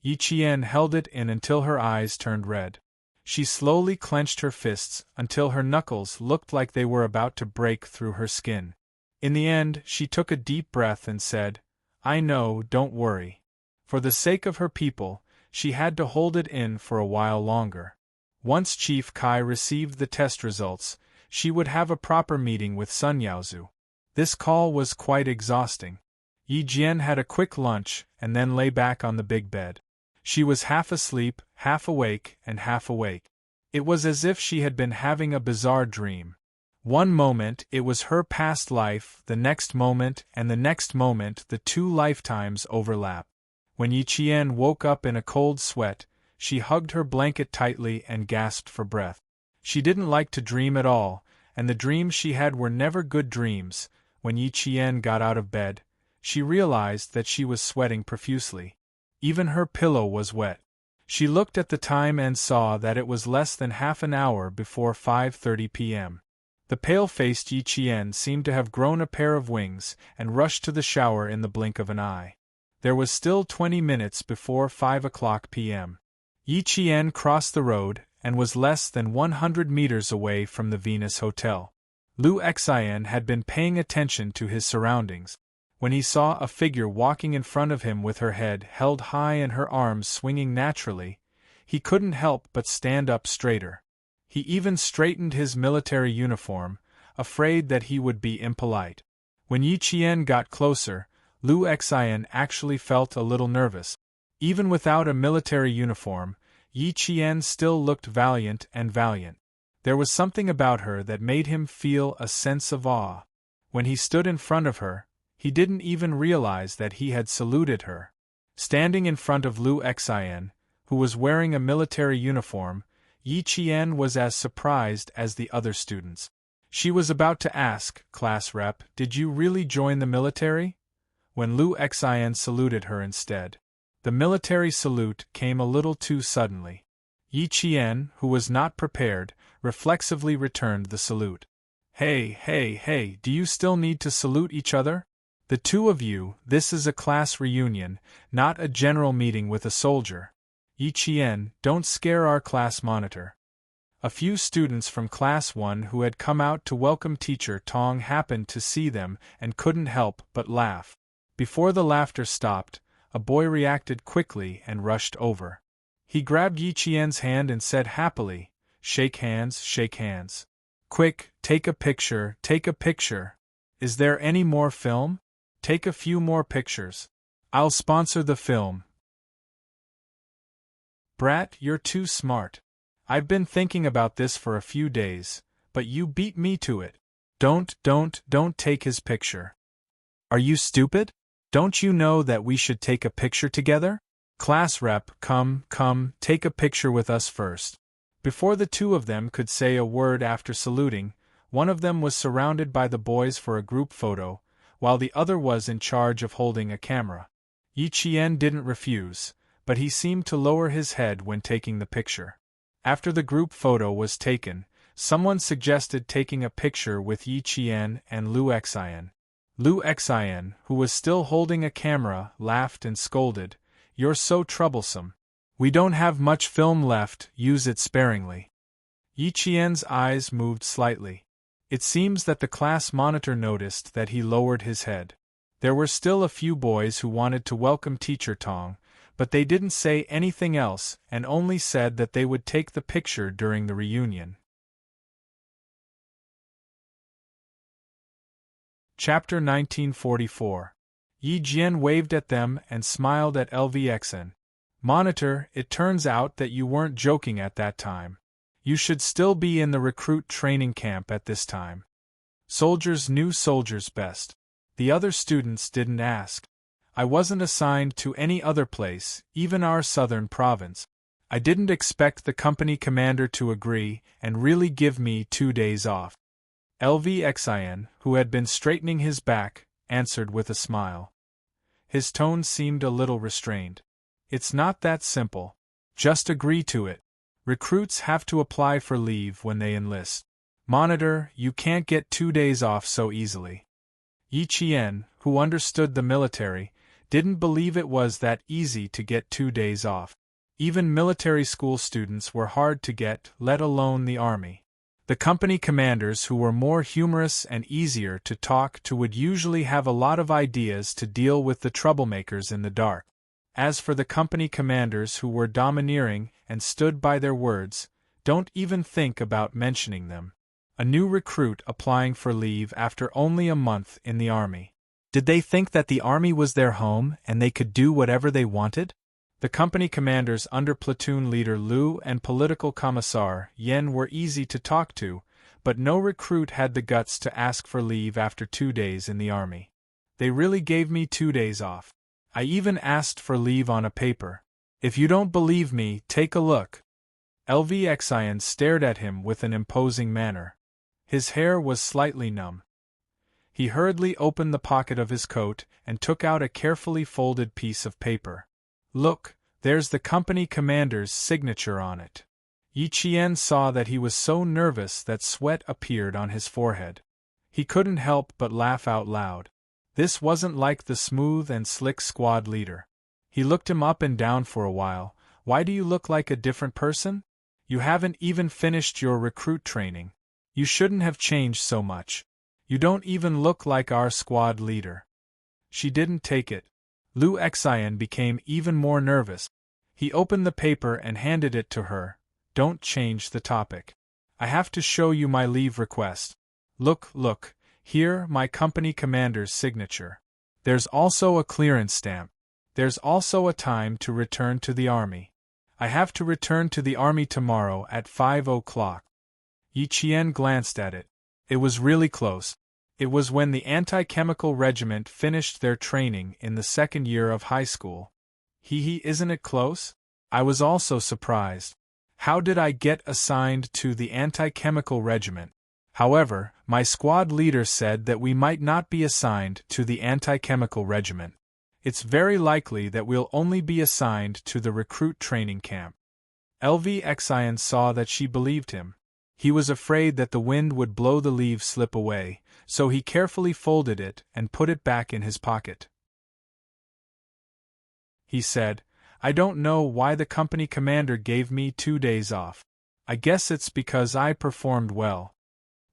Yi Qian held it in until her eyes turned red. She slowly clenched her fists until her knuckles looked like they were about to break through her skin. In the end, she took a deep breath and said, "I know, don't worry." For the sake of her people, she had to hold it in for a while longer. Once Chief Kai received the test results, she would have a proper meeting with Sun Yaozu. This call was quite exhausting. Yi Jian had a quick lunch and then lay back on the big bed. She was half asleep, half awake, and half awake. It was as if she had been having a bizarre dream. One moment it was her past life, the next moment and the next moment the 2 lifetimes overlap. When Yi Qian woke up in a cold sweat, she hugged her blanket tightly and gasped for breath. She didn't like to dream at all, and the dreams she had were never good dreams. When Yi Qian got out of bed, she realized that she was sweating profusely. Even her pillow was wet. She looked at the time and saw that it was less than half an hour before 5:30 p.m. The pale-faced Yi Qian seemed to have grown a pair of wings and rushed to the shower in the blink of an eye. There was still 20 minutes before 5 o'clock p.m. Yi Qian crossed the road and was less than 100 meters away from the Venus Hotel. Lu Xian had been paying attention to his surroundings. When he saw a figure walking in front of him with her head held high and her arms swinging naturally, he couldn't help but stand up straighter. He even straightened his military uniform, afraid that he would be impolite. When Yi Qian got closer, Lu Xian actually felt a little nervous. Even without a military uniform, Yi Qian still looked valiant and valiant. There was something about her that made him feel a sense of awe. When he stood in front of her, he didn't even realize that he had saluted her. Standing in front of Lu Xian, who was wearing a military uniform, Yi Qian was as surprised as the other students. She was about to ask, "Class rep, did you really join the military?" when Lu Xian saluted her instead. The military salute came a little too suddenly. Yi Qian, who was not prepared, reflexively returned the salute. Hey, do you still need to salute each other? The two of you, this is a class reunion, not a general meeting with a soldier. Yi Qian, don't scare our class monitor. A few students from Class 1 who had come out to welcome Teacher Tong happened to see them and couldn't help but laugh. Before the laughter stopped, a boy reacted quickly and rushed over. He grabbed Yi Qian's hand and said happily, shake hands, shake hands. Quick, take a picture, take a picture. Is there any more film? Take a few more pictures. I'll sponsor the film. Brat, you're too smart. I've been thinking about this for a few days, but you beat me to it. Don't take his picture. Are you stupid? Don't you know that we should take a picture together? Class rep, come, take a picture with us first. Before the two of them could say a word after saluting, one of them was surrounded by the boys for a group photo, while the other was in charge of holding a camera. Yi Qian didn't refuse, but he seemed to lower his head when taking the picture. After the group photo was taken, someone suggested taking a picture with Yi Qian and Lu Xian. Lu Xian, who was still holding a camera, laughed and scolded, "You're so troublesome. We don't have much film left, use it sparingly." Yi Qian's eyes moved slightly. It seems that the class monitor noticed that he lowered his head. There were still a few boys who wanted to welcome Teacher Tong, but they didn't say anything else and only said that they would take the picture during the reunion. Chapter 1944. Yi Jian waved at them and smiled at LVXN. Monitor, it turns out that you weren't joking at that time. You should still be in the recruit training camp at this time. Soldiers knew soldiers best. The other students didn't ask. I wasn't assigned to any other place, even our southern province. I didn't expect the company commander to agree and really give me 2 days off. LVXIN, who had been straightening his back, answered with a smile. His tone seemed a little restrained. It's not that simple. Just agree to it. Recruits have to apply for leave when they enlist. Monitor, you can't get 2 days off so easily. Yi Qian, who understood the military, didn't believe it was that easy to get 2 days off. Even military school students were hard to get, let alone the army. The company commanders who were more humorous and easier to talk to would usually have a lot of ideas to deal with the troublemakers in the dark. As for the company commanders who were domineering and stood by their words, don't even think about mentioning them. A new recruit applying for leave after only a month in the army. Did they think that the army was their home and they could do whatever they wanted? The company commanders under platoon leader Liu and political commissar Yen were easy to talk to, but no recruit had the guts to ask for leave after 2 days in the army. They really gave me 2 days off. I even asked for leave on a paper. If you don't believe me, take a look. LV Xian stared at him with an imposing manner. His hair was slightly numb. He hurriedly opened the pocket of his coat and took out a carefully folded piece of paper. Look, there's the company commander's signature on it. Yi Qian saw that he was so nervous that sweat appeared on his forehead. He couldn't help but laugh out loud. This wasn't like the smooth and slick squad leader. He looked him up and down for a while. Why do you look like a different person? You haven't even finished your recruit training. You shouldn't have changed so much. You don't even look like our squad leader. She didn't take it. Liu Xian became even more nervous. He opened the paper and handed it to her. Don't change the topic. I have to show you my leave request. Look, here, my company commander's signature. There's also a clearance stamp. There's also a time to return to the army. I have to return to the army tomorrow at 5 o'clock. Yi Qian glanced at it. It was really close. It was when the anti-chemical regiment finished their training in the 2nd year of high school. Isn't it close? I was also surprised. How did I get assigned to the anti-chemical regiment? However, my squad leader said that we might not be assigned to the anti-chemical regiment. It's very likely that we'll only be assigned to the recruit training camp. LV Xian saw that she believed him. He was afraid that the wind would blow the leave slip away, so he carefully folded it and put it back in his pocket. He said, I don't know why the company commander gave me 2 days off. I guess it's because I performed well.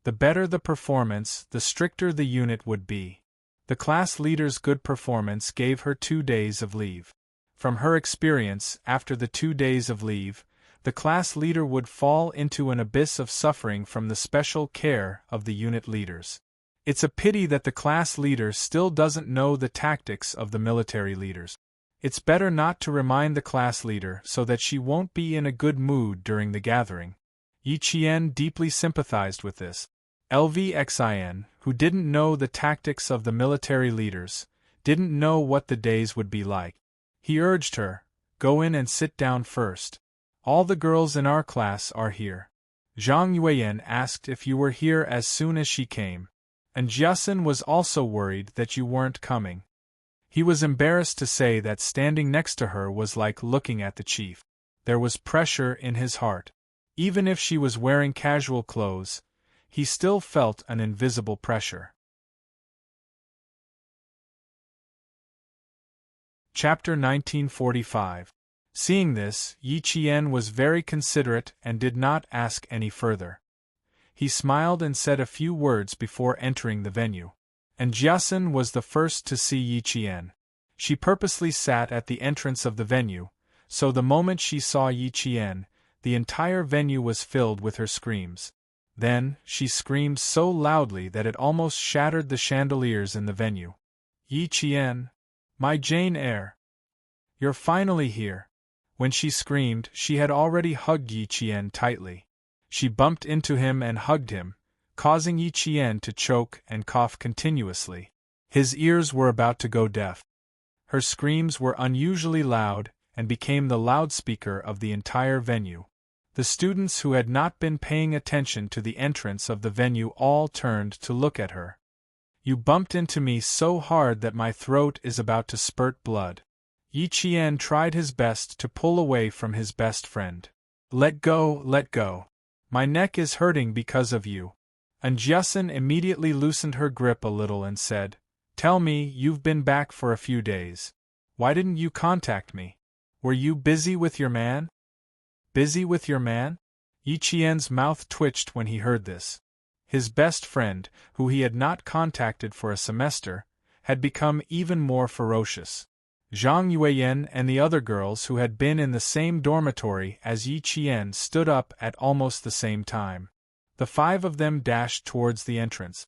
The better the performance, the stricter the unit would be. The class leader's good performance gave her 2 days of leave. From her experience, after the 2 days of leave, the class leader would fall into an abyss of suffering from the special care of the unit leaders. It's a pity that the class leader still doesn't know the tactics of the military leaders. It's better not to remind the class leader so that she won't be in a good mood during the gathering. Yi Qian deeply sympathized with this. LV Xian, who didn't know the tactics of the military leaders, didn't know what the days would be like. He urged her, go in and sit down first. All the girls in our class are here. Zhang Yueyan asked if you were here as soon as she came. And Jiasun was also worried that you weren't coming. He was embarrassed to say that standing next to her was like looking at the chief. There was pressure in his heart. Even if she was wearing casual clothes, he still felt an invisible pressure. Chapter 1945. Seeing this, Yi Qian was very considerate and did not ask any further. He smiled and said a few words before entering the venue. And Jiasun was the first to see Yi Qian. She purposely sat at the entrance of the venue, so the moment she saw Yi Qian, the entire venue was filled with her screams. Then, she screamed so loudly that it almost shattered the chandeliers in the venue. Yi Qian, my Jane Eyre, you're finally here. When she screamed, she had already hugged Yi Qian tightly. She bumped into him and hugged him, causing Yi Qian to choke and cough continuously. His ears were about to go deaf. Her screams were unusually loud and became the loudspeaker of the entire venue. The students who had not been paying attention to the entrance of the venue all turned to look at her. You bumped into me so hard that my throat is about to spurt blood. Yi Qian tried his best to pull away from his best friend. Let go, let go. My neck is hurting because of you. Unyielding immediately loosened her grip a little and said, Tell me, you've been back for a few days. Why didn't you contact me? Were you busy with your man? Busy with your man? Yiqian's mouth twitched when he heard this. His best friend, who he had not contacted for a semester, had become even more ferocious. Zhang Yueyan and the other girls who had been in the same dormitory as Yiqian stood up at almost the same time. The five of them dashed towards the entrance.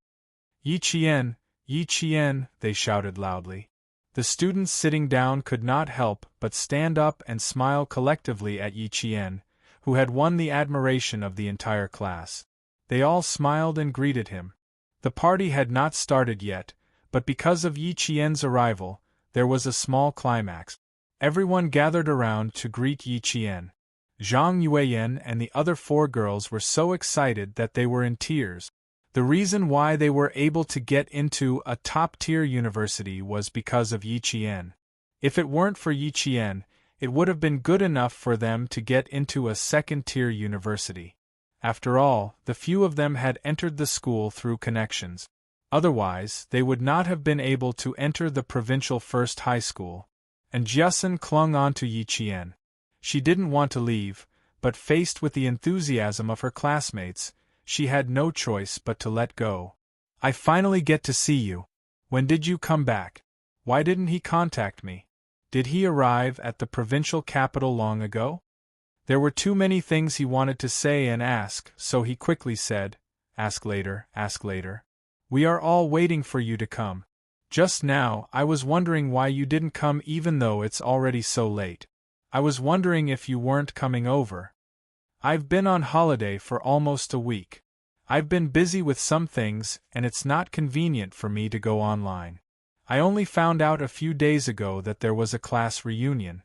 Yiqian, Yiqian, they shouted loudly. The students sitting down could not help but stand up and smile collectively at Yiqian, who had won the admiration of the entire class. They all smiled and greeted him. The party had not started yet, but because of Yiqian's arrival, there was a small climax. Everyone gathered around to greet Yiqian. Zhang Yueyan and the other four girls were so excited that they were in tears. The reason why they were able to get into a top-tier university was because of Yiqian. If it weren't for Yiqian, it would have been good enough for them to get into a second-tier university. After all, the few of them had entered the school through connections. Otherwise, they would not have been able to enter the provincial first high school. And Jiasun clung on to Yiqian. She didn't want to leave, but faced with the enthusiasm of her classmates, she had no choice but to let go. I finally get to see you. When did you come back? Why didn't he contact me? Did he arrive at the provincial capital long ago? There were too many things he wanted to say and ask, so he quickly said, Ask later, ask later. We are all waiting for you to come. Just now, I was wondering why you didn't come even though it's already so late. I was wondering if you weren't coming over. I've been on holiday for almost a week. I've been busy with some things, and it's not convenient for me to go online. I only found out a few days ago that there was a class reunion.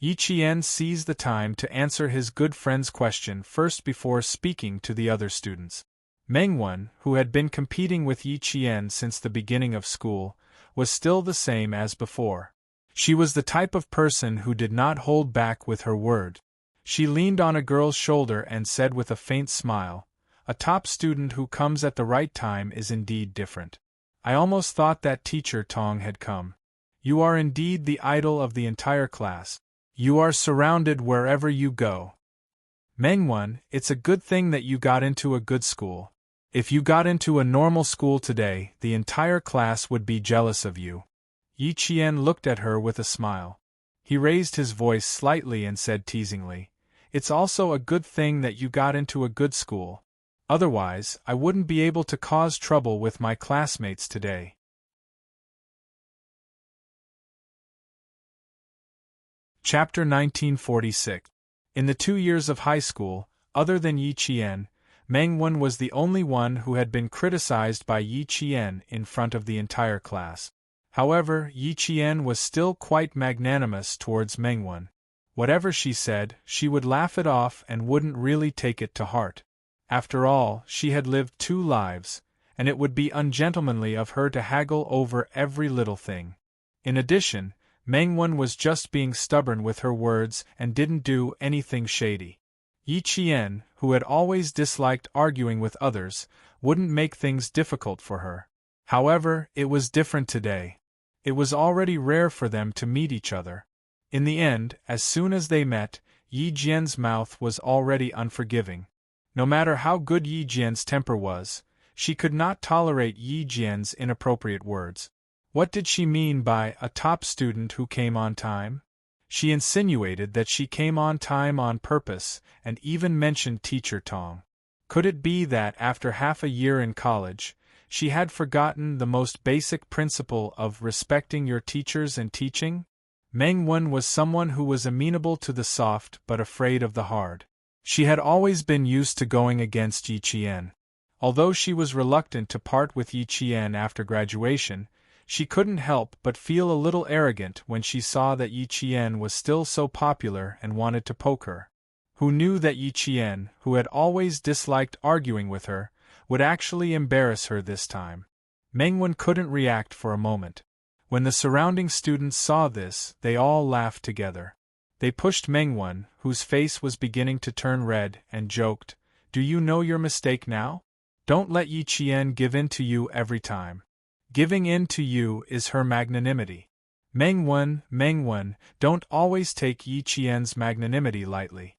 Yiqian seized the time to answer his good friend's question first before speaking to the other students. Mengwen, who had been competing with Yiqian since the beginning of school, was still the same as before. She was the type of person who did not hold back with her word. She leaned on a girl's shoulder and said with a faint smile, A top student who comes at the right time is indeed different. I almost thought that teacher Tong had come. You are indeed the idol of the entire class. You are surrounded wherever you go. Mengwen, it's a good thing that you got into a good school. If you got into a normal school today, the entire class would be jealous of you. Yiqian looked at her with a smile. He raised his voice slightly and said teasingly, It's also a good thing that you got into a good school. Otherwise, I wouldn't be able to cause trouble with my classmates today. Chapter 1946. In the 2 years of high school, other than Yiqian, Mengwen was the only one who had been criticized by Yiqian in front of the entire class. However, Yiqian was still quite magnanimous towards Mengwen. Whatever she said, she would laugh it off and wouldn't really take it to heart. After all, she had lived 2 lives, and it would be ungentlemanly of her to haggle over every little thing. In addition, Mengwen was just being stubborn with her words and didn't do anything shady. Yiqian, who had always disliked arguing with others, wouldn't make things difficult for her. However, it was different today. It was already rare for them to meet each other. In the end, as soon as they met, Yijian's mouth was already unforgiving. No matter how good Yijian's temper was, she could not tolerate Yijian's inappropriate words. What did she mean by a top student who came on time? She insinuated that she came on time on purpose and even mentioned teacher Tong. Could it be that after half a year in college, she had forgotten the most basic principle of respecting your teachers and teaching? Mengwen was someone who was amenable to the soft but afraid of the hard. She had always been used to going against Yiqian. Although she was reluctant to part with Yiqian after graduation, she couldn't help but feel a little arrogant when she saw that Yiqian was still so popular and wanted to poke her. Who knew that Yiqian, who had always disliked arguing with her, would actually embarrass her this time? Mengwen couldn't react for a moment. When the surrounding students saw this, they all laughed together. They pushed Mengwen, whose face was beginning to turn red, and joked, "Do you know your mistake now? Don't let Yi Qian give in to you every time. Giving in to you is her magnanimity. Mengwen, don't always take Yi Qian's magnanimity lightly.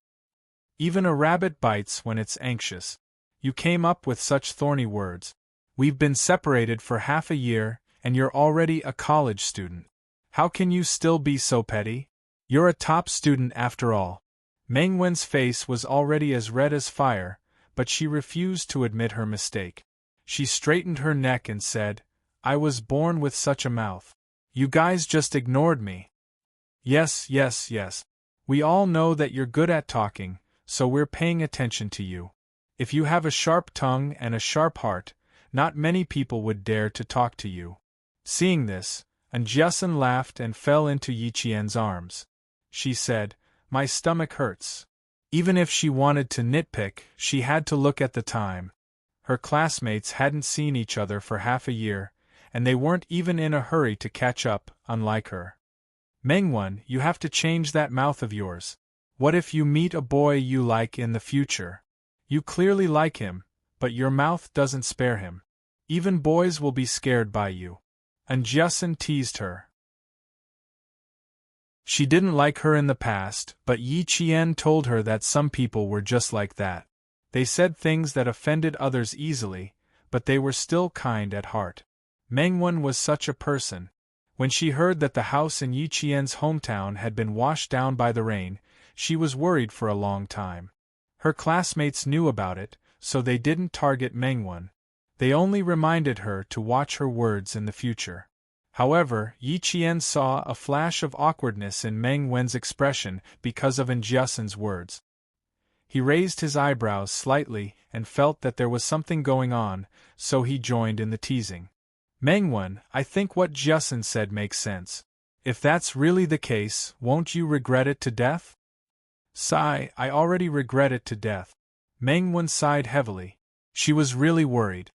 Even a rabbit bites when it's anxious. You came up with such thorny words. We've been separated for half a year, and you're already a college student. How can you still be so petty? You're a top student after all." Mengwen's face was already as red as fire, but she refused to admit her mistake. She straightened her neck and said, "I was born with such a mouth. You guys just ignored me." Yes. We all know that you're good at talking, so we're paying attention to you. If you have a sharp tongue and a sharp heart, not many people would dare to talk to you." Seeing this, Anjiasen laughed and fell into Yi Qian's arms. She said, "My stomach hurts." Even if she wanted to nitpick, she had to look at the time. Her classmates hadn't seen each other for half a year, and they weren't even in a hurry to catch up, unlike her. "Mengwen, you have to change that mouth of yours. What if you meet a boy you like in the future? You clearly like him, but your mouth doesn't spare him. Even boys will be scared by you." Anjiasen teased her. She didn't like her in the past, but Yi Qian told her that some people were just like that. They said things that offended others easily, but they were still kind at heart. Mengwen was such a person. When she heard that the house in Yi Qian's hometown had been washed down by the rain, she was worried for a long time. Her classmates knew about it, so they didn't target Mengwen. They only reminded her to watch her words in the future. However, Yi Qian saw a flash of awkwardness in Mengwen's expression because of Anjiasen's words. He raised his eyebrows slightly and felt that there was something going on, so he joined in the teasing. "Mengwen, I think what Jiasen said makes sense. If that's really the case, won't you regret it to death?" "Sigh, I already regret it to death." Mengwen sighed heavily. She was really worried.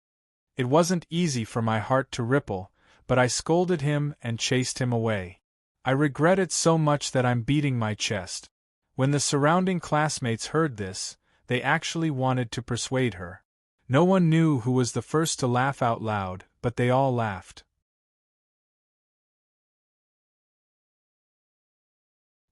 "It wasn't easy for my heart to ripple, but I scolded him and chased him away. I regret it so much that I'm beating my chest." When the surrounding classmates heard this, they actually wanted to persuade her. No one knew who was the first to laugh out loud, but they all laughed.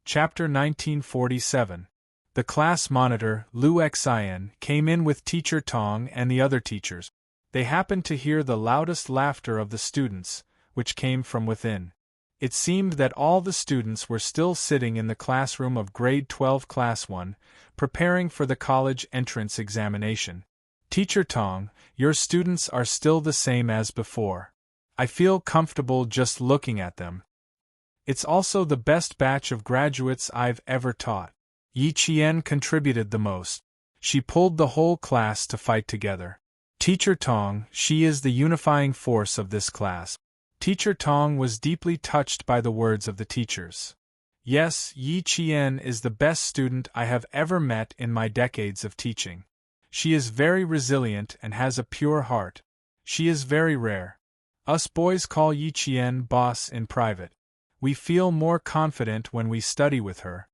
Chapter 1947. The class monitor, Lu Xian, came in with Teacher Tong and the other teachers. They happened to hear the loudest laughter of the students, which came from within. It seemed that all the students were still sitting in the classroom of Grade 12 Class 1, preparing for the college entrance examination. "Teacher Tong, your students are still the same as before. I feel comfortable just looking at them. It's also the best batch of graduates I've ever taught." Yi Qian contributed the most. She pulled the whole class to fight together. "Teacher Tong, she is the unifying force of this class." Teacher Tong was deeply touched by the words of the teachers. "Yes, Yi Qian is the best student I have ever met in my decades of teaching. She is very resilient and has a pure heart. She is very rare. Us boys call Yi Qian boss in private. We feel more confident when we study with her."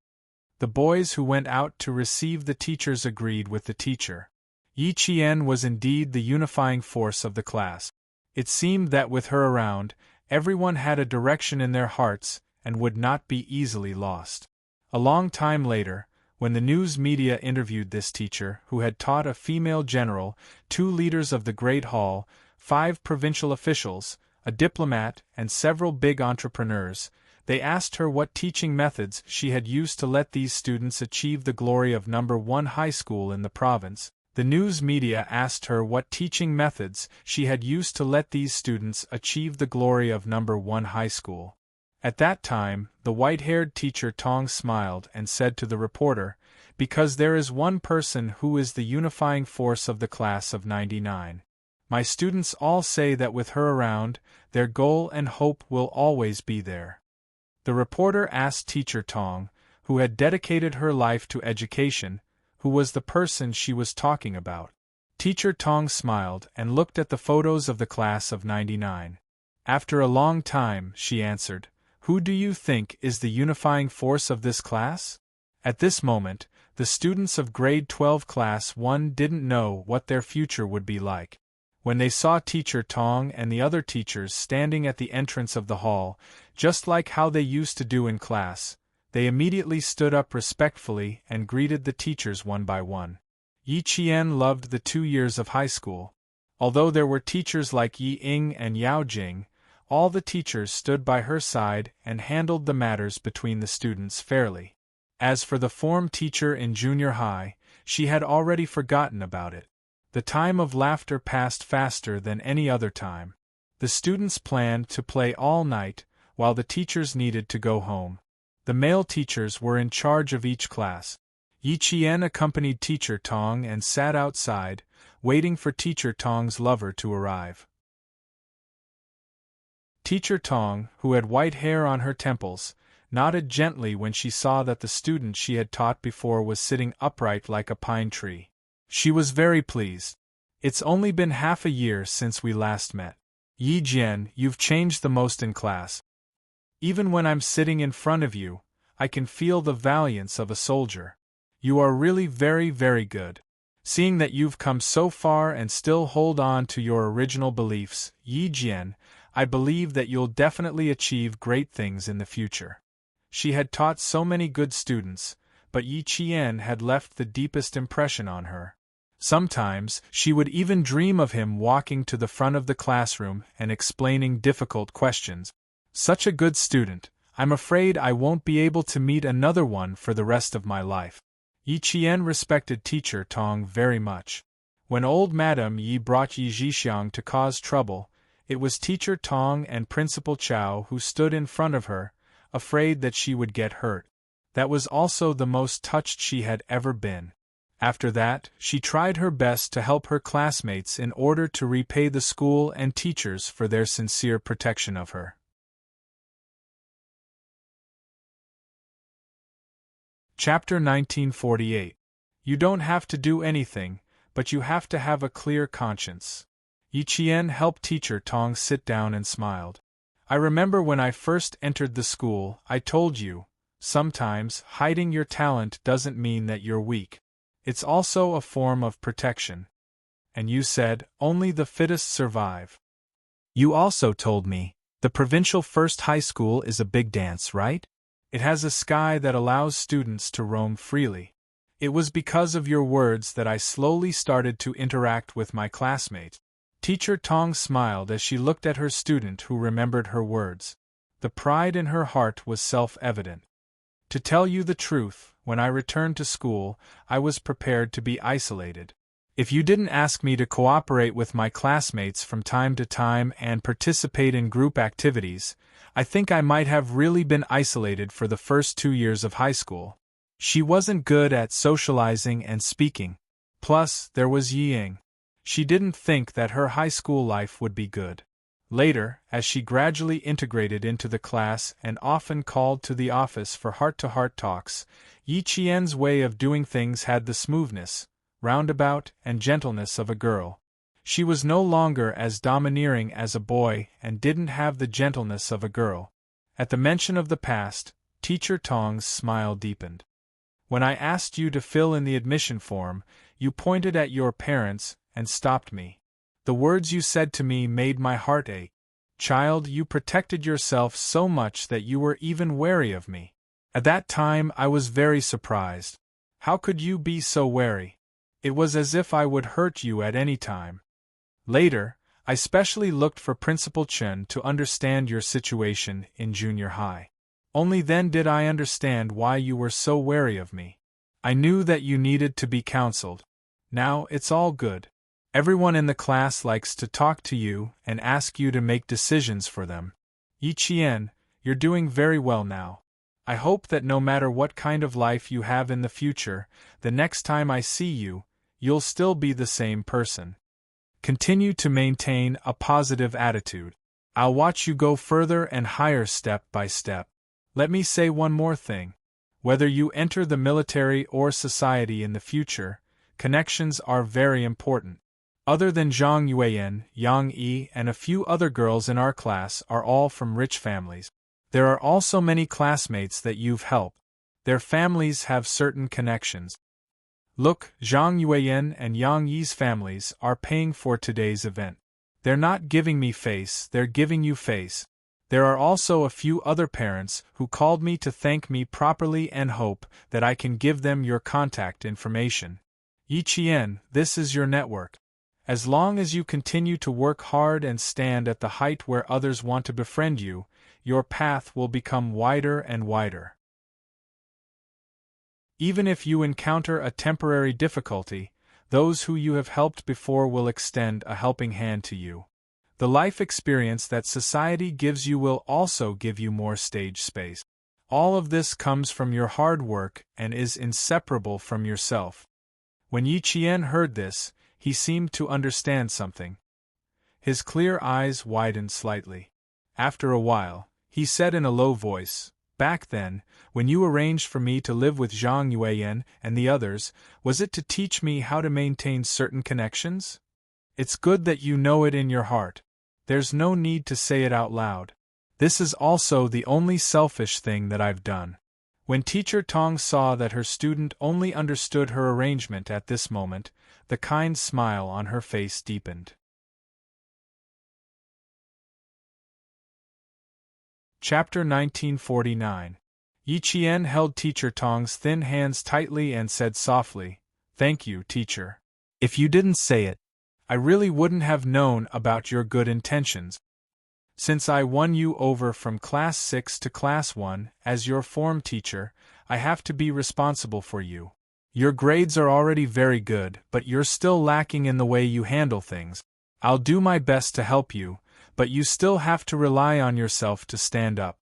The boys who went out to receive the teachers agreed with the teacher. Yi Qian was indeed the unifying force of the class. It seemed that with her around, everyone had a direction in their hearts and would not be easily lost. A long time later, when the news media interviewed this teacher, who had taught a female general, 2 leaders of the Great Hall, 5 provincial officials, a diplomat, and several big entrepreneurs, they asked her what teaching methods she had used to let these students achieve the glory of No. 1 high school in the province. The news media asked her what teaching methods she had used to let these students achieve the glory of No. 1 high school. At that time, the white-haired teacher Tong smiled and said to the reporter, "Because there is one person who is the unifying force of the class of 99. My students all say that with her around, their goal and hope will always be there." The reporter asked Teacher Tong, who had dedicated her life to education, who was the person she was talking about. Teacher Tong smiled and looked at the photos of the class of 99. "After a long time," she answered, Who do you think is the unifying force of this class? At this moment, the students of grade 12 class 1 didn't know what their future would be like. When they saw Teacher Tong and the other teachers standing at the entrance of the hall, just like how they used to do in class, they immediately stood up respectfully and greeted the teachers one by one. Yi Qian loved the 2 years of high school. Although there were teachers like Yi Ying and Yao Jing, all the teachers stood by her side and handled the matters between the students fairly. As for the form teacher in junior high, she had already forgotten about it. The time of laughter passed faster than any other time. The students planned to play all night, while the teachers needed to go home. The male teachers were in charge of each class. Yi Qian accompanied Teacher Tong and sat outside, waiting for Teacher Tong's lover to arrive. Teacher Tong, who had white hair on her temples, nodded gently when she saw that the student she had taught before was sitting upright like a pine tree. She was very pleased. It's only been half a year since we last met. Yi Jian, you've changed the most in class. Even when I'm sitting in front of you, I can feel the valiance of a soldier. You are really very, very good. Seeing that you've come so far and still hold on to your original beliefs, Yi Jian, I believe that you'll definitely achieve great things in the future. She had taught so many good students, but Yi Qian had left the deepest impression on her. Sometimes, she would even dream of him walking to the front of the classroom and explaining difficult questions. Such a good student, I'm afraid I won't be able to meet another one for the rest of my life. Yi Qian respected Teacher Tong very much. When old Madame Yi brought Yi Zhixiang to cause trouble, it was Teacher Tong and Principal Chow who stood in front of her, afraid that she would get hurt. That was also the most touched she had ever been. After that, she tried her best to help her classmates in order to repay the school and teachers for their sincere protection of her. Chapter 1948. You don't have to do anything, but you have to have a clear conscience. Yi Qian helped Teacher Tong sit down and smiled. I remember when I first entered the school, I told you, sometimes hiding your talent doesn't mean that you're weak. It's also a form of protection. And you said, only the fittest survive. You also told me, the provincial first high school is a big dance, right? It has a sky that allows students to roam freely. It was because of your words that I slowly started to interact with my classmates. Teacher Tong smiled as she looked at her student who remembered her words. The pride in her heart was self-evident. To tell you the truth, when I returned to school, I was prepared to be isolated. If you didn't ask me to cooperate with my classmates from time to time and participate in group activities, I think I might have really been isolated for the first 2 years of high school. She wasn't good at socializing and speaking. Plus, there was Yi Ying. She didn't think that her high school life would be good. Later, as she gradually integrated into the class and often called to the office for heart-to-heart talks, Yi Qian's way of doing things had the smoothness, roundabout, and gentleness of a girl. She was no longer as domineering as a boy and didn't have the gentleness of a girl. At the mention of the past, Teacher Tong's smile deepened. When I asked you to fill in the admission form, you pointed at your parents and stopped me. The words you said to me made my heart ache. Child, you protected yourself so much that you were even wary of me. At that time I was very surprised. How could you be so wary? It was as if I would hurt you at any time. Later, I specially looked for Principal Chen to understand your situation in junior high. Only then did I understand why you were so wary of me. I knew that you needed to be counseled. Now it's all good. Everyone in the class likes to talk to you and ask you to make decisions for them. Yi Qian, you're doing very well now. I hope that no matter what kind of life you have in the future, the next time I see you, you'll still be the same person. Continue to maintain a positive attitude. I'll watch you go further and higher step by step. Let me say one more thing. Whether you enter the military or society in the future, connections are very important. Other than Zhang Yueyan, Yang Yi, and a few other girls in our class are all from rich families. There are also many classmates that you've helped. Their families have certain connections. Look, Zhang Yueyan and Yang Yi's families are paying for today's event. They're not giving me face, they're giving you face. There are also a few other parents who called me to thank me properly and hope that I can give them your contact information. Yi Qian, this is your network. As long as you continue to work hard and stand at the height where others want to befriend you, your path will become wider and wider. Even if you encounter a temporary difficulty, those who you have helped before will extend a helping hand to you. The life experience that society gives you will also give you more stage space. All of this comes from your hard work and is inseparable from yourself. When Yi Qian heard this, he seemed to understand something. His clear eyes widened slightly. After a while, he said in a low voice, "Back then, when you arranged for me to live with Zhang Yueyan and the others, was it to teach me how to maintain certain connections? It's good that you know it in your heart. There's no need to say it out loud. This is also the only selfish thing that I've done." When Teacher Tong saw that her student only understood her arrangement at this moment, the kind smile on her face deepened. Chapter 1949. Yi Qian held Teacher Tong's thin hands tightly and said softly, "Thank you, teacher. If you didn't say it, I really wouldn't have known about your good intentions. Since I won you over from Class 6 to Class 1 as your form teacher, I have to be responsible for you. Your grades are already very good, but you're still lacking in the way you handle things. I'll do my best to help you, but you still have to rely on yourself to stand up."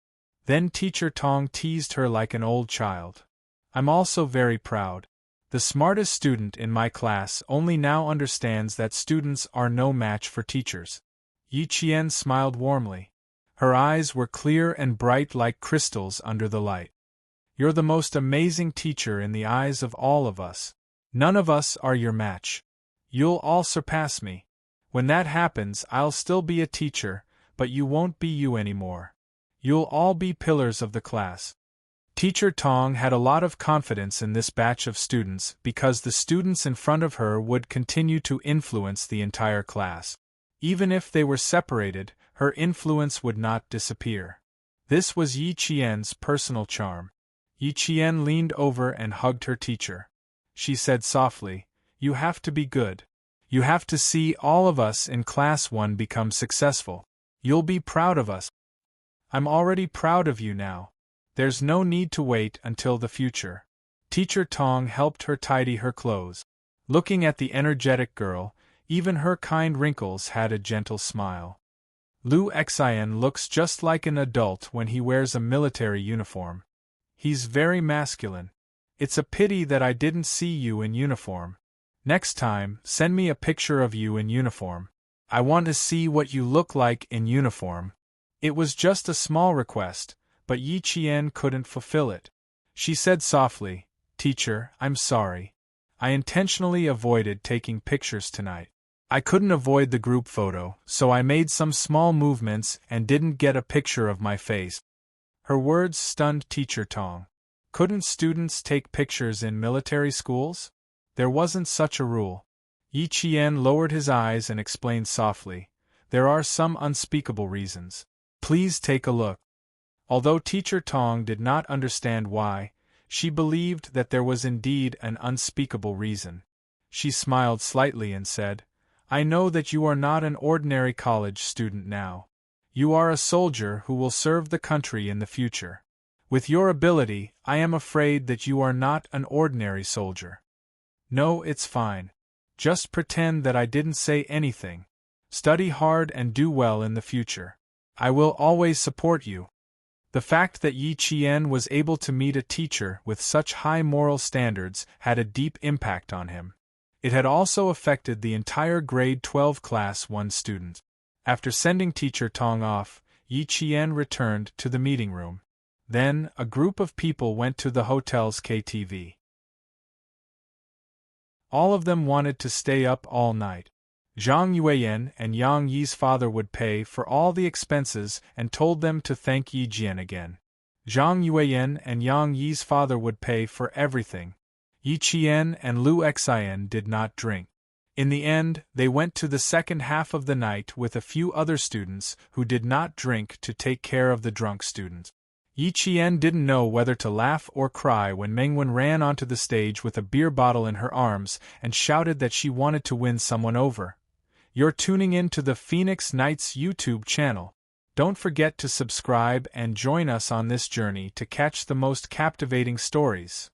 Then Teacher Tong teased her like an old child. "I'm also very proud. The smartest student in my class only now understands that students are no match for teachers." Yi Qian smiled warmly. Her eyes were clear and bright like crystals under the light. "You're the most amazing teacher in the eyes of all of us. None of us are your match. You'll all surpass me. When that happens, I'll still be a teacher, but you won't be you anymore. You'll all be pillars of the class." Teacher Tong had a lot of confidence in this batch of students because the students in front of her would continue to influence the entire class. Even if they were separated, her influence would not disappear. This was Yi Qian's personal charm. Yi Qian leaned over and hugged her teacher. She said softly, "You have to be good. You have to see all of us in Class 1 become successful. You'll be proud of us." "I'm already proud of you now. There's no need to wait until the future." Teacher Tong helped her tidy her clothes. Looking at the energetic girl, even her kind wrinkles had a gentle smile. "Lu Xian looks just like an adult when he wears a military uniform. He's very masculine. It's a pity that I didn't see you in uniform. Next time, send me a picture of you in uniform. I want to see what you look like in uniform." It was just a small request, but Yi Qian couldn't fulfill it. She said softly, "Teacher, I'm sorry. I intentionally avoided taking pictures tonight. I couldn't avoid the group photo, so I made some small movements and didn't get a picture of my face." Her words stunned Teacher Tong. Couldn't students take pictures in military schools? There wasn't such a rule. Yi Qian lowered his eyes and explained softly, "There are some unspeakable reasons. Please take a look." Although Teacher Tong did not understand why, she believed that there was indeed an unspeakable reason. She smiled slightly and said, "I know that you are not an ordinary college student now. You are a soldier who will serve the country in the future. With your ability, I am afraid that you are not an ordinary soldier. No, it's fine. Just pretend that I didn't say anything. Study hard and do well in the future. I will always support you." The fact that Yi Qian was able to meet a teacher with such high moral standards had a deep impact on him. It had also affected the entire grade 12 Class 1 student. After sending Teacher Tong off, Yi Qian returned to the meeting room. Then, a group of people went to the hotel's KTV. All of them wanted to stay up all night. Zhang Yueyan and Yang Yi's father would pay for all the expenses and told them to thank Yi Jian again. Zhang Yueyan and Yang Yi's father would pay for everything. Yi Qian and Lu Xian did not drink. In the end, they went to the second half of the night with a few other students who did not drink to take care of the drunk students. Yi Qian didn't know whether to laugh or cry when Mengwen ran onto the stage with a beer bottle in her arms and shouted that she wanted to win someone over. You're tuning in to the Phoenix Nights YouTube channel. Don't forget to subscribe and join us on this journey to catch the most captivating stories.